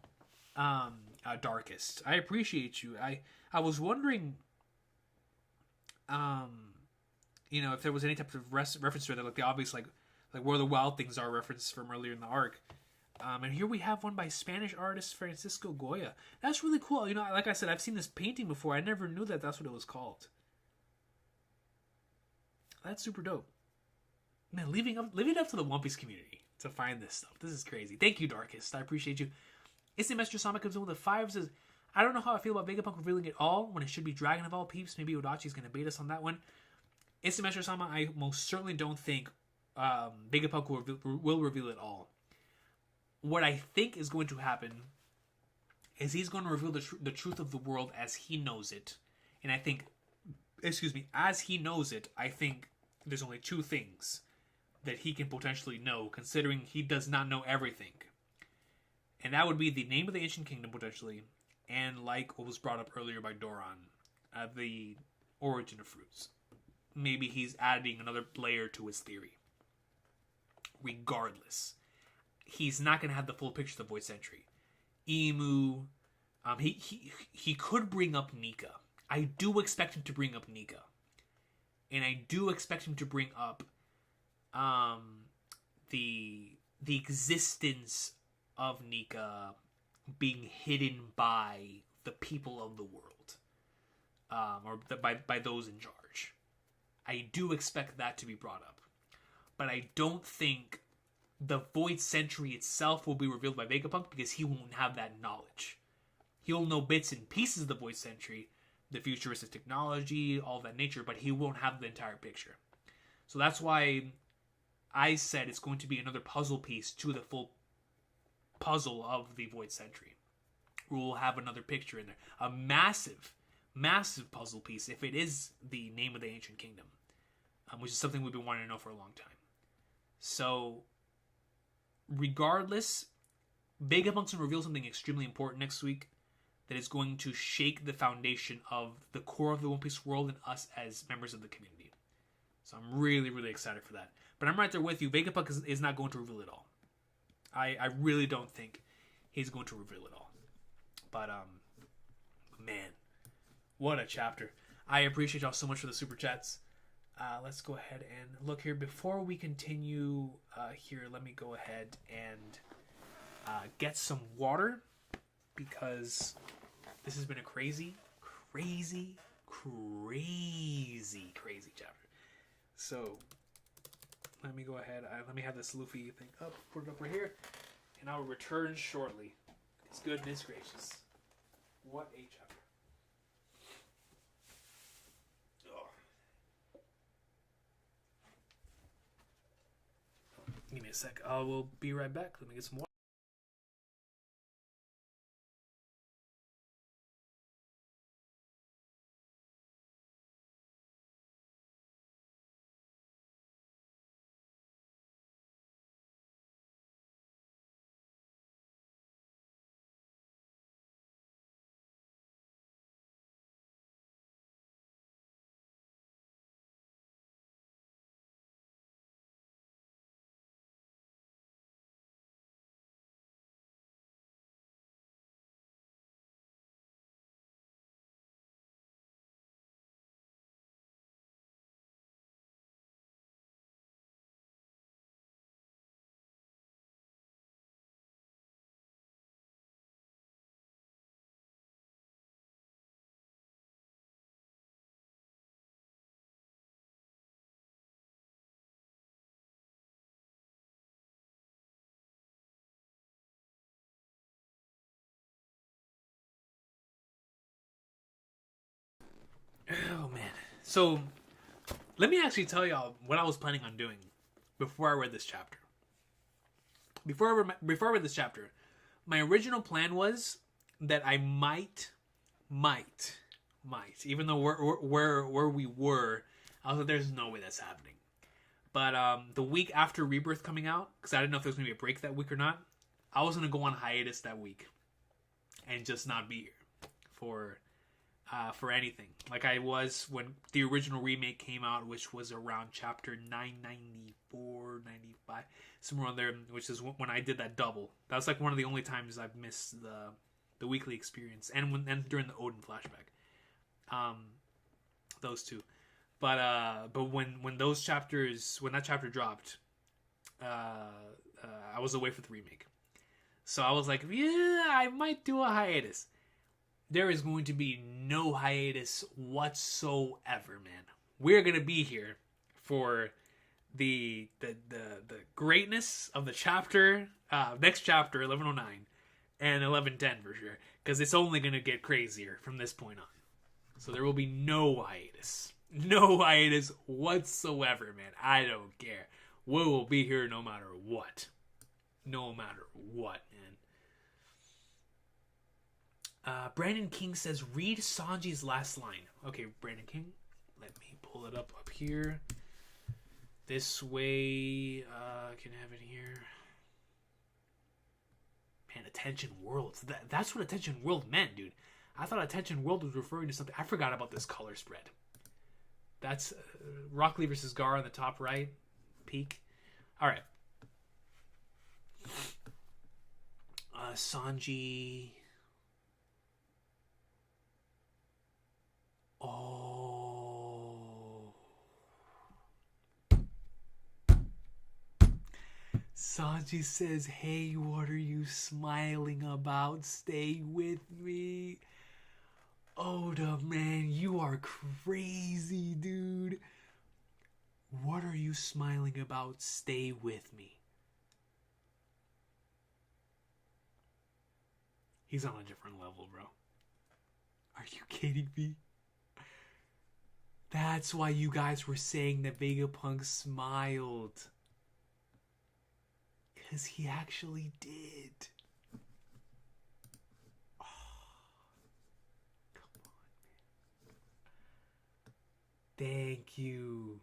Darkest. I appreciate you. I was wondering, if there was any type of reference to it, like the obvious, like where the wild things are reference from earlier in the arc. And here we have one by Spanish artist Francisco Goya. That's really cool. Like I said, I've seen this painting before. I never knew that that's what it was called. That's super dope. Man, leaving it up to the One Piece community to find this stuff. This is crazy. Thank you, Darkest. I appreciate you. Instant Messenger Sama comes in with a 5. Says, I don't know how I feel about Vegapunk revealing it all when it should be Dragon of all peeps. Maybe Odachi's going to bait us on that one. Instant Messenger Sama, I most certainly don't think Vegapunk will reveal it all. What I think is going to happen is he's going to reveal the truth of the world as he knows it. And I think, as he knows it, I think there's only 2 things that he can potentially know, considering he does not know everything. And that would be the name of the ancient kingdom, potentially, and like what was brought up earlier by Doran, the origin of fruits. Maybe he's adding another layer to his theory. Regardless, he's not going to have the full picture of the Void Century. Emu, he could bring up Nika. I do expect him to bring up Nika. And I do expect him to bring up the existence of Nika being hidden by the people of the world, or by those in charge. I do expect that to be brought up, but I don't think the Void Century itself will be revealed by Vegapunk, because he won't have that knowledge. He'll know bits and pieces of the Void Century, the futuristic technology, all that nature, but he won't have the entire picture. So that's why I said it's going to be another puzzle piece to the full puzzle of the Void Century. We'll have another picture in there. A massive, massive puzzle piece if it is the name of the ancient kingdom, which is something we've been wanting to know for a long time. So, regardless, Vegapunk's going to reveal something extremely important next week that is going to shake the foundation of the core of the One Piece world and us as members of the community. So I'm really, really excited for that. But I'm right there with you. Vegapunk is not going to reveal it all. I really don't think he's going to reveal it all. But, man, what a chapter. I appreciate y'all so much for the super chats. Let's go ahead and look here. Before we continue here, let me go ahead and get some water, because this has been a crazy chapter. So, let me go ahead. Let me have this Luffy thing up. Put it up right here. And I'll return shortly. His goodness gracious. What a chapter. Give me a sec. I will be right back. Let me get some water. So, let me actually tell y'all what I was planning on doing before I read this chapter. Before I read this chapter, my original plan was that I might, even though where we were, I was like, there's no way that's happening. But the week after Rebirth coming out, because I didn't know if there was going to be a break that week or not, I was going to go on hiatus that week and just not be here for anything. Like I was when the original remake came out, which was around chapter 994, 95, somewhere on there, which is when I did that double. That was like one of the only times I've missed the weekly experience, and during the Odin flashback. Those two. But when that chapter dropped, I was away for the remake. So I was like, yeah, I might do a hiatus. There is going to be no hiatus whatsoever, man. We're gonna be here for the greatness of the chapter, next chapter 1109 and 1110 for sure, because it's only gonna get crazier from this point on. So there will be no hiatus whatsoever, man. I don't care. We will be here no matter what. No matter what, man. Brandon King says, read Sanji's last line. Okay, Brandon King, let me pull it up here. This way, can I have it here? Man, Attention World. That's what Attention World meant, dude. I thought Attention World was referring to something. I forgot about this color spread. That's Rock Lee versus Gar on the top right. Peak. All right. Sanji. Oh. Sanji says, hey, what are you smiling about? Stay with me. Oda, man, you are crazy, dude. What are you smiling about? Stay with me. He's on a different level, bro. Are you kidding me? That's why you guys were saying that Vegapunk smiled. Because he actually did. Oh, come on, man. Thank you.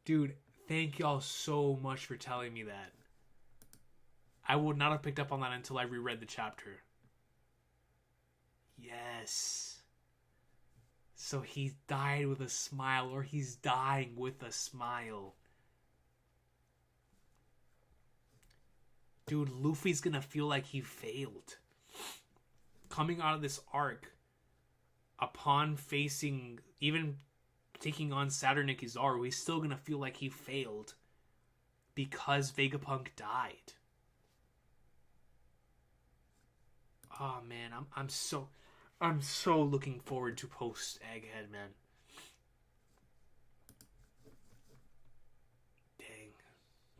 Dude, thank y'all so much for telling me that. I would not have picked up on that until I reread the chapter. Yes. So he died with a smile, or he's dying with a smile. Dude, Luffy's gonna feel like he failed. Coming out of this arc, upon facing, even taking on Saturn and Kizaru, he's still gonna feel like he failed because Vegapunk died. Oh man, I'm so looking forward to post Egghead, man. Dang,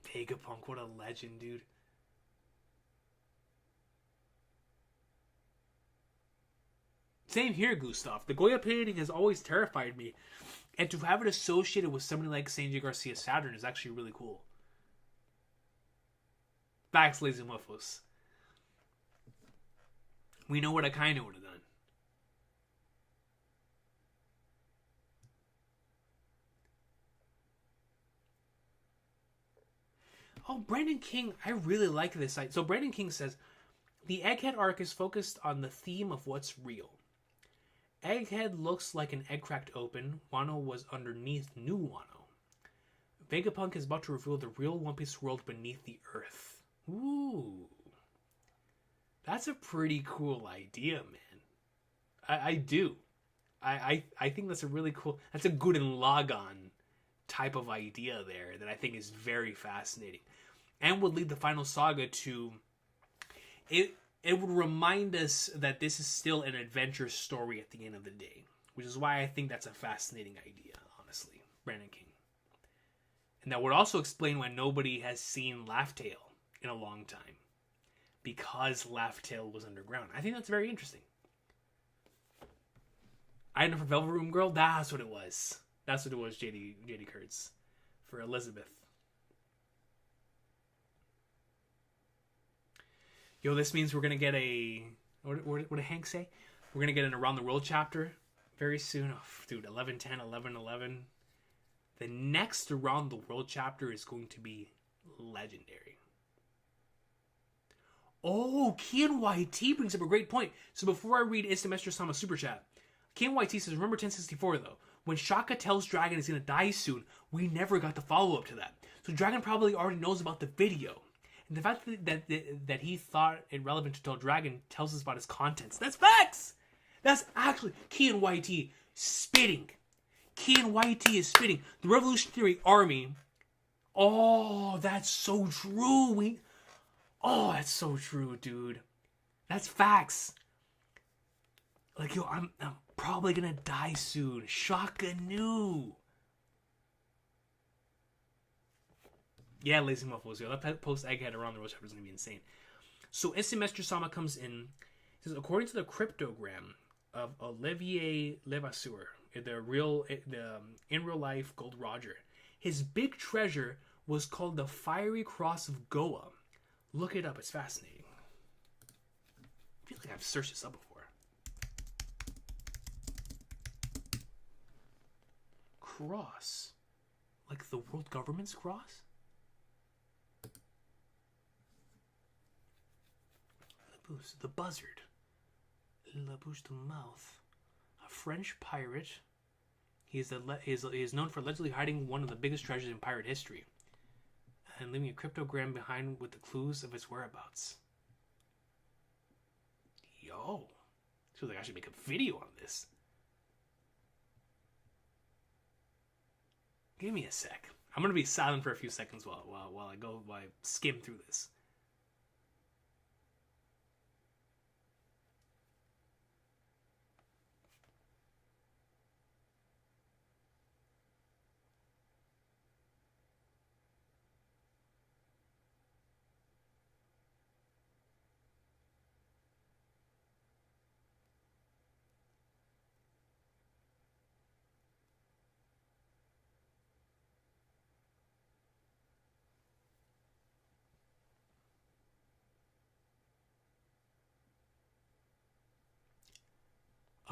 Vegapunk, what a legend, dude. Same here, Gustav. The Goya painting has always terrified me, and to have it associated with somebody like Sanji Garcia Saturn is actually really cool. Facts, lazy muffos. We know what I kind of would have done. Oh, Brandon King, I really like this site. So Brandon King says, the Egghead arc is focused on the theme of what's real. Egghead looks like an egg cracked open. Wano was underneath new Wano. Vegapunk is about to reveal the real One Piece world beneath the earth. Ooh. That's a pretty cool idea, man. I do. I think that's a really cool... That's a Gurren Lagann type of idea there that I think is very fascinating. And would lead the final saga to... It would remind us that this is still an adventure story at the end of the day. Which is why I think that's a fascinating idea, honestly. Brandon King. And that would also explain why nobody has seen Laugh Tale in a long time. Because Laugh Tale was underground. I think that's very interesting. Item for Velvet Room Girl. That's what it was. That's what it was. JD Kurtz for Elizabeth. Yo, this means we're gonna get a what did Hank say? We're gonna get an Around the World chapter very soon. Oh, dude, 11-10, 11-11. The next Around the World chapter is going to be legendary. Oh, KNYT brings up a great point. So before I read Instamester Sama Super Chat, KNYT says, remember 1064 though. When Shaka tells Dragon he's gonna die soon, we never got the follow-up to that. So Dragon probably already knows about the video. And the fact that he thought it relevant to tell Dragon tells us about his contents. That's facts! That's actually KNYT spitting. KNYT is spitting. The Revolutionary Army. Oh, that's so true. Oh, that's so true, dude. That's facts. Like, yo, I'm probably gonna die soon. Shaka knew. Yeah, Lazy Muffles, yo. That post Egghead Around the World chapter is gonna be insane. So, Instant Sama comes in. It says, according to the cryptogram of Olivier Levasseur, in real life Gold Roger, his big treasure was called the Fiery Cross of Goa. Look it up, it's fascinating. I feel like I've searched this up before. Cross. Like the world government's cross? The buzzard. La bouche de mouth. A French pirate. He is known for allegedly hiding one of the biggest treasures in pirate history and leaving a cryptogram behind with the clues of his whereabouts. Yo. Feels like I should make a video on this. Give me a sec. I'm gonna be silent for a few seconds while I skim through this.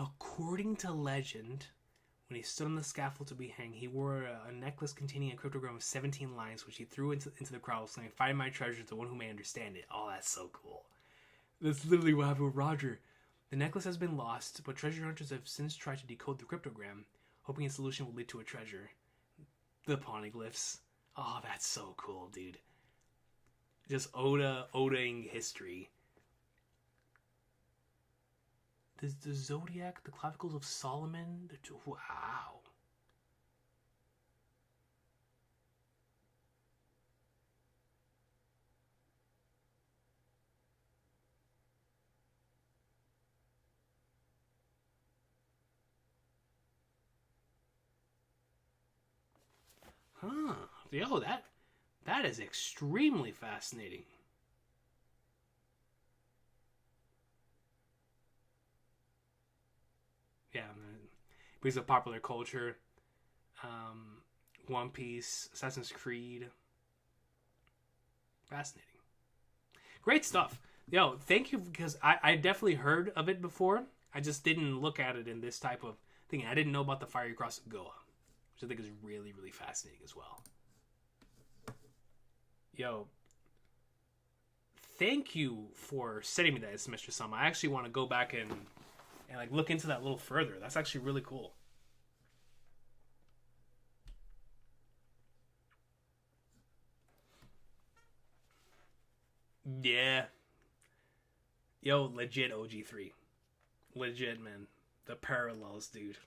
According to legend, when he stood on the scaffold to be hanged, he wore a necklace containing a cryptogram of 17 lines, which he threw into the crowd, saying, "Find my treasure to the one who may understand it." Oh, that's so cool. That's literally what happened with Roger. The necklace has been lost, but treasure hunters have since tried to decode the cryptogram, hoping its solution will lead to a treasure. The poneglyphs. Oh, that's so cool, dude. Just Oda-ing history. The Zodiac, the Clavicles of Solomon. Wow. Huh. Yo, that is extremely fascinating. Yeah, because of popular culture, One Piece, Assassin's Creed. Fascinating. Great stuff. Yo, thank you, because I definitely heard of it before. I just didn't look at it in this type of thing. I didn't know about the Fiery Cross of Goa, which I think is really, really fascinating as well. Yo, thank you for sending me that, Mr. Sama. I actually want to go back and like look into that a little further. That's actually really cool. Yeah. Yo, legit OG3. Legit, man. The parallels, dude.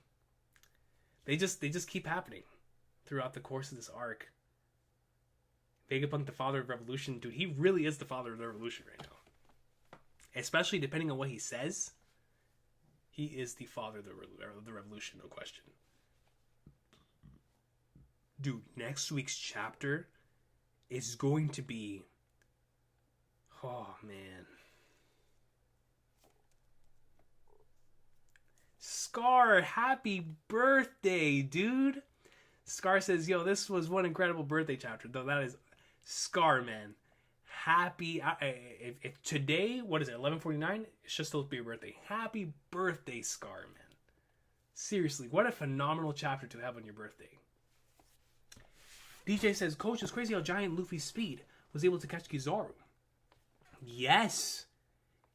They just keep happening throughout the course of this arc. Vegapunk, the father of revolution, dude, he really is the father of the revolution right now. Especially depending on what he says. He is the father of the revolution, no question. Dude, next week's chapter is going to be... Oh, man. Scar, happy birthday, dude. Scar says, yo, this was one incredible birthday chapter. Though that is Scar, man. Happy, if today, what is it, 11:49? It should still be your birthday. Happy birthday, Scar, man. Seriously, what a phenomenal chapter to have on your birthday. DJ says, Coach, it's crazy how giant Luffy's speed was able to catch Kizaru. Yes.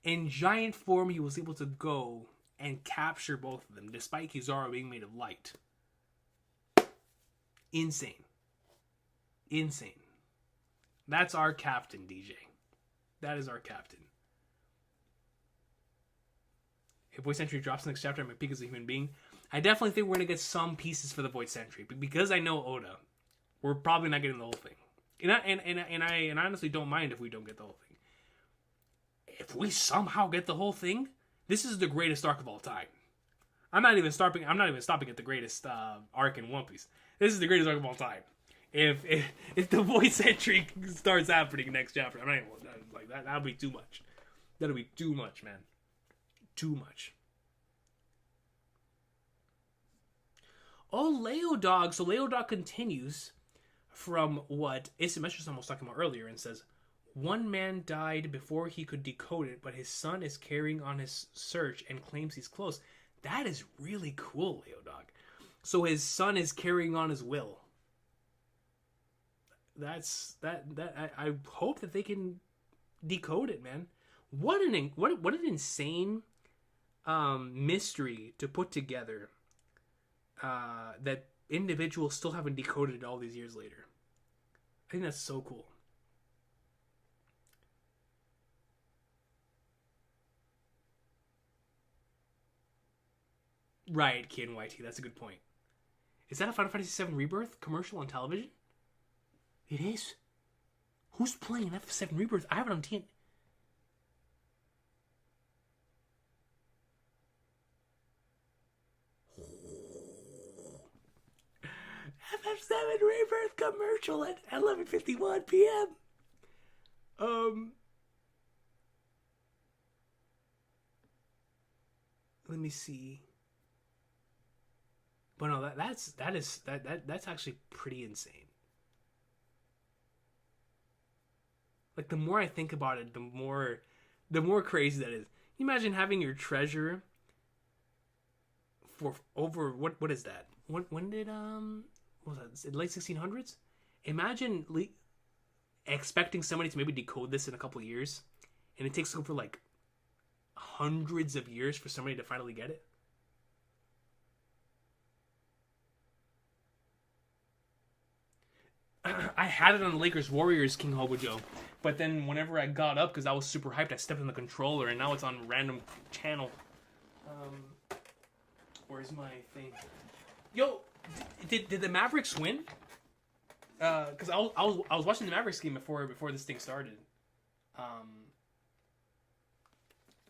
In giant form, he was able to go and capture both of them, despite Kizaru being made of light. Insane. Insane. That's our captain, DJ. That is our captain. If Void Sentry drops next chapter, I might peak as a human being. I definitely think we're going to get some pieces for the Void Sentry. But because I know Oda, we're probably not getting the whole thing. And I honestly don't mind if we don't get the whole thing. If we somehow get the whole thing, this is the greatest arc of all time. I'm not even stopping at the greatest arc in One Piece. This is the greatest arc of all time. If the Void Sentry starts happening next chapter, I'm not even like that. That'll be too much. That'll be too much, man. Too much. Oh, Leo Dog. So Leo Dog continues from what Asymmetric was talking about earlier and says, one man died before he could decode it, but his son is carrying on his search and claims he's close. That is really cool, Leo Dog. So his son is carrying on his will. I hope that they can decode it, man. What an insane mystery to put together that individuals still haven't decoded it all these years later. I think that's so cool. Right, Kid YT, that's a good point. Is that a Final Fantasy VII Rebirth commercial on television? It is. Who's playing FF7 Rebirth? I have it on TNT. FF7 Rebirth commercial at 11:51 p.m. Let me see. But no, that's actually pretty insane. Like, the more I think about it, the more crazy that is. Can you imagine having your treasure for over what is that? When did what was that? Late 1600s? Imagine expecting somebody to maybe decode this in a couple of years, and it takes over like hundreds of years for somebody to finally get it. I had it on the Lakers Warriors King Hobojo, but then whenever I got up, because I was super hyped, I stepped on the controller, and now it's on a random channel. Where's my thing? Yo, did the Mavericks win? Because I was watching the Mavericks game before this thing started.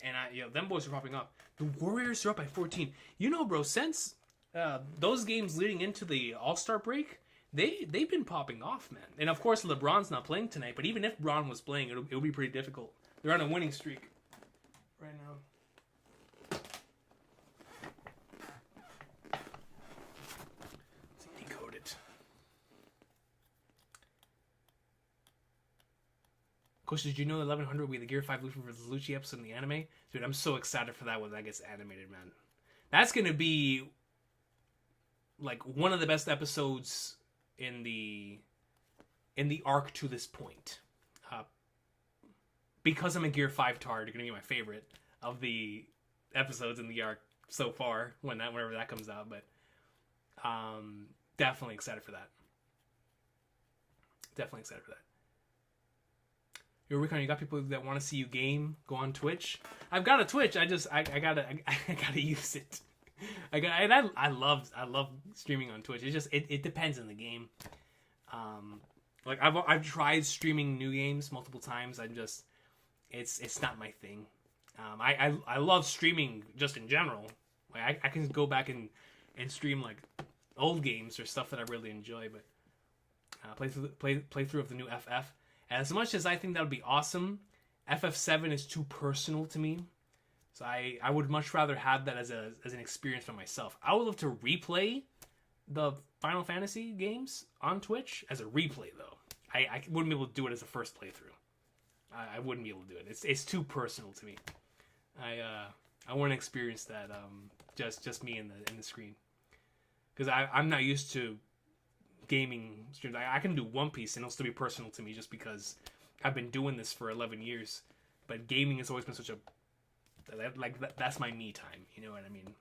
And them boys are popping up. The Warriors are up by 14. You know, bro, since those games leading into the All-Star break, they've been popping off, man. And of course, LeBron's not playing tonight. But even if Bron was playing, it would be pretty difficult. They're on a winning streak right now. Let's decode it. Coach, did you know 1100 will be the Gear 5 Luffy vs. Lucci episode in the anime? Dude, I'm so excited for that when that gets animated, man. That's gonna be like one of the best episodes in the arc to this point. Because I'm a Gear 5 tard, you're gonna be my favorite of the episodes in the arc so far, whenever that comes out. But definitely excited for that. Definitely excited for that. Yo, Recon, you got people that want to see you game, go on Twitch. I've got a Twitch. I gotta use it. I love streaming on Twitch. It's just it depends on the game. Like I've tried streaming new games multiple times. It's not my thing. I love streaming just in general. Like I can go back and stream like old games or stuff that I really enjoy. But playthrough of the new FF. As much as I think that would be awesome, FF7 is too personal to me. So I would much rather have that as an experience for myself. I would love to replay the Final Fantasy games on Twitch as a replay, though. I wouldn't be able to do it as a first playthrough. I wouldn't be able to do it. It's too personal to me. I want to experience that just me in the screen, because I'm not used to gaming streams. I can do One Piece and it'll still be personal to me just because I've been doing this for 11 years. But gaming has always been such a that's my me time. You know what I mean?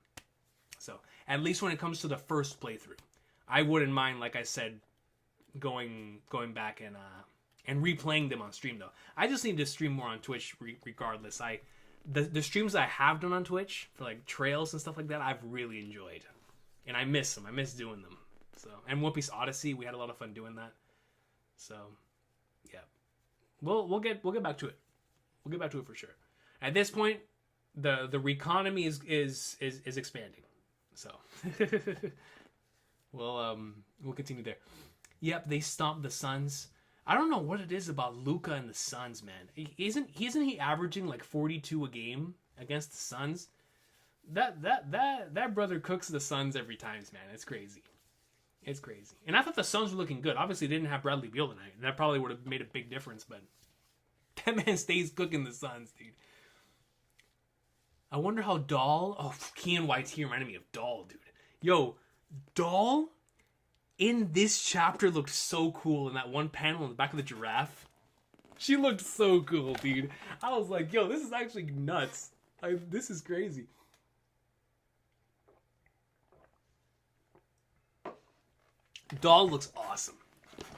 So at least when it comes to the first playthrough, I wouldn't mind, like I said, going back and replaying them on stream though. I just need to stream more on Twitch regardless. The streams I have done on Twitch for like trails and stuff like that, I've really enjoyed, and I miss them. I miss doing them. So, and One Piece Odyssey, we had a lot of fun doing that. So, yeah, we'll get back to it. We'll get back to it for sure. At this point, the Reconomy is expanding. So, we'll continue there. Yep, they stomped the Suns. I don't know what it is about Luka and the Suns, man. Isn't he averaging like 42 a game against the Suns? That brother cooks the Suns every time, man. It's crazy. It's crazy. And I thought the Suns were looking good. Obviously, they didn't have Bradley Beal tonight, and that probably would have made a big difference. But that man stays cooking the Suns, dude. I wonder how Dahl. Oh, Kean YT reminded me of Dahl, dude. Yo, Dahl in this chapter looked so cool in that one panel in the back of the giraffe. She looked so cool, dude. I was like, yo, this is actually nuts. This is crazy. Dahl looks awesome.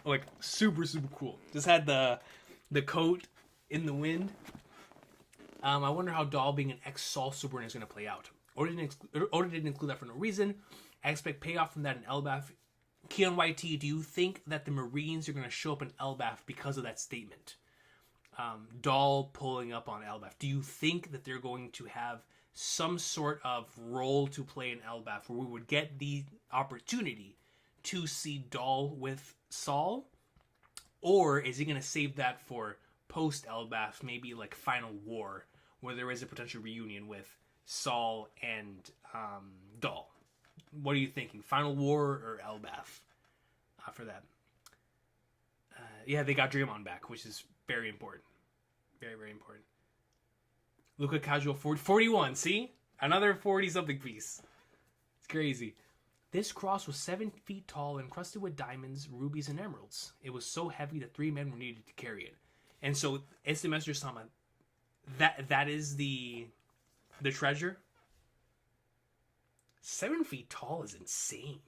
Like, super, super cool. Just had the coat in the wind. I wonder how Dahl being an ex-Sol Superman is going to play out. Oda didn't include that for no reason. I expect payoff from that in Elbaf. Keon YT, do you think that the Marines are going to show up in Elbaf because of that statement? Dahl pulling up on Elbaf. Do you think that they're going to have some sort of role to play in Elbaf where we would get the opportunity to see Dahl with Saul? Or is he going to save that for post-Elbaf, maybe like Final War, where there is a potential reunion with Saul and Dahl? What are you thinking? Final War or Elbaf for that? Yeah, they got Draymond back, which is very important. Very, very important. Luka Casual 41. See? Another 40-something piece. It's crazy. This cross was 7 feet tall and encrusted with diamonds, rubies, and emeralds. It was so heavy that 3 men were needed to carry it. And so, it's the Messenger Sama. That is the treasure. 7 feet tall is insane.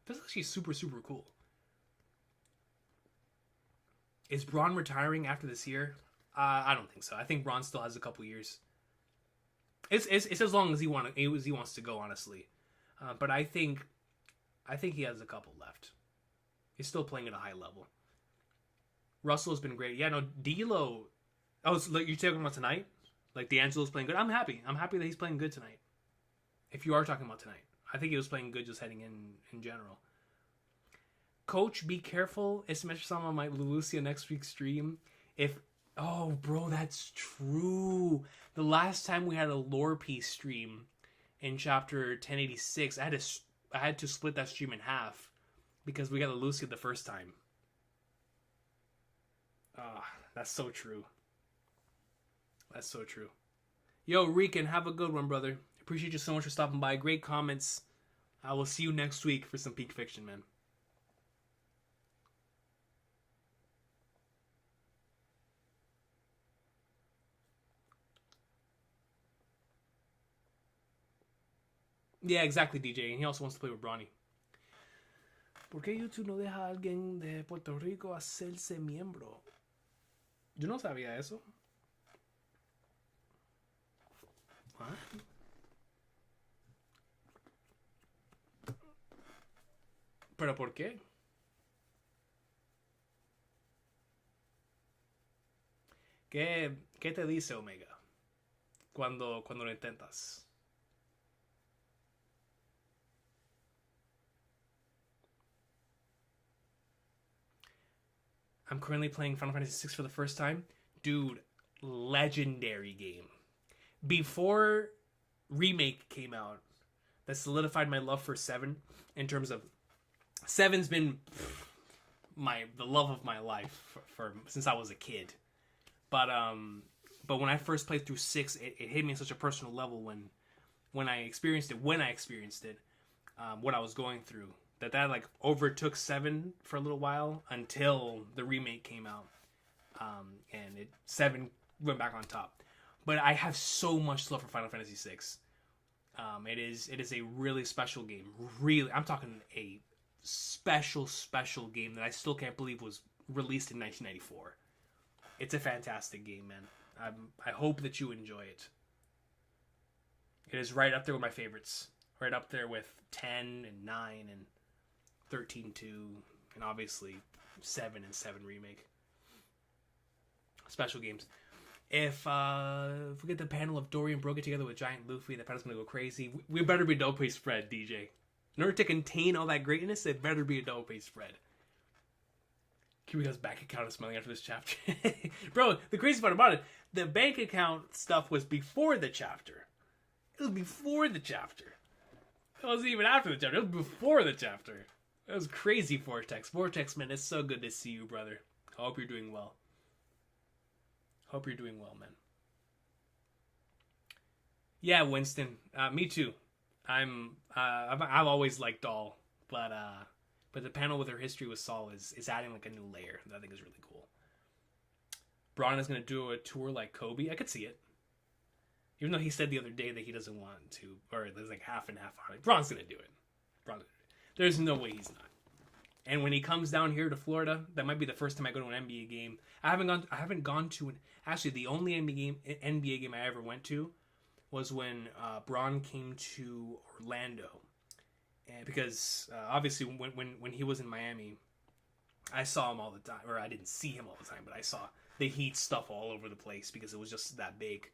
That's actually super, super cool. Is Braun retiring after this year? I don't think so. I think Braun still has a couple years. It's as long as he wants to go, honestly. But I think he has a couple left. He's still playing at a high level. Russell has been great. Yeah, no, D'Lo. Oh, so you're talking about tonight? Like D'Angelo's playing good. I'm happy. I'm happy that he's playing good tonight. If you are talking about tonight, I think he was playing good just heading in general. Coach, be careful. Sama might lose you next week's stream. Oh, bro, that's true. The last time we had a lore piece stream in chapter 1086, I had to split that stream in half because we got Lucia the first time. Ah, that's so true. That's so true. Yo, Recon, have a good one, brother. Appreciate you so much for stopping by. Great comments. I will see you next week for some Peak Fiction, man. Yeah, exactly, DJ. And he also wants to play with Bronny. ¿Por qué YouTube no deja a alguien de Puerto Rico hacerse miembro? Yo no sabía eso. ¿Ah? ¿Pero por qué? ¿Qué te dice Omega cuando lo intentas? I'm currently playing Final Fantasy VI for the first time. Dude, legendary game. Before Remake came out, that solidified my love for 7 in terms of 7's been the love of my life for since I was a kid. But when I first played through 6, it hit me on such a personal level when I experienced it, what I was going through, that like overtook 7 for a little while until the remake came out, and 7 went back on top. But I have so much love for Final Fantasy VI. It is a really special game. Really, I'm talking a special game that I still can't believe was released in 1994. It's a fantastic game, man. I hope that you enjoy it. It is right up there with my favorites. Right up there with 10 and 9 and 13-2, and obviously 7 and 7 Remake. Special games. If we get the panel of Dory and Brogan together with Giant Luffy, the panel's gonna go crazy. We better be double pay spread, DJ. In order to contain all that greatness, it better be a double pay spread. Kiriko's bank account is smiling after this chapter. Bro, the crazy part about it, the bank account stuff was before the chapter. It was before the chapter. It wasn't even after the chapter. It was before the chapter. It was crazy, Vortex. Vortex, man, it's so good to see you, brother. I hope you're doing well. Hope you're doing well, man. Yeah, Winston. Me too. I've always liked Doll, but the panel with her history with Saul is adding like a new layer that I think is really cool. Braun is gonna do a tour like Kobe. I could see it. Even though he said the other day that he doesn't want to, or there's like half and half. Braun's gonna do it. There's no way he's not. And when he comes down here to Florida, that might be the first time I go to an NBA game. I haven't gone to actually the only NBA game I ever went to was when Braun came to Orlando, and because obviously when he was in Miami, I saw him all the time, or I didn't see him all the time, but I saw the Heat stuff all over the place because it was just that big.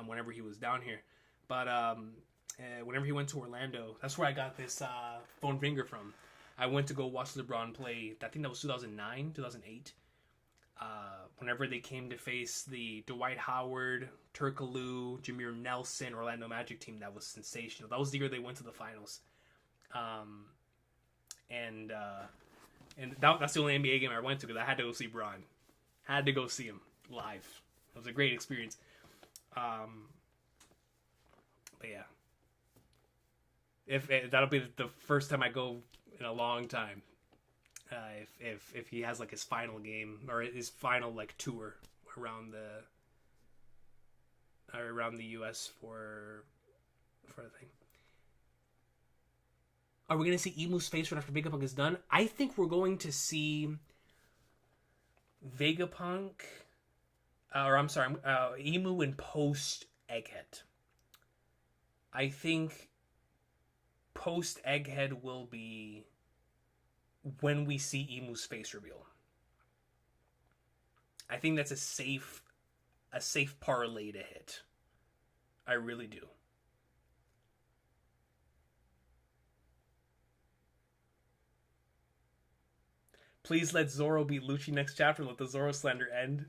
Whenever he was down here, but whenever he went to Orlando, that's where I got this phone finger from. I went to go watch LeBron play. I think that was 2009, 2008. Whenever they came to face the Dwight Howard, Turkoglu, Jameer Nelson, Orlando Magic team, that was sensational. That was the year they went to the finals. And that's the only NBA game I went to because I had to go see Bron. Had to go see him live. It was a great experience. But yeah, if that'll be the first time I go in a long time. If he has like his final game or his final like tour around the U.S. for the thing. Are we gonna see Emu's face right after Vegapunk is done? I think we're going to see Vegapunk, Emu in post Egghead. I think post Egghead will be when we see Emu's face reveal. I think that's a safe parlay to hit. I really do. Please let Zoro beat Lucci next chapter and let the Zoro slander end.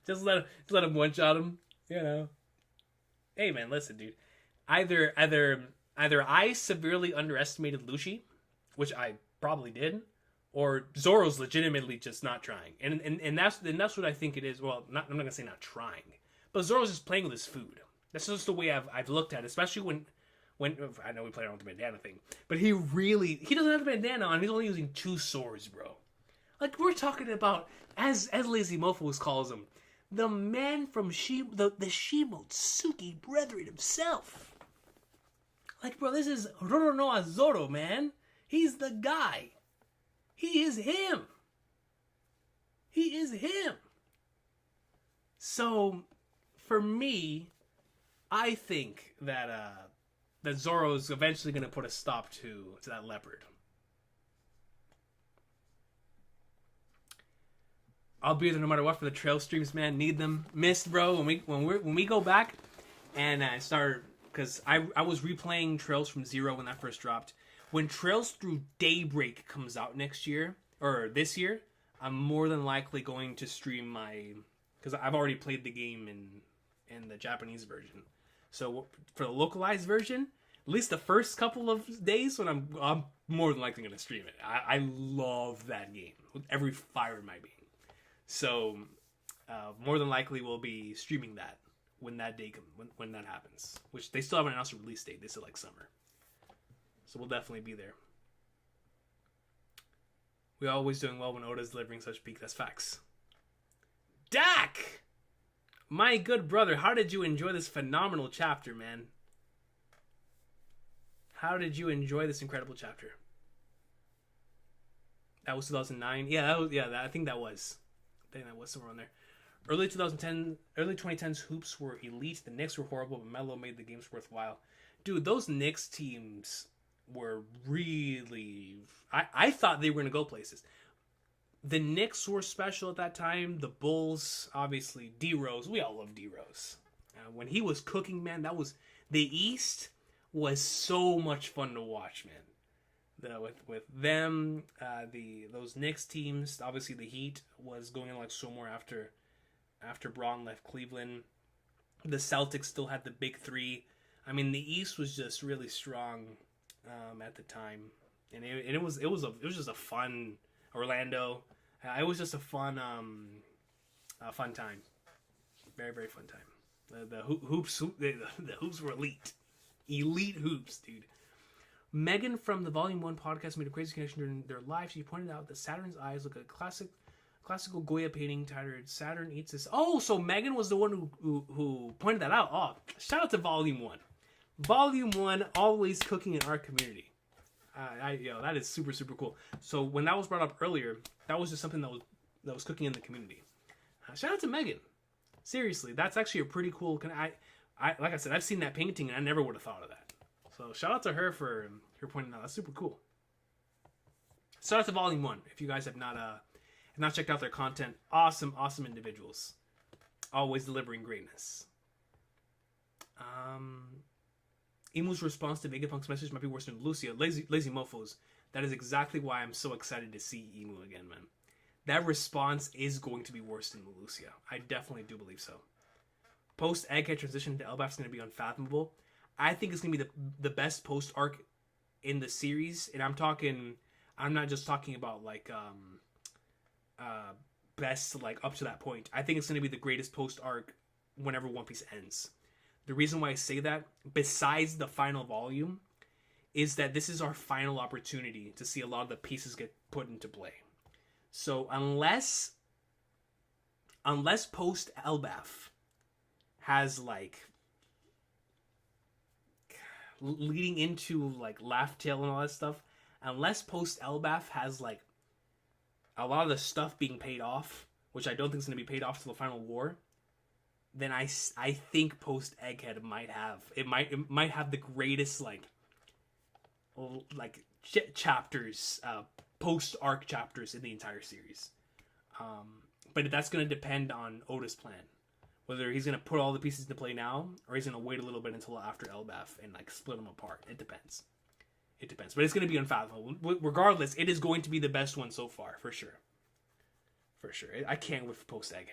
just let him one-shot him, you know. Hey man, listen, dude. Either I severely underestimated Lucci, which I probably did, or Zoro's legitimately just not trying. And that's what I think it is. Well, I'm not gonna say not trying, but Zoro's just playing with his food. That's just the way I've looked at it, especially when I know we played on the bandana thing, but he doesn't have a bandana on. He's only using 2 swords, bro. Like we're talking about, as Lazy Mofo calls him, the man from the Shimotsuki brethren himself. Like, bro, this is Roronoa Zoro, man. He's the guy. He is him. He is him. So, for me, I think that Zoro's eventually going to put a stop to that leopard. I'll be there no matter what for the trail streams, man. Need them. Missed, bro. When we go back and start, because I was replaying Trails from Zero when that first dropped. When Trails Through Daybreak comes out next year or this year, I'm more than likely going to stream because I've already played the game in the Japanese version. So for the localized version, at least the first couple of days when I'm more than likely going to stream it. I love that game with every fiber in my being. So more than likely we'll be streaming that when that day when that happens. Which they still haven't announced a release date. They said like summer. So we'll definitely be there. We're always doing well when Oda's delivering such peak. That's facts. Dak! My good brother, how did you enjoy this phenomenal chapter, man? How did you enjoy this incredible chapter? That was 2009. Yeah, I think that was somewhere on there. Early 2010s hoops were elite. The Knicks were horrible, but Melo made the games worthwhile. Dude, those Knicks teams were really... I thought they were going to go places. The Knicks were special at that time. The Bulls, obviously. D-Rose. We all love D-Rose. When he was cooking, man, that was... The East was so much fun to watch, man. With them, those Knicks teams, obviously the Heat was going in like so more after Braun left Cleveland. The Celtics still had the big three. I mean, the East was just really strong at the time, and it was just a fun Orlando. It was just a fun time, very very fun time. The hoops were elite hoops, dude. Megan from the Volume 1 podcast made a crazy connection during their live. She pointed out that Saturn's eyes look like a classical Goya painting titled Saturn Eats His... Oh, so Megan was the one who pointed that out. Oh, shout out to Volume 1. Volume 1, always cooking in our community. That is super, super cool. So when that was brought up earlier, that was just something that was cooking in the community. Shout out to Megan. Seriously, that's actually a pretty cool... like I said, I've seen that painting and I never would have thought of that. So shout out to her for pointing out. That's super cool. Shout out to Volume 1. If you guys have not checked out their content, awesome individuals. Always delivering greatness. Emu's response to Vegapunk's message might be worse than Lucia. Lazy mofos. That is exactly why I'm so excited to see Emu again, man. That response is going to be worse than Lucia. I definitely do believe so. Post-Egghead transition to Elbaf is going to be unfathomable. I think it's going to be the best post-arc in the series. And I'm not just talking about like best like up to that point. I think it's going to be the greatest post-arc whenever One Piece ends. The reason why I say that, besides the final volume, is that this is our final opportunity to see a lot of the pieces get put into play. So unless post Elbaf has like leading into like Laugh Tale and all that stuff, unless post Elbaf has like a lot of the stuff being paid off, which I don't think is going to be paid off till the final war, then I think post Egghead might have the greatest like chapters, post arc chapters in the entire series. But that's going to depend on Oda's plan, whether he's going to put all the pieces into play now or he's going to wait a little bit until after Elbaf and like split them apart. It depends, but it's going to be unfathomable. Regardless, it is going to be the best one so far, for sure. I can't wait for post Egghead.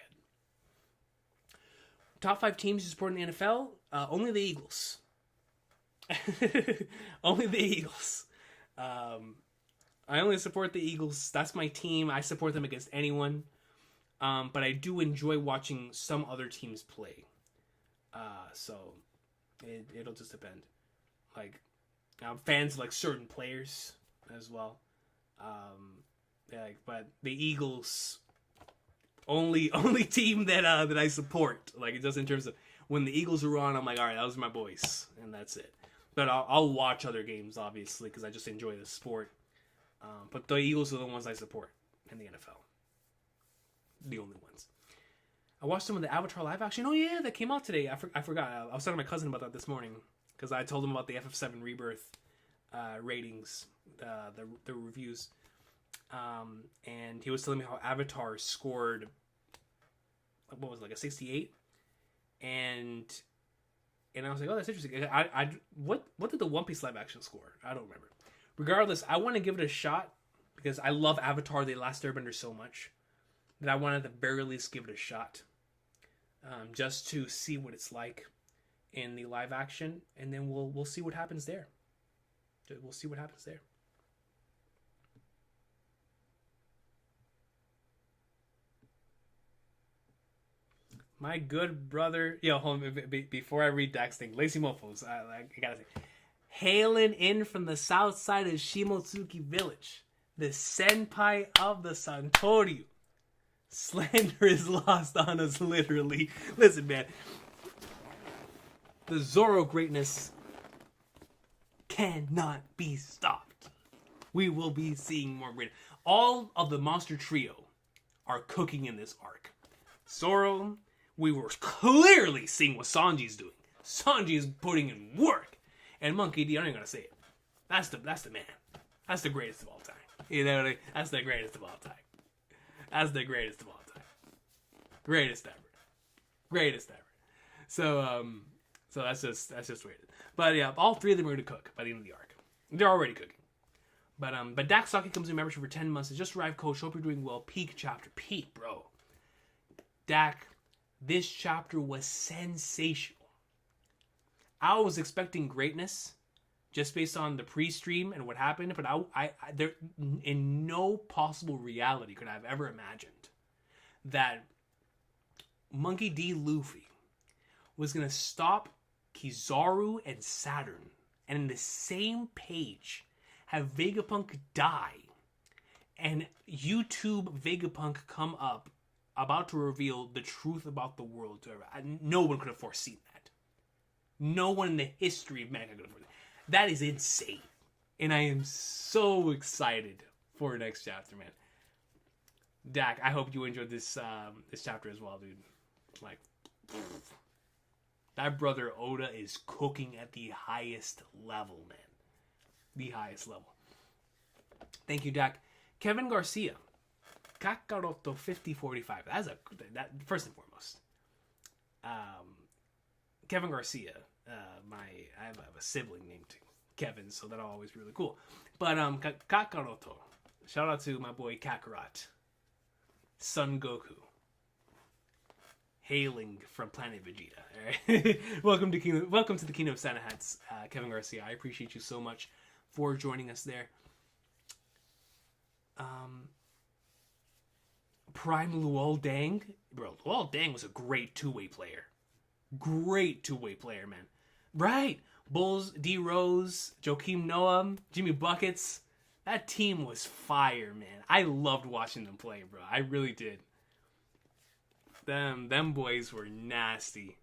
Top 5 teams you support in the NFL? Only the Eagles. Only the Eagles. I only support the Eagles. That's my team. I support them against anyone. But I do enjoy watching some other teams play. So it'll just depend. Like, I'm fans of like certain players as well. But the Eagles, only team that I support. Like, it just in terms of when the Eagles are on, I'm like, all right, those are my boys, and that's it. But I'll watch other games, obviously, because I just enjoy the sport. But the Eagles are the ones I support in the NFL. The only ones. I watched some of the Avatar live action. Oh yeah, that came out today. I forgot. I was talking to my cousin about that this morning because I told him about the FF7 Rebirth ratings, the reviews, and he was telling me how Avatar scored. What was it, like a 68, and I was like, oh, that's interesting. What did the One Piece live action score? I don't remember. Regardless, I want to give it a shot because I love Avatar: The Last Airbender so much. that I want to at the very least give it a shot, just to see what it's like in the live action, and then we'll see what happens there. We'll see what happens there. My good brother, hold on, before I read Dak's thing, Lacy Mofos, I gotta say, hailing in from the south side of Shimotsuki Village, the senpai of the Santoryu. Slander is lost on us, literally. Listen, man, the Zoro greatness cannot be stopped. We will be seeing more great. All of the monster trio are cooking in this arc. Zoro, we were clearly seeing what Sanji's doing. Sanji is putting in work. And Monkey D, I'm not even gonna say it. That's the man. That's the greatest of all time. You know what I mean? That's the greatest of all time. That's the greatest of all time. Greatest ever. Greatest ever. So that's just weird. But yeah, all three of them are gonna cook by the end of the arc. They're already cooking. But Dak Saki comes in membership for 10 months. Has just arrived, coach. Hope you're doing well. Peak chapter. Peak, bro. Dak, this chapter was sensational. I was expecting greatness just based on the pre-stream and what happened, but I there in no possible reality could I have ever imagined that Monkey D. Luffy was going to stop Kizaru and Saturn and in the same page have Vegapunk die and YouTube Vegapunk come up about to reveal the truth about the world to everyone. No one could have foreseen that. No one in the history of manga could have foreseen that. That is insane. And I am so excited for next chapter, man. Dak, I hope you enjoyed this chapter as well, dude. Like, that brother Oda is cooking at the highest level, man. The highest level. Thank you, Dak. Kevin Garcia. Kakaroto 5045. That first and foremost. Kevin Garcia. I have a sibling named Kevin, so that'll always be really cool. But Kakaroto. Shout out to my boy Kakarot. Son Goku. Hailing from planet Vegeta. All right? welcome to the Kingdom of Santa Hats, Kevin Garcia. I appreciate you so much for joining us there. Prime Luol Deng. Bro, Luol Deng was a great two-way player. Great two-way player, man. Right. Bulls, D. Rose, Joakim Noah, Jimmy Buckets. That team was fire, man. I loved watching them play, bro. I really did. Them boys were nasty.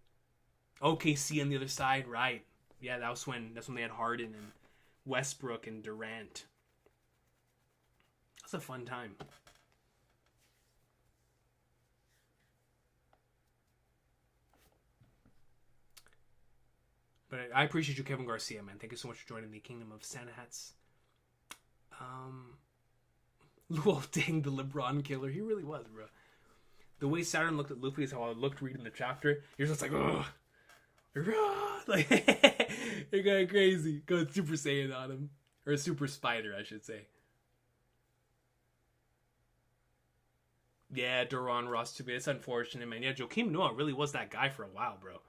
OKC on the other side, right. Yeah, that's when they had Harden and Westbrook and Durant. That's a fun time. But I appreciate you, Kevin Garcia, man. Thank you so much for joining the Kingdom of Santa Hats. Luol Deng, the LeBron killer. He really was, bro. The way Saturn looked at Luffy is how I looked reading the chapter. You're just like, ugh. Like, you're going crazy. Going Super Saiyan on him. Or Super Spider, I should say. Yeah, Duran Ross too bad. It's unfortunate, man. Yeah, Joakim Noah really was that guy for a while, bro.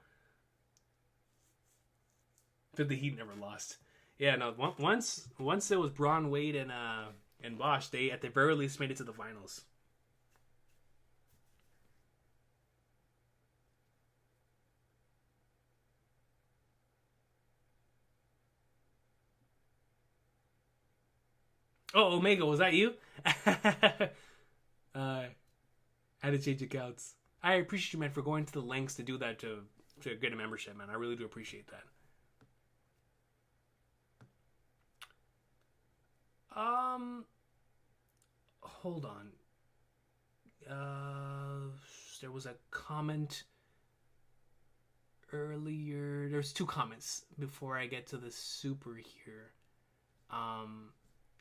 But the Heat never lost. Yeah, no. Once it was Braun Wade and Bosch, they at the very least made it to the finals. Oh, Omega, was that you? I had to change accounts. I appreciate you, man, for going to the lengths to do that to get a membership, man. I really do appreciate that. Hold on. There was a comment earlier. There's two comments before I get to the super here.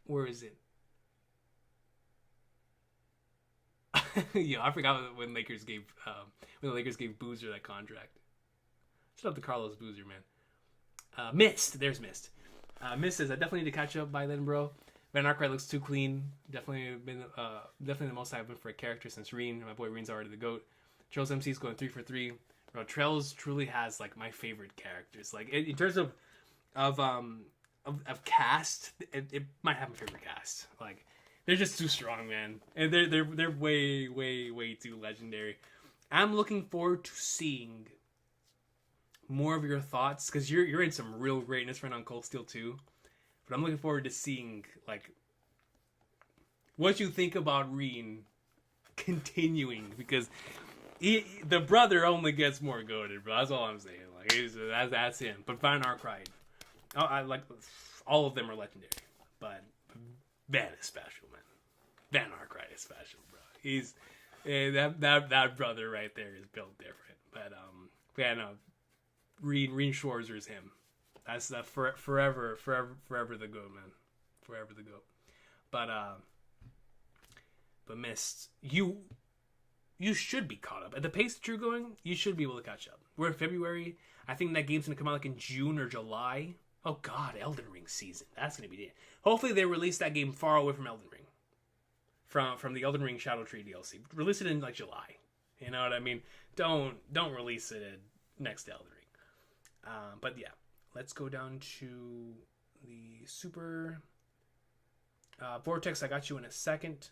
Where is it? Yeah, I forgot when the Lakers gave Boozer that contract. Shout out to Carlos Boozer, man. Mist. There's Mist. Mist says, I definitely need to catch up by then, bro. Van Arkwright looks too clean. Definitely been definitely the most I've been for a character since Reen. My boy Reen's already the GOAT. Trails MC's going 3 for 3. Bro, Trails truly has like my favorite characters. Like in terms of cast, it might have my favorite cast. Like they're just too strong, man, and they're way too legendary. I'm looking forward to seeing more of your thoughts because you're in some real greatness right now on Cold Steel 2. But I'm looking forward to seeing like what you think about Reen continuing because the brother only gets more goated, bro. That's all I'm saying. Like that's him. But Van Arkwright, I like all of them are legendary, but Van is special, man. Van Arkwright is special, bro. He's that brother right there is built different. But yeah, no, Reen Schwarzer is him. That's the forever the GOAT, man. Forever the GOAT. But Mist, you should be caught up. At the pace that you're going, you should be able to catch up. We're in February. I think that game's going to come out like in June or July. Oh, God, Elden Ring season. That's going to be it. Hopefully they release that game far away from Elden Ring. From the Elden Ring Shadow Tree DLC. Release it in, like, July. You know what I mean? Don't release it next Elden Ring. But, yeah. Let's go down to the Super Vortex. I got you in a second.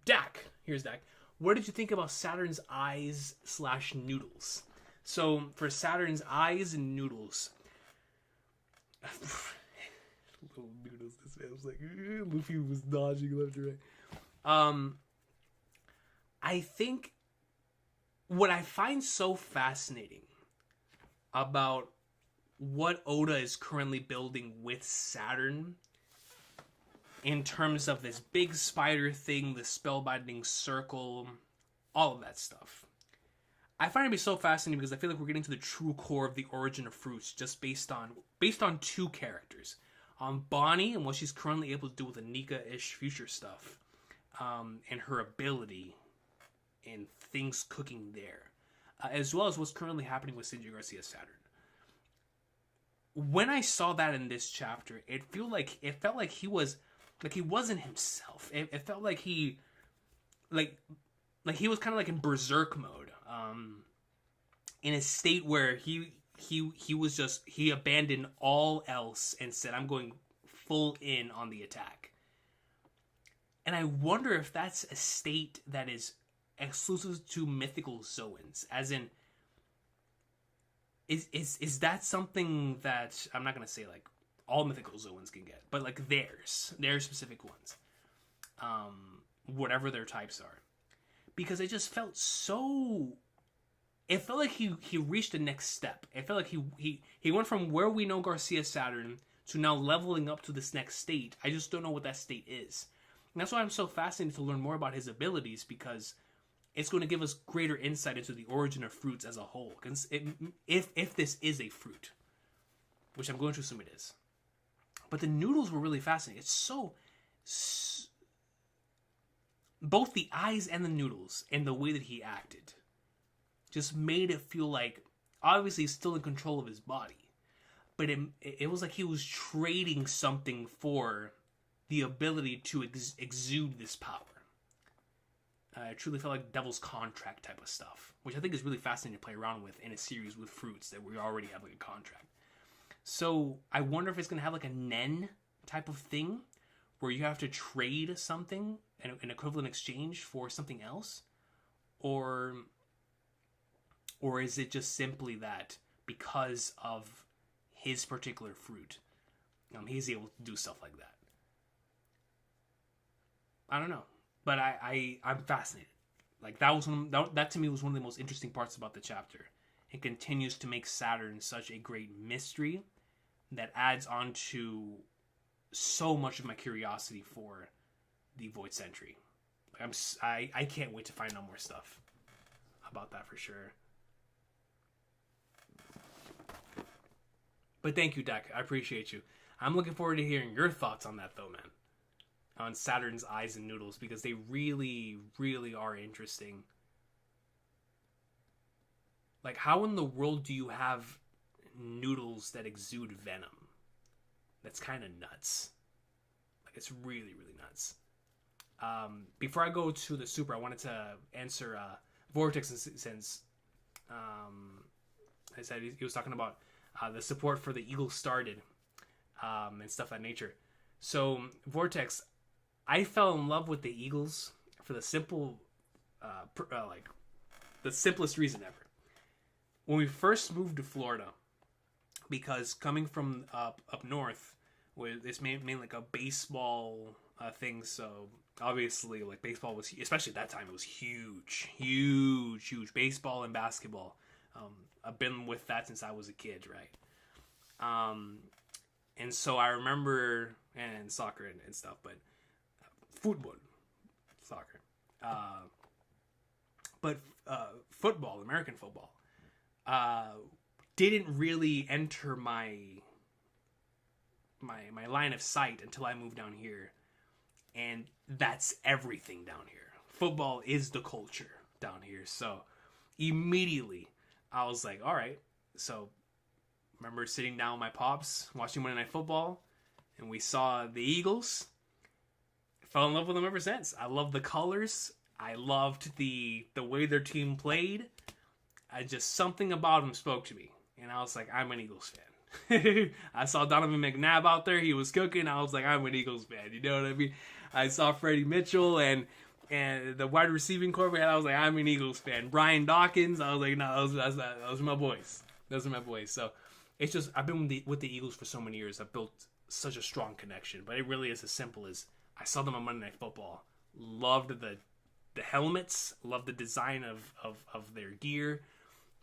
Dak. Here's Dak. What did you think about Saturn's Eyes / Noodles? So, for Saturn's Eyes and Noodles... Little noodles, this man was like... Luffy was dodging left and right. I think... What I find so fascinating about what Oda is currently building with Saturn in terms of this big spider thing, the spellbinding circle, all of that stuff. I find it to be so fascinating because I feel like we're getting to the true core of the origin of fruits just based on two characters. Bonnie and what she's currently able to do with the Nika-ish future stuff, and her ability and things cooking there. As well as what's currently happening with Shinji Garcia Saturn. When I saw that in this chapter, it felt like he wasn't himself. It felt like he was kind of like in berserk mode, in a state where he abandoned all else and said, "I'm going full in on the attack." And I wonder if that's a state that is exclusive to mythical Zoans, as in, is that something that I'm not gonna say like all mythical Zoans can get, but like their specific ones, whatever their types are, because it just felt so. It felt like he reached the next step. It felt like he went from where we know Garcia Saturn to now leveling up to this next state. I just don't know what that state is, and that's why I'm so fascinated to learn more about his abilities, because it's going to give us greater insight into the origin of fruits as a whole. If this is a fruit, which I'm going to assume it is. But the noodles were really fascinating. It's so both the eyes and the noodles and the way that he acted just made it feel like, obviously he's still in control of his body, but it was like he was trading something for the ability to exude this power. It truly felt like Devil's Contract type of stuff, which I think is really fascinating to play around with in a series with fruits that we already have like a contract. So I wonder if it's going to have like a Nen type of thing where you have to trade something, an equivalent exchange for something else, or is it just simply that because of his particular fruit, he's able to do stuff like that? I don't know. But I'm fascinated. Like that to me was one of the most interesting parts about the chapter. It continues to make Saturn such a great mystery that adds on to so much of my curiosity for the Void Sentry. I can't wait to find out more stuff about that for sure. But thank you, Dak. I appreciate you. I'm looking forward to hearing your thoughts on that, though, man. On Saturn's Eyes and Noodles, because they really, really are interesting. Like, how in the world do you have noodles that exude venom? that's kind of nuts. Like, it's really, really nuts. Before I go to the super, I wanted to answer Vortex, since I said he was talking about the support for the Eagles started and stuff of that nature. So, Vortex, I fell in love with the Eagles for the simple, the simplest reason ever. When we first moved to Florida, because coming from up north, it's mainly like a baseball thing, so obviously, like, baseball was, especially at that time, it was huge. Baseball and basketball. I've been with that since I was a kid, right? And so I remember, and soccer and stuff, but football, soccer, but football, American football, didn't really enter my line of sight until I moved down here. And that's everything down here. Football is the culture down here. So immediately I was like, all right. So remember sitting down with my pops, watching Monday Night Football, and we saw the Eagles. Fell in love with them ever since. I loved the colors. I loved the way their team played. Something about them spoke to me. And I was like, I'm an Eagles fan. I saw Donovan McNabb out there. He was cooking. I was like, I'm an Eagles fan. You know what I mean? I saw Freddie Mitchell and the wide receiving corps we had. I was like, I'm an Eagles fan. Brian Dawkins. I was like, no, those are my boys. Those are my boys. So it's just, I've been with the Eagles for so many years. I've built such a strong connection. But it really is as simple as I saw them on Monday Night Football. Loved the helmets. Loved the design of their gear.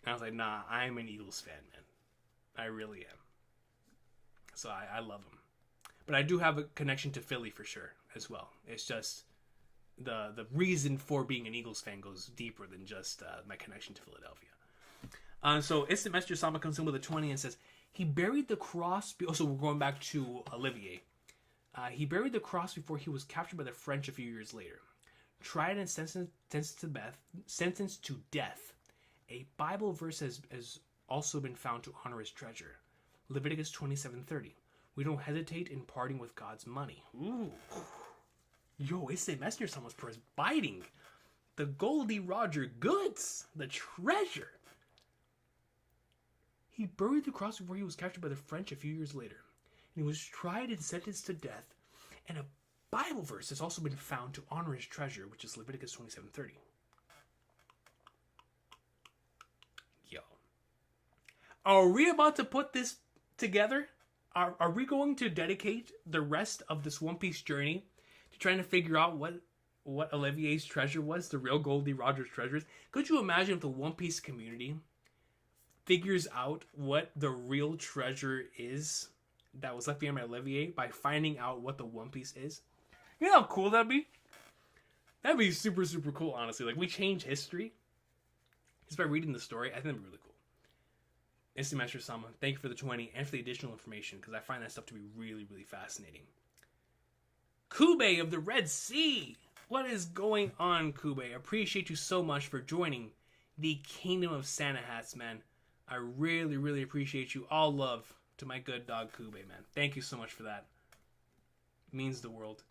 And I was like, nah, I'm an Eagles fan, man. I really am. So I love them. But I do have a connection to Philly for sure as well. It's just the reason for being an Eagles fan goes deeper than just my connection to Philadelphia. So Instant Messenger Sama comes in with a 20 and says, he buried the cross. So we're going back to Olivier. He buried the cross before he was captured by the French a few years later. Tried and sentenced to death. A Bible verse has also been found to honor his treasure. Leviticus 27:30. We don't hesitate in parting with God's money. Ooh. Yo, Instant Messenger Sama's biting. The Goldie Roger goods. The treasure. He buried the cross before he was captured by the French a few years later. And he was tried and sentenced to death. And a Bible verse has also been found to honor his treasure, which is Leviticus 27:30. Yo. Are we about to put this together? Are we going to dedicate the rest of this One Piece journey to trying to figure out what Olivier's treasure was, the real Goldie Rogers treasures? Could you imagine if the One Piece community figures out what the real treasure is that was left behind by Olivier by finding out what the One Piece is? You know how cool that'd be? That'd be super, super cool, honestly. Like, we change history just by reading the story. I think that'd be really cool. Instant Master Sama, thank you for the 20 and for the additional information, because I find that stuff to be really, really fascinating. Kube of the Red Sea! What is going on, Kube? I appreciate you so much for joining the Kingdom of Santa Hats, man. I really, really appreciate you. All love to my good dog, Kube, man. Thank you so much for that. It means the world.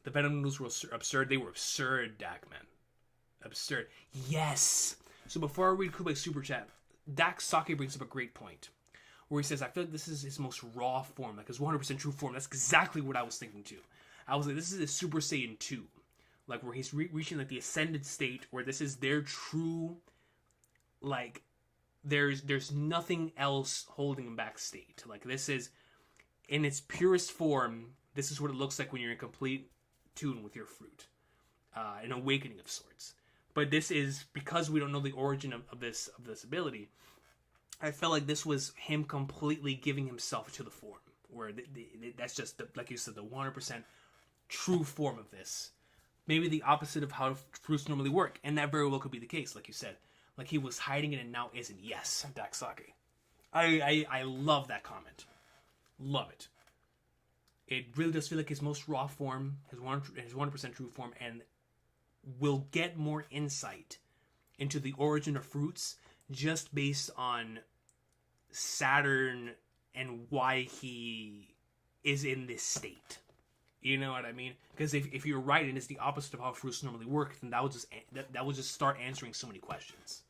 The Venom noodles were absurd. They were absurd, Dak, man. Absurd. Yes! So before I read Kube's super chat, Dak Sake brings up a great point, where he says, I feel like this is his most raw form, like his 100% true form. That's exactly what I was thinking too. I was like, this is a Super Saiyan 2, like where he's reaching like the ascended state, where this is their true, like, there's nothing else holding him back state. Like, this is, in its purest form, this is what it looks like when you're in complete tune with your fruit, an awakening of sorts. But this is, because we don't know the origin of this ability, I felt like this was him completely giving himself to the form. Where that's just, like you said, the 100% true form of this. Maybe the opposite of how fruits normally work. And that very well could be the case, like you said. Like he was hiding it and now isn't. Yes, Dak Sake. I love that comment. Love it. It really does feel like his most raw form, his 100% true form, and we'll get more insight into the origin of fruits just based on Saturn and why he is in this state. You know what I mean? Because if you're right and it's the opposite of how fruits normally work, then that would just start answering so many questions.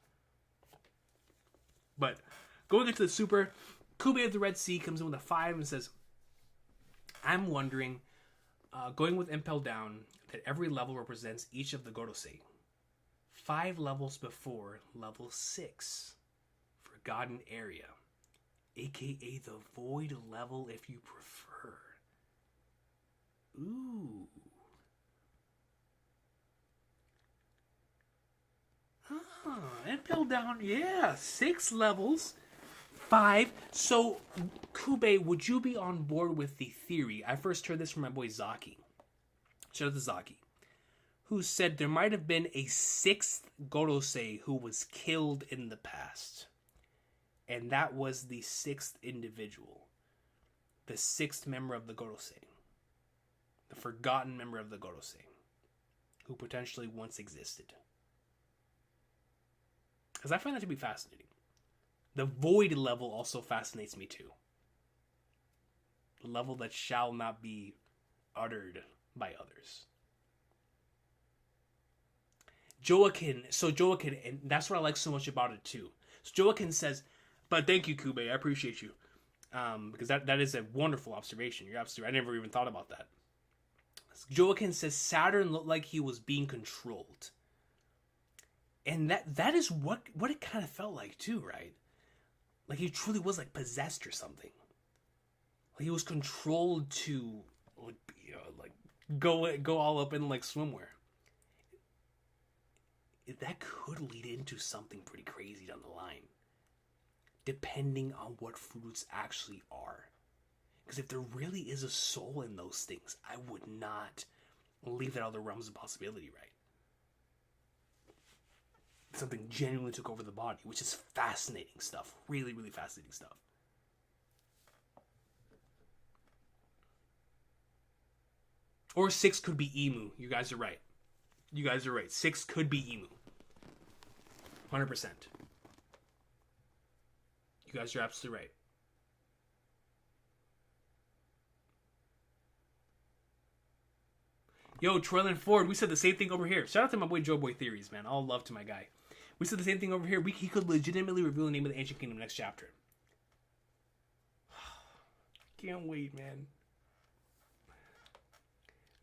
But going into the super, Kube of the Red Sea comes in with a 5 and says, I'm wondering, going with Impel Down, that every level represents each of the Gorosei. 5 levels before level 6. Forgotten Area. AKA the Void level if you prefer. Ooh. Impel Down, yeah. 6 levels. 5. So, Kube, would you be on board with the theory? I first heard this from my boy Zaki. Shout out to Zaki. Who said there might have been a 6th Gorosei who was killed in the past. And that was the 6th individual. The 6th member of the Gorosei. The forgotten member of the Gorosei. Who potentially once existed. Because I find that to be fascinating. The Void level also fascinates me too. The level that shall not be uttered by others. Joaquin, and that's what I like so much about it too. So Joaquin says, but thank you, Kube, I appreciate you. Because that is a wonderful observation. You're absolutely, I never even thought about that. Joaquin says Saturn looked like he was being controlled. And that is what it kind of felt like too, right? Like he truly was like possessed or something. Like he was controlled to like go all up in like swimwear. That could lead into something pretty crazy down the line. Depending on what fruits actually are. Because if there really is a soul in those things, I would not leave that out of the realms of possibility, right? Something genuinely took over the body, which is fascinating stuff. Really, really fascinating stuff. Or 6 could be Emu. You guys are right. 6 could be Emu. 100%. You guys are absolutely right. Yo, Troyland Ford, we said the same thing over here. Shout out to my boy Joe Boy Theories, man. All love to my guy. We said the same thing over here. He could legitimately reveal the name of the Ancient Kingdom next chapter. Can't wait, man.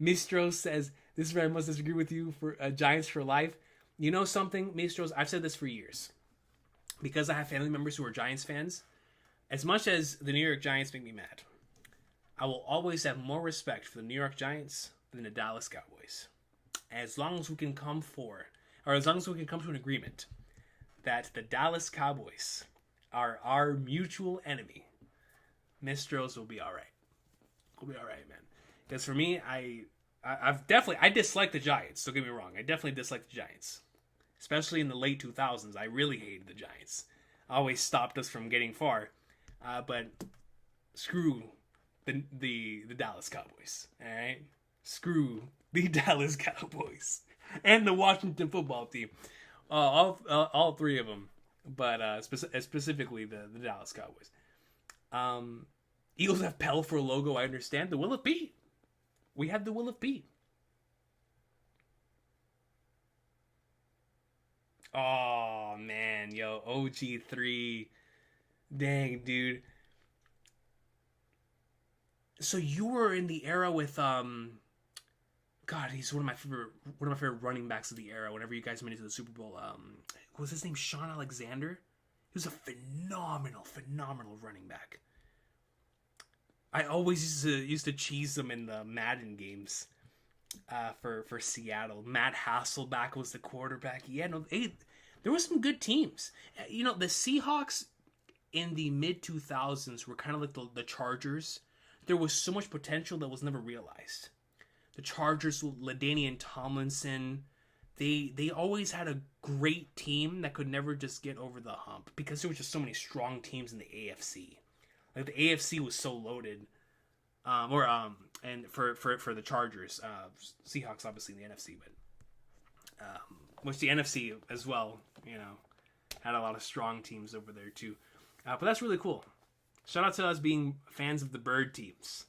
Mistros says, this is where I must disagree with you for Giants for life. You know something, Mistros? I've said this for years. Because I have family members who are Giants fans, as much as the New York Giants make me mad, I will always have more respect for the New York Giants than the Dallas Cowboys. As long as we can come to an agreement that the Dallas Cowboys are our mutual enemy, Mistros will be all right. We'll be all right, man. Because for me, I dislike the Giants. Don't get me wrong. I definitely dislike the Giants. Especially in the late 2000s. I really hated the Giants. Always stopped us from getting far. But screw the Dallas Cowboys. Alright? Screw the Dallas Cowboys. And the Washington football team. All 3 of them. But specifically the Dallas Cowboys. Eagles have Pell for a logo, I understand. The Will of Pete. We have the Will of Pete. Oh, man. Yo, OG3. Dang, dude. So you were in the era with, God, he's one of my favorite running backs of the era. Whenever you guys made it to the Super Bowl, was his name Sean Alexander? He was a phenomenal running back. I always used to cheese them in the Madden games for Seattle. Matt Hasselbeck was the quarterback. Yeah, no, there were some good teams. You know, the Seahawks in the mid-2000s were kind of like the Chargers. There was so much potential that was never realized. The Chargers with LaDainian Tomlinson, they always had a great team that could never just get over the hump because there were just so many strong teams in the AFC. Like the AFC was so loaded, and for the Chargers, Seahawks obviously in the NFC, but which the NFC as well, you know, had a lot of strong teams over there too. But that's really cool. Shout out to us being fans of the bird teams.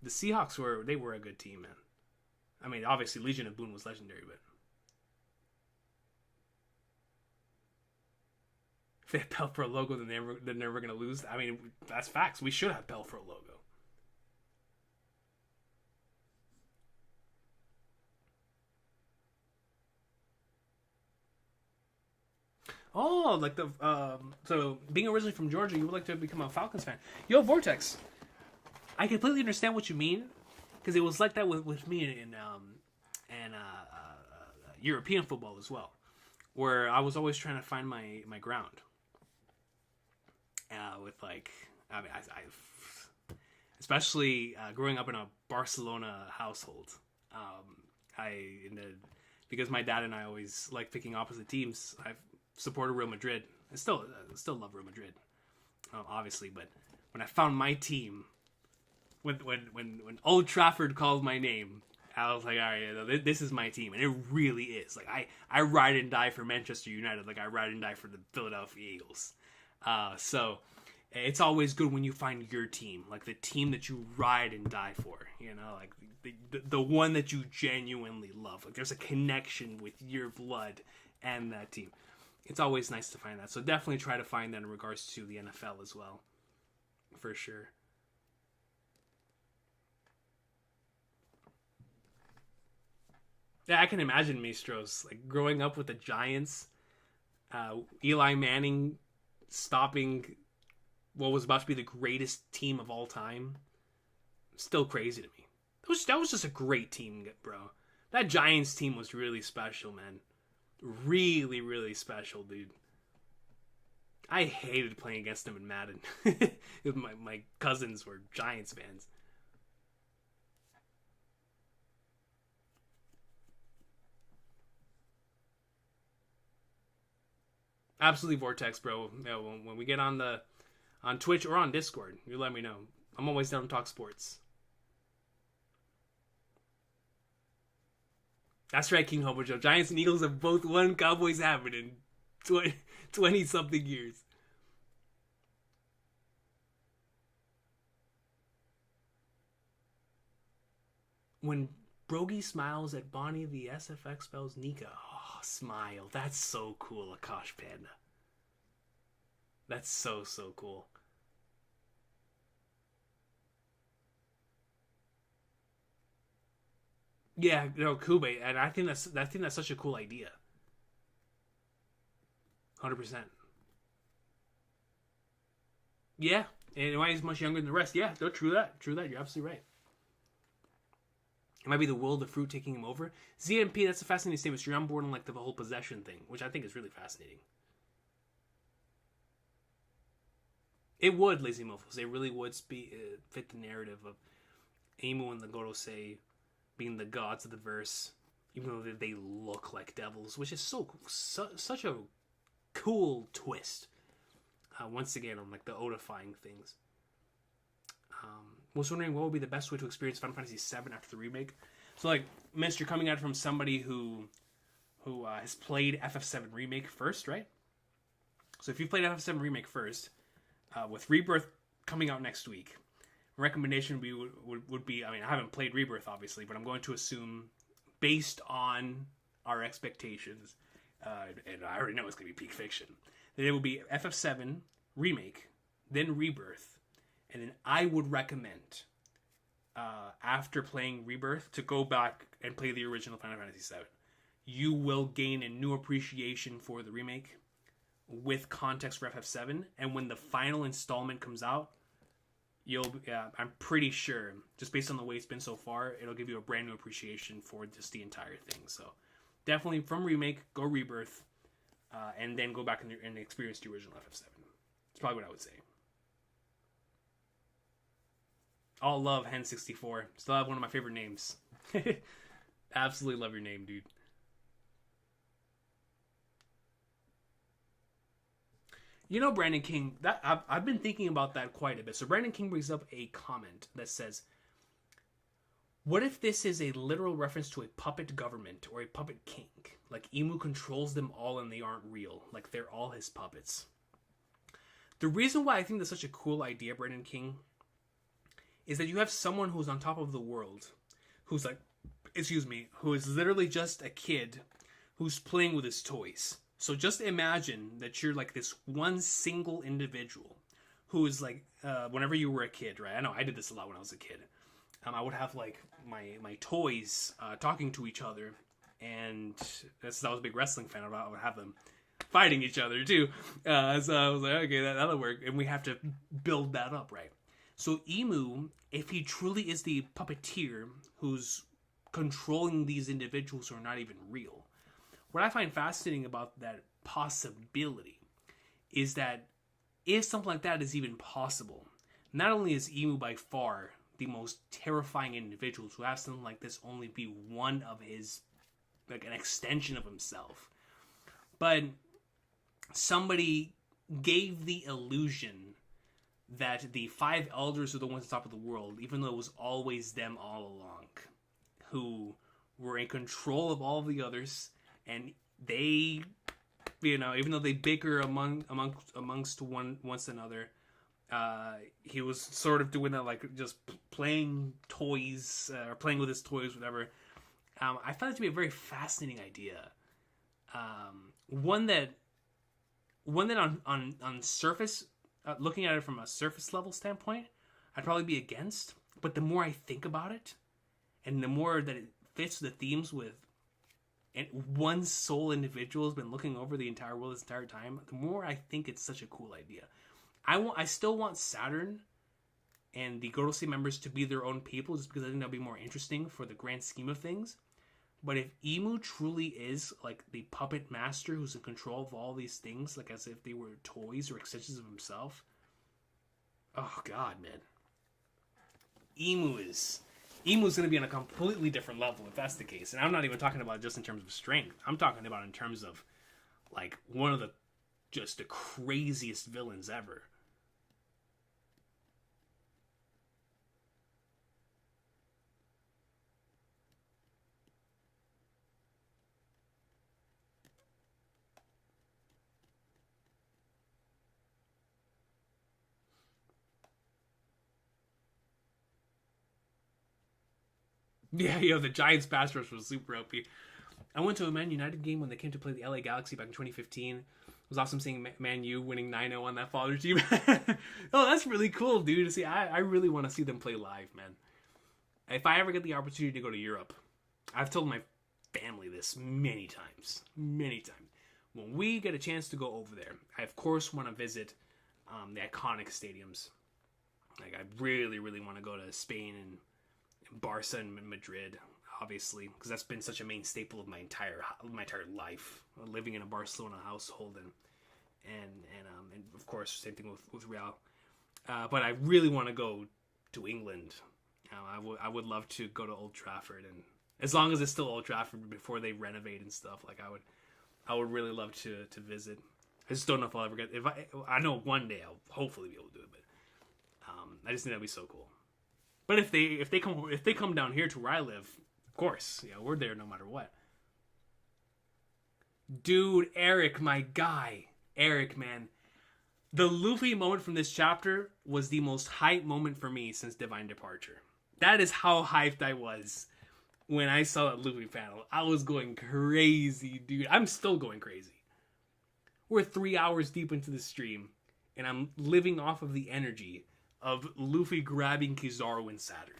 The Seahawks were a good team, man. I mean, obviously Legion of Boone was legendary, but if they had Pell for a logo, then they're never gonna lose. I mean, that's facts. We should have Pell for a logo. Oh, like the so being originally from Georgia, you would like to become a Falcons fan. Yo, Vortex, I completely understand what you mean, because it was like that with me in European football as well, where I was always trying to find my ground. With like, I mean, I especially growing up in a Barcelona household, because my dad and I always like picking opposite teams. I've supported Real Madrid. I still love Real Madrid, obviously. But when I found my team, when Old Trafford called my name, I was like, all right, this is my team, and it really is. Like I ride and die for Manchester United, like I ride and die for the Philadelphia Eagles. So it's always good when you find your team, like the team that you ride and die for. You know, like the one that you genuinely love. Like there's a connection with your blood and that team. It's always nice to find that. So definitely try to find that in regards to the NFL as well, for sure. Yeah, I can imagine Maestros like growing up with the Giants, Eli Manning stopping what was about to be the greatest team of all time. Still crazy to me. That was just a great team, bro. That Giants team was really special, man. Really, really special, dude. I hated playing against them in Madden. my cousins were Giants fans. Absolutely, Vortex, bro. Yeah, when we get on Twitch or on Discord, you let me know. I'm always down to talk sports. That's right, King Hobo Joe. Giants and Eagles have both won. Cowboys haven't in 20-something years. When Brogy smiles at Bonnie, the SFX spells Nika. Oh, smile. That's so cool, Akash Panda. That's so cool. Yeah, no, Kube, and I think that's such a cool idea. 100%. Yeah, and why he's much younger than the rest. Yeah, no, true that. You're absolutely right. It might be the world of fruit taking him over. ZMP, that's a fascinating statement. So you're on board on like the whole possession thing, which I think is really fascinating. It would, Lazy Mofos. It really would fit the narrative of Emu and the Gorosei being the gods of the verse, even though they look like devils, which is such a cool twist. Once again, on like the odifying things. Was wondering what would be the best way to experience Final Fantasy VII after the remake. So, like, Mist, you're coming at it from somebody who has played FF7 Remake first, right? So if you played FF7 Remake first, with Rebirth coming out next week, recommendation would be, I mean, I haven't played Rebirth, obviously, but I'm going to assume, based on our expectations, and I already know it's going to be peak fiction, that it will be FF7 Remake, then Rebirth, and then I would recommend, after playing Rebirth, to go back and play the original Final Fantasy VII. You will gain a new appreciation for the remake with context for FF7, and when the final installment comes out, I'm pretty sure, just based on the way it's been so far, it'll give you a brand new appreciation for just the entire thing. So definitely from Remake, go Rebirth, and then go back and experience the original FF7. That's probably what I would say. All love Hen64. Still have one of my favorite names. Absolutely love your name, dude. You know, Brandon King, that I've been thinking about that quite a bit. So Brandon King brings up a comment that says, what if this is a literal reference to a puppet government or a puppet king? Like Emu controls them all and they aren't real. Like they're all his puppets. The reason why I think that's such a cool idea, Brendan King, is that you have someone who's on top of the world, who's like, who is literally just a kid who's playing with his toys. So just imagine that you're like this one single individual who is like, whenever you were a kid, right? I know I did this a lot when I was a kid. I would have like my toys talking to each other, and I was a big wrestling fan. I would have them fighting each other too. So I was like, okay, that'll work, and we have to build that up, right? So Emu, if he truly is the puppeteer who's controlling these individuals who are not even real, what I find fascinating about that possibility is that if something like that is even possible, not only is Emu by far the most terrifying individual to have something like this only be one of his, like an extension of himself, but somebody gave the illusion that the five elders are the ones on top of the world, even though it was always them all along, who were in control of all the others, and they, even though they bicker amongst once another, he was sort of doing that, like just playing toys, or playing with his toys, whatever. I found it to be a very fascinating idea. One that on surface, looking at it from a surface level standpoint, I'd probably be against. But the more I think about it, and the more that it fits the themes with, and one sole individual has been looking over the entire world this entire time, the more I think it's such a cool idea. I still want Saturn and the Godel State members to be their own people, just because I think that'll be more interesting for the grand scheme of things. But if Emu truly is like the puppet master who's in control of all these things, like as if they were toys or extensions of himself, oh god, man, Emu's going to be on a completely different level if that's the case. And I'm not even talking about just in terms of strength. I'm talking about in terms of like one of the craziest villains ever. Yeah, the Giants pass rush was super OP. I went to a Man United game when they came to play the LA Galaxy back in 2015. It was awesome seeing Man U winning 9-0 on that father team. Oh, that's really cool, dude. See, I really want to see them play live, man. If I ever get the opportunity to go to Europe, I've told my family this many times. When we get a chance to go over there, I of course want to visit the iconic stadiums. Like, I really, really want to go to Spain and Barca and Madrid, obviously, because that's been such a main staple of my entire life, living in a Barcelona household, and of course, same thing with Real. But I really want to go to England. I would love to go to Old Trafford, and as long as it's still Old Trafford before they renovate and stuff, like I would really love to visit. I just don't know if I'll ever get. I know one day I'll hopefully be able to do it, but I just think that'd be so cool. But if they come down here to where I live, of course, we're there no matter what. Dude, Eric, my guy, Eric, man, the Luffy moment from this chapter was the most hype moment for me since Divine Departure. That is how hyped I was when I saw that Luffy panel. I was going crazy, dude. I'm still going crazy. We're 3 hours deep into the stream, and I'm living off of the energy of Luffy grabbing Kizaru and Saturn.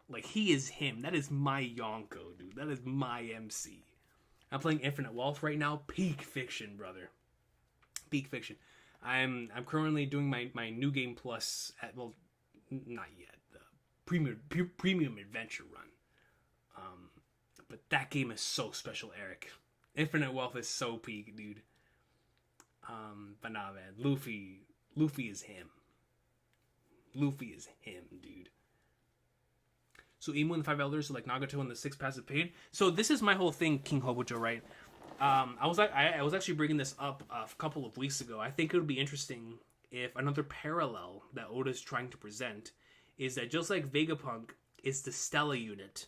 Like, he is him. That is my Yonko, dude. That is my MC. I'm playing Infinite Wealth right now. Peak fiction, brother. Peak fiction. I'm currently doing my New Game Plus not yet. The premium adventure run. But that game is so special, Eric. Infinite Wealth is so peak, dude. But nah, man. Luffy is him. Luffy is him, dude. So Emu and the Five Elders are like Nagato and the Six Paths of Pain. So this is my whole thing, King Hobuto, right? I was actually bringing this up a couple of weeks ago. I think it would be interesting if another parallel that Oda's trying to present is that just like Vegapunk is the Stella unit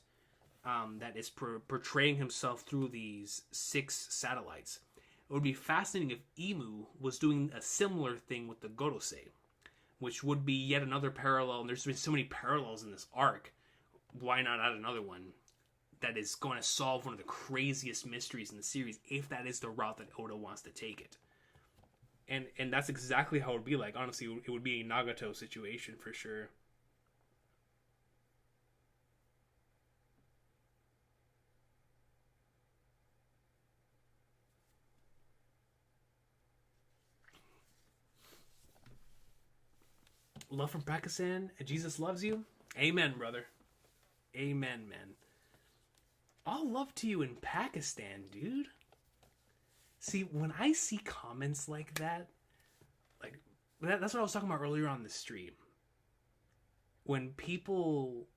that is portraying himself through these 6 satellites, it would be fascinating if Imu was doing a similar thing with the Gorosei, which would be yet another parallel. And there's been so many parallels in this arc. Why not add another one that is going to solve one of the craziest mysteries in the series, if that is the route that Oda wants to take it. And that's exactly how it would be like. Honestly, it would be a Nagato situation for sure. Love from Pakistan, and Jesus loves you. Amen, brother. Amen, man. All love to you in Pakistan, dude. See, when I see comments like that, like that's what I was talking about earlier on the stream. When people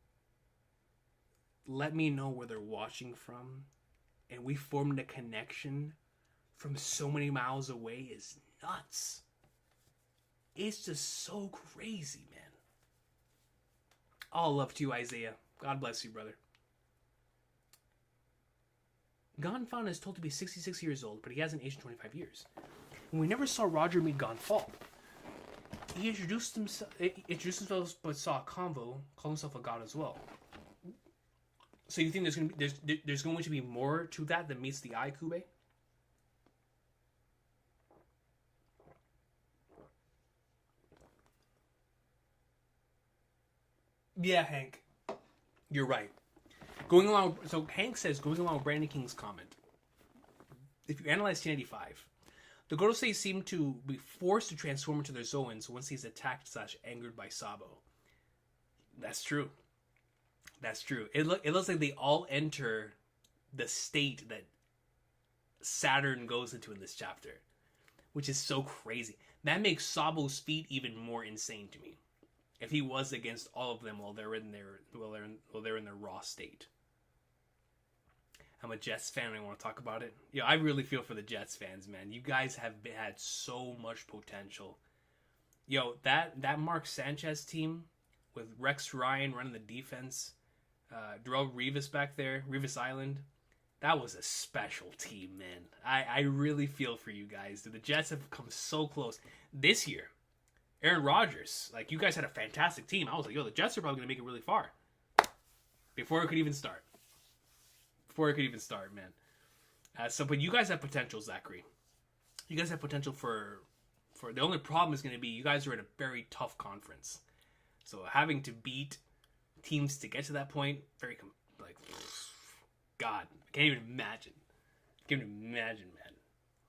let me know where they're watching from, and we formed a connection from so many miles away, is nuts. It's just so crazy, man. All love to you, Isaiah. God bless you, brother. Gonfalon is told to be 66 years old, but he hasn't aged in 25 years. And we never saw Roger meet Gonfalon. He introduced himself, but saw a convo, called himself a god as well. So you think there's going to be more to that than meets the eye, Kube? Yeah, Hank. You're right. So Hank says, going along with Brandon King's comment, if you analyze 1085, the Gorosei seem to be forced to transform into their Zoans once he's attacked / angered by Sabo. That's true. That's true. It looks like they all enter the state that Saturn goes into in this chapter, which is so crazy. That makes Sabo's feat even more insane to me. If he was against all of them while they're in their raw state. I'm a Jets fan and I want to talk about it. Yeah, I really feel for the Jets fans, man. You guys have had so much potential. Yo, that Mark Sanchez team with Rex Ryan running the defense, Darrell Revis back there, Revis Island, that was a special team, man. I really feel for you guys. The Jets have come so close. This year, Aaron Rodgers, like, you guys had a fantastic team. I was like, yo, the Jets are probably going to make it really far. Before it could even start. Man. But you guys have potential, Zachary. You guys have potential for the only problem is going to be you guys are in a very tough conference. So having to beat teams to get to that point, God, I can't even imagine. Man.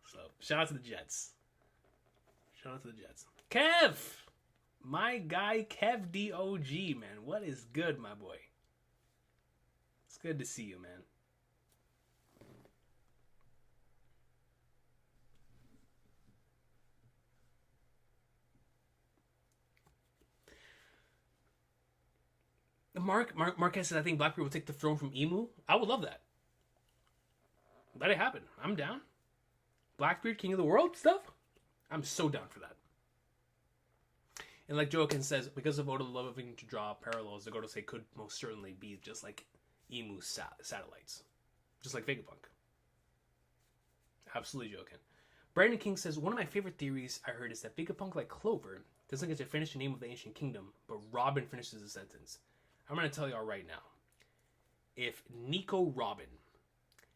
So, shout out to the Jets. Kev! My guy, Kev DOG, man. What is good, my boy? It's good to see you, man. Marquez says, I think Blackbeard will take the throne from Emu. I would love that. Let it happen. I'm down. Blackbeard, king of the world stuff? I'm so down for that. And like Joaquin says, because of Oda loving to draw parallels, the Gorosei could most certainly be just like Emu satellites. Just like Vegapunk. Absolutely, Joaquin. Brandon King says, one of my favorite theories I heard is that Vegapunk, like Clover, doesn't get to finish the name of the ancient kingdom, but Robin finishes the sentence. I'm going to tell y'all right now. If Nico Robin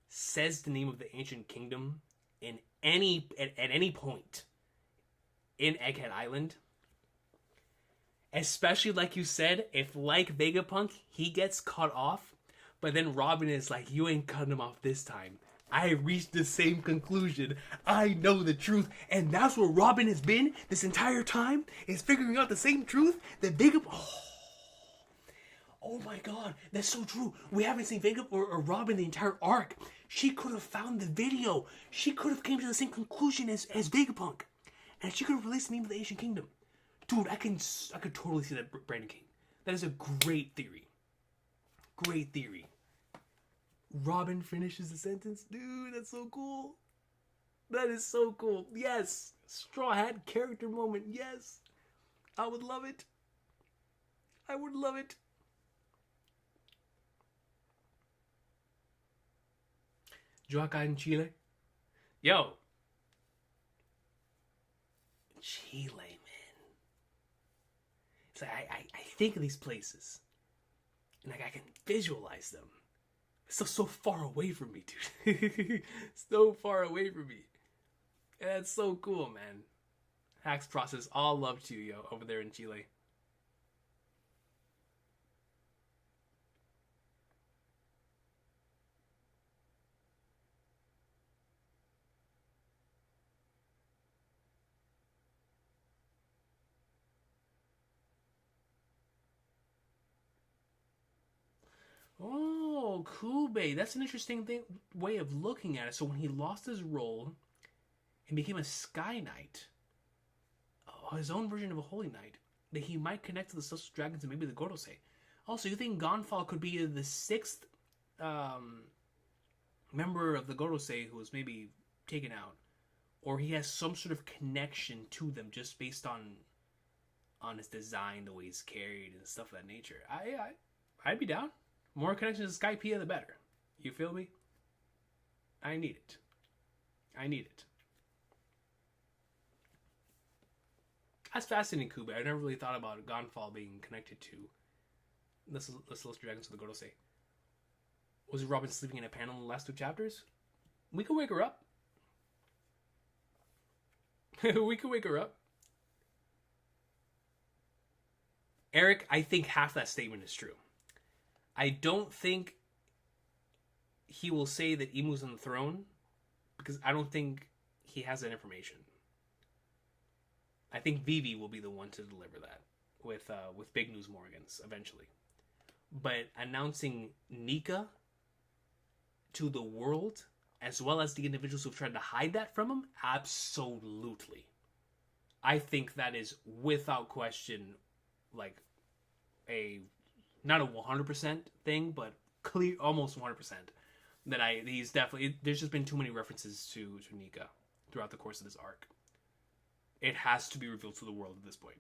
says the name of the ancient kingdom at any point in Egghead Island, especially like you said, if like Vegapunk, he gets cut off, but then Robin is like, you ain't cutting him off this time. I reached the same conclusion. I know the truth. And that's where Robin has been this entire time, is figuring out the same truth that Vegapunk... Oh my god, that's so true. We haven't seen Vegapunk or Robin the entire arc. She could have found the video. She could have came to the same conclusion as Vegapunk. And she could have released the name of the Ancient Kingdom. Dude, I could totally see that, Brandon King. That is a great theory. Great theory. Robin finishes the sentence. Dude, that's so cool. That is so cool. Yes. Straw Hat character moment. Yes. I would love it. I would love it. Joaquin in Chile. Yo, Chile, man. It's like I think of these places, and like I can visualize them. It's so far away from me, dude. So far away from me. And that's so cool, man. Hacks Process, all love to you, yo, over there in Chile. Oh, Kube. That's an interesting way of looking at it. So when he lost his role and became a Sky Knight, his own version of a Holy Knight, that he might connect to the Celestial Dragons and maybe the Gorosei. Also, you think Gonfall could be the sixth member of the Gorosei who was maybe taken out, or he has some sort of connection to them just based on his design, the way he's carried, and stuff of that nature. I'd be down. More connections to Skypiea, the better. You feel me? I need it. I need it. That's fascinating, Kube. I never really thought about Gonfall being connected to the Celestial Dragons of the Gorosei. Was Robin sleeping in a panel in the last two chapters? We could wake her up. We could wake her up. Eric, I think half that statement is true. I don't think he will say that Imu's on the throne, because I don't think he has that information. I think Vivi will be the one to deliver that with Big News Morgans eventually. But announcing Nika to the world, as well as the individuals who've tried to hide that from him, absolutely. I think that is without question, like not a 100% thing, but clear, almost 100%. He's definitely. There's just been too many references to Nika throughout the course of this arc. It has to be revealed to the world at this point.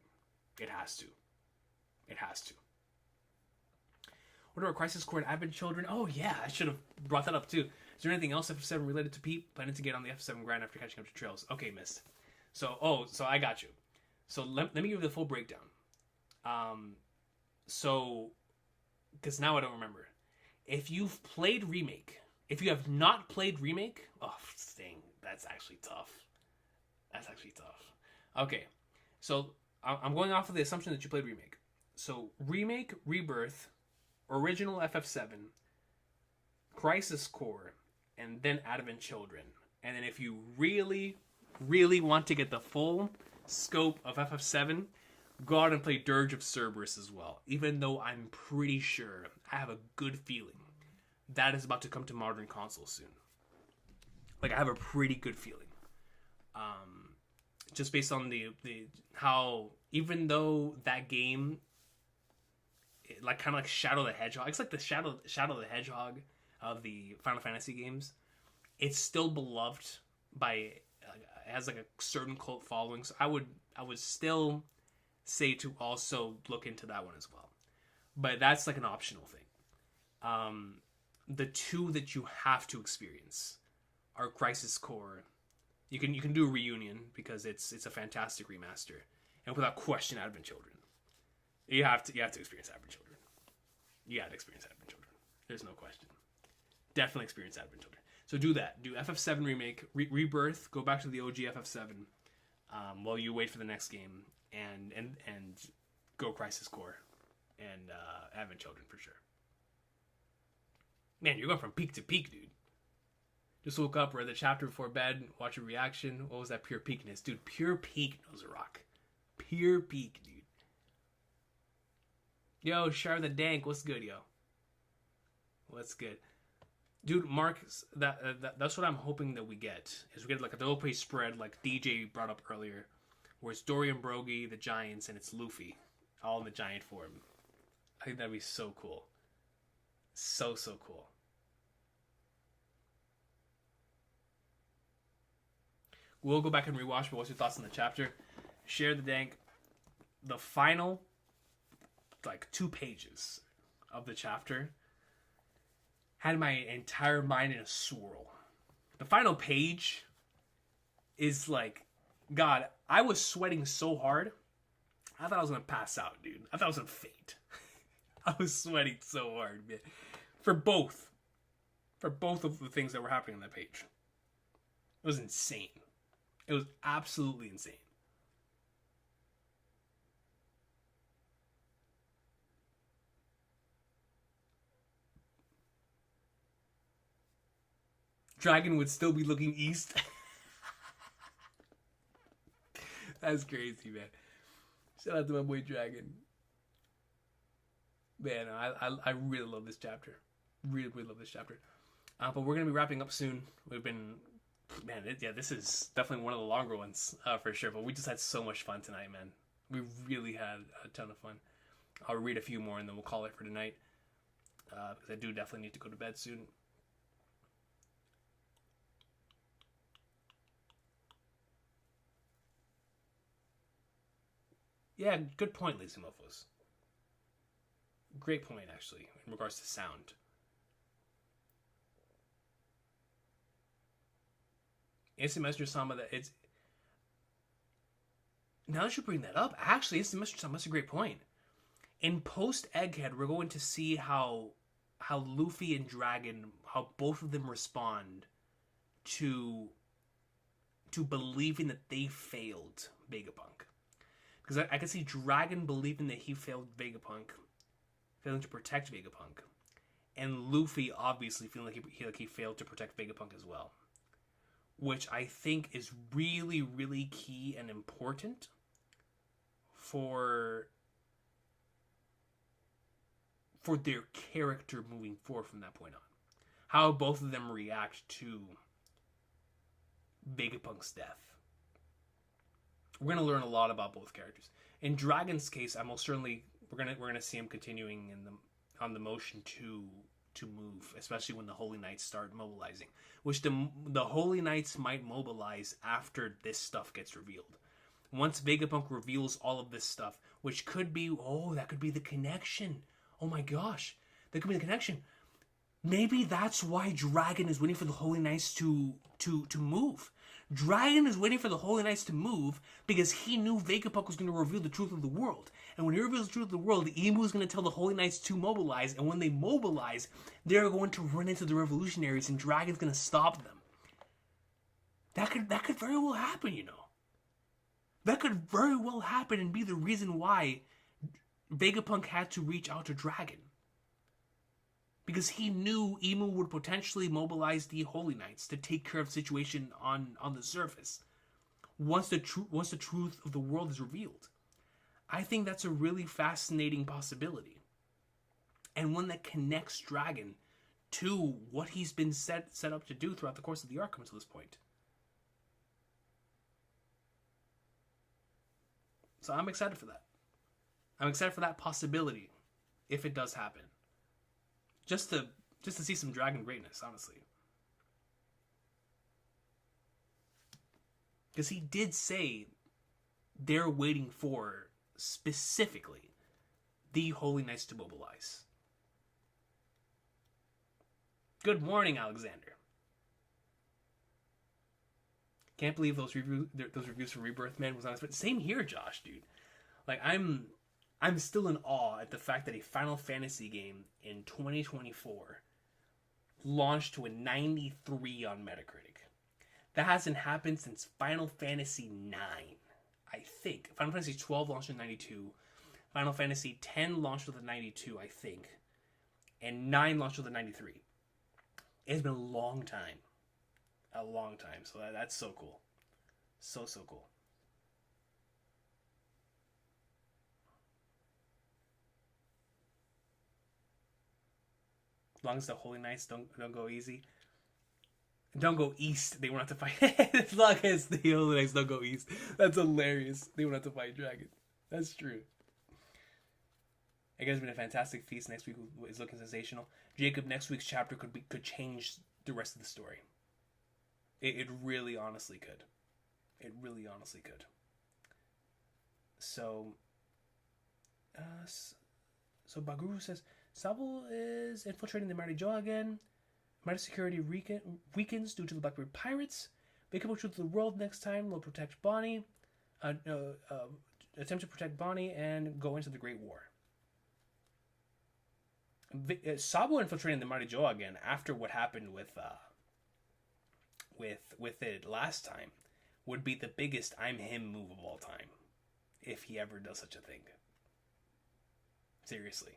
It has to. It has to. What are Crisis Core and Advent Children? Oh yeah, I should have brought that up too. Is there anything else FF7 related to Peep? Planning to get on the FF7 grind after catching up to Trails. Okay, Mist. So I got you. So let me give you the full breakdown. Because now I don't remember. If you've played Remake, if you have not played Remake, oh dang, that's actually tough. That's actually tough. Okay, so I'm going off of the assumption that you played Remake. So Remake, Rebirth, Original FF7, Crisis Core, and then Advent Children. And then if you really, really want to get the full scope of FF7, go out and play Dirge of Cerberus as well. Even though I'm pretty sure, I have a good feeling, that is about to come to modern consoles soon. Like, I have a pretty good feeling. Just based on the how, even though that game, like kind of like Shadow the Hedgehog, it's like the Shadow the Hedgehog of the Final Fantasy games. It's still beloved by, it has like a certain cult following. So I would still say to also look into that one as well. But that's like an optional thing. The two that you have to experience are Crisis Core. You can do a reunion because it's a fantastic remaster, and without question, Advent Children. You have to experience Advent Children. You got to experience Advent Children. There's no question. Definitely experience Advent Children. So do that. Do FF7 Remake, Rebirth. Go back to the OG FF7 while you wait for the next game, and go Crisis Core and Advent Children for sure. Man, you're going from peak to peak, dude. Just woke up, read the chapter before bed, watch a reaction. What was that pure peakness? Dude, pure peak knows a rock. Pure peak, dude. Yo, Shar the Dank, what's good, yo? What's good? Dude, Mark, that's what I'm hoping that we get. Is we get like a double play spread like DJ brought up earlier, where it's Dorian Brogy, the Giants, and it's Luffy, all in the giant form. I think that'd be so cool. So cool. We'll go back and rewatch, but what's your thoughts on the chapter? Share the Dank. The final, like, 2 pages of the chapter had my entire mind in a swirl. The final page is, like, God, I was sweating so hard. I thought I was gonna pass out, dude. I thought I was gonna faint. I was sweating so hard, man. For both of the things that were happening on that page. It was insane. It was absolutely insane. Dragon would still be looking east. That's crazy, man. Shout out to my boy Dragon. Man, I really love this chapter. Really, really love this chapter. But we're going to be wrapping up soon. We've been... Man, this is definitely one of the longer ones, for sure. But we just had so much fun tonight, man. We really had a ton of fun. I'll read a few more and then we'll call it for tonight. Because I do definitely need to go to bed soon. Yeah, good point, Lazy Mofos. Great point, actually, in regards to sound. Instant Messenger Sama, that it's... Now that you bring that up, actually, Instant Messenger Sama, that's a great point. In post-Egghead, we're going to see how Luffy and Dragon, how both of them respond to believing that they failed Vegapunk. Because I can see Dragon believing that he failed Vegapunk, failing to protect Vegapunk, and Luffy obviously feeling like he failed to protect Vegapunk as well, which I think is really, really key and important for their character moving forward from that point on. How both of them react to Vegapunk's death. We're gonna learn a lot about both characters. In Dragon's case, I most certainly we're gonna see him continuing on the motion to move, especially when the Holy Knights start mobilizing. Which the Holy Knights might mobilize after this stuff gets revealed. Once Vegapunk reveals all of this stuff, which could be that could be the connection. Oh my gosh, that could be the connection. Maybe that's why Dragon is waiting for the Holy Knights to move. Dragon is waiting for the Holy Knights to move because he knew Vegapunk was going to reveal the truth of the world. And when he reveals the truth of the world, Imu is going to tell the Holy Knights to mobilize. And when they mobilize, they're going to run into the revolutionaries and Dragon's going to stop them. That could very well happen, you know. That could very well happen and be the reason why Vegapunk had to reach out to Dragon. Because he knew Imu would potentially mobilize the Holy Knights to take care of the situation on the surface. Once the truth of the world is revealed. I think that's a really fascinating possibility. And one that connects Dragon to what he's been set up to do throughout the course of the arc up until this point. So I'm excited for that. I'm excited for that possibility, if it does happen. Just to see some Dragon greatness, honestly. Because he did say they're waiting for, specifically, the Holy Knights to mobilize. Good morning, Alexander. Can't believe those reviews for Rebirth, man, was honest. But same here, Josh, dude. Like, I'm still in awe at the fact that a Final Fantasy game in 2024 launched to a 93 on Metacritic. That hasn't happened since Final Fantasy 9, I think. Final Fantasy 12 launched in 92. Final Fantasy 10 launched with a 92, I think. And 9 launched with a 93. It's been a long time. A long time. So that's so cool. So cool. As long as the Holy Knights don't go easy. Don't go east. They won't have to fight. As long as the Holy Knights don't go east. That's hilarious. They won't have to fight Dragon. That's true. It has been a fantastic feast. Next week is looking sensational. Jacob, next week's chapter could change the rest of the story. It really honestly could. It really honestly could. So Baguru says, Sabo is infiltrating the Mighty Joe again. Mighty security weakens due to the Blackbeard pirates. Become truth to the world next time. They'll protect Bonnie, attempt to protect Bonnie, and go into the Great War. Sabo infiltrating the Mighty Joe again after what happened with it last time would be the biggest I'm him move of all time, if he ever does such a thing. Seriously.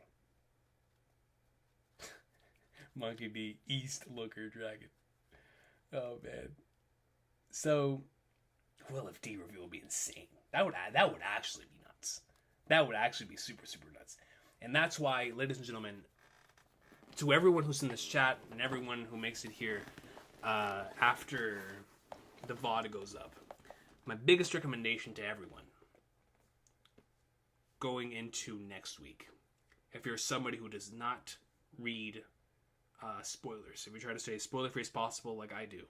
Monkey D, East Looker Dragon. Oh man. So, Will of D reveal would be insane. That would actually be nuts. That would actually be super, super nuts. And that's why, ladies and gentlemen, to everyone who's in this chat and everyone who makes it here after the VOD goes up, my biggest recommendation to everyone going into next week, if you're somebody who does not read spoilers, if you try to stay as spoiler-free as possible like I do,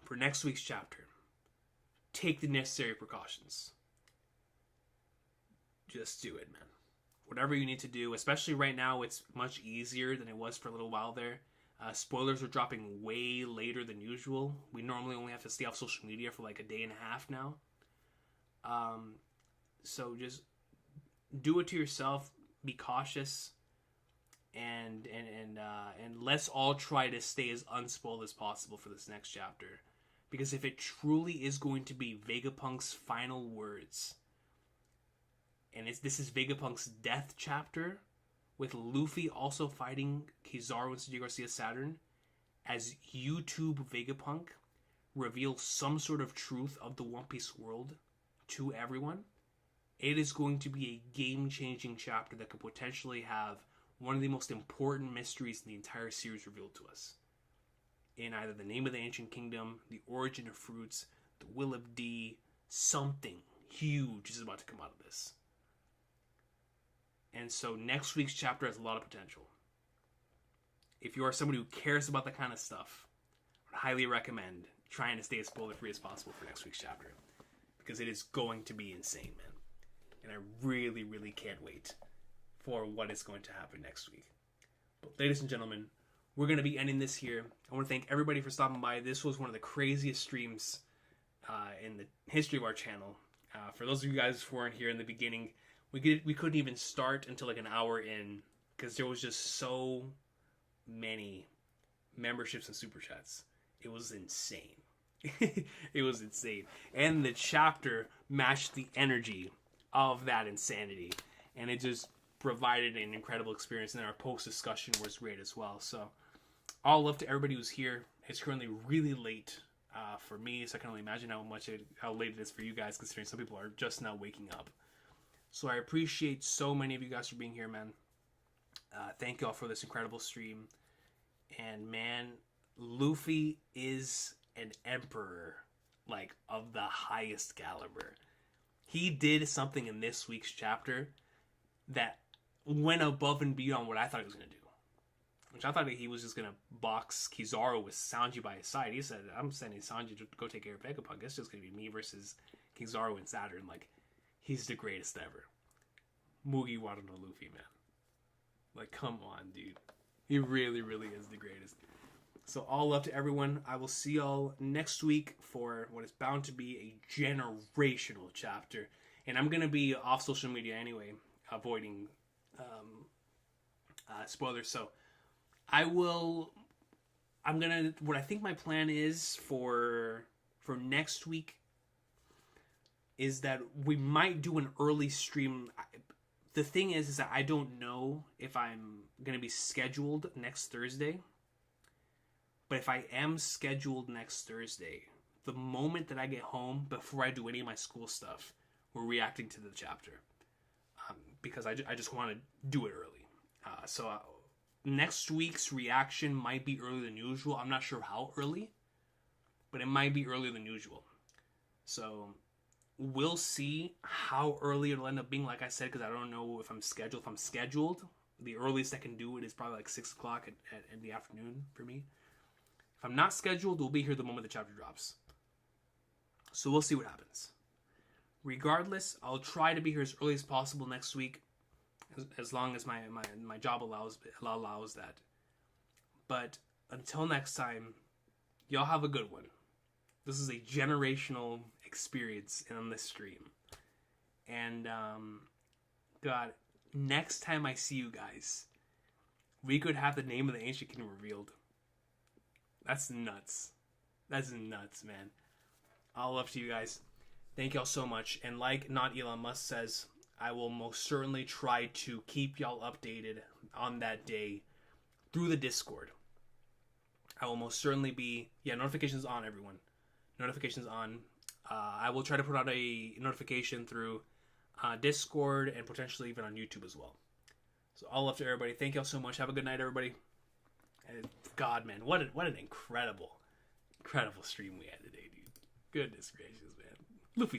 for next week's chapter, take the necessary precautions. Just do it, man. Whatever you need to do, especially right now, it's much easier than it was for a little while there. Spoilers are dropping way later than usual. We normally only have to stay off social media for like a day and a half now. So just do it to yourself. Be cautious, and let's all try to stay as unspoiled as possible for this next chapter. Because if it truly is going to be Vegapunk's final words, and this is Vegapunk's death chapter, with Luffy also fighting Kizaru and Shinji Garcia Saturn, as YouTube Vegapunk reveals some sort of truth of the One Piece world to everyone, it is going to be a game-changing chapter that could potentially have one of the most important mysteries in the entire series revealed to us. In either the name of the Ancient Kingdom, the origin of fruits, the Will of D, something huge is about to come out of this. And so next week's chapter has a lot of potential. If you are somebody who cares about that kind of stuff, I would highly recommend trying to stay as spoiler-free as possible for next week's chapter. Because it is going to be insane, man. And I really, really can't wait for what is going to happen next week. But ladies and gentlemen, we're going to be ending this here. I want to thank everybody for stopping by. This was one of the craziest streams in the history of our channel. For those of you guys who weren't here in the beginning, we couldn't even start until like an hour in, because there was just so many memberships and super chats. It was insane. It was insane. And the chapter matched the energy of that insanity. And it just provided an incredible experience. And then our post discussion was great as well. So all love to everybody who's here. It's currently really late for me, so I can only imagine how late it is for you guys, considering some people are just now waking up. So I appreciate so many of you guys for being here, man. Thank you all for this incredible stream. And man, Luffy is an emperor, like, of the highest caliber. He did something in this week's chapter that went above and beyond what I thought he was going to do. Which I thought he was just going to box Kizaru with Sanji by his side. He said, I'm sending Sanji to go take care of Vegapunk. It's just going to be me versus Kizaru and Saturn. Like, he's the greatest ever. Mugi Wado no Luffy, man. Like, come on, dude. He really, really is the greatest. So all love to everyone. I will see y'all next week for what is bound to be a generational chapter. And I'm going to be off social media anyway, avoiding spoilers. So what I think my plan is for next week is that we might do an early stream. The thing is that I don't know if I'm going to be scheduled next Thursday. But if I am scheduled next Thursday, the moment that I get home, before I do any of my school stuff, we're reacting to the chapter. Because I just want to do it early. So next week's reaction might be earlier than usual. I'm not sure how early, but it might be earlier than usual. So we'll see how early it'll end up being, like I said, because I don't know if I'm scheduled. If I'm scheduled, the earliest I can do it is probably like 6 o'clock in the afternoon for me. If I'm not scheduled, we'll be here the moment the chapter drops. So we'll see what happens. Regardless, I'll try to be here as early as possible next week, as long as my job allows that. But until next time, Y'all have a good one. This is a generational experience on this stream. And, God, next time I see you guys, we could have the name of the ancient kingdom revealed. That's nuts. That's nuts, man. All up to you guys. Thank y'all so much. And like Not Elon Musk says, I will most certainly try to keep y'all updated on that day through the Discord. I will most certainly be... Yeah, notifications on, everyone. Notifications on. I will try to put out a notification through Discord and potentially even on YouTube as well. So all up to everybody. Thank y'all so much. Have a good night, everybody. And God, man, what an incredible stream we had today, dude. Goodness gracious, man.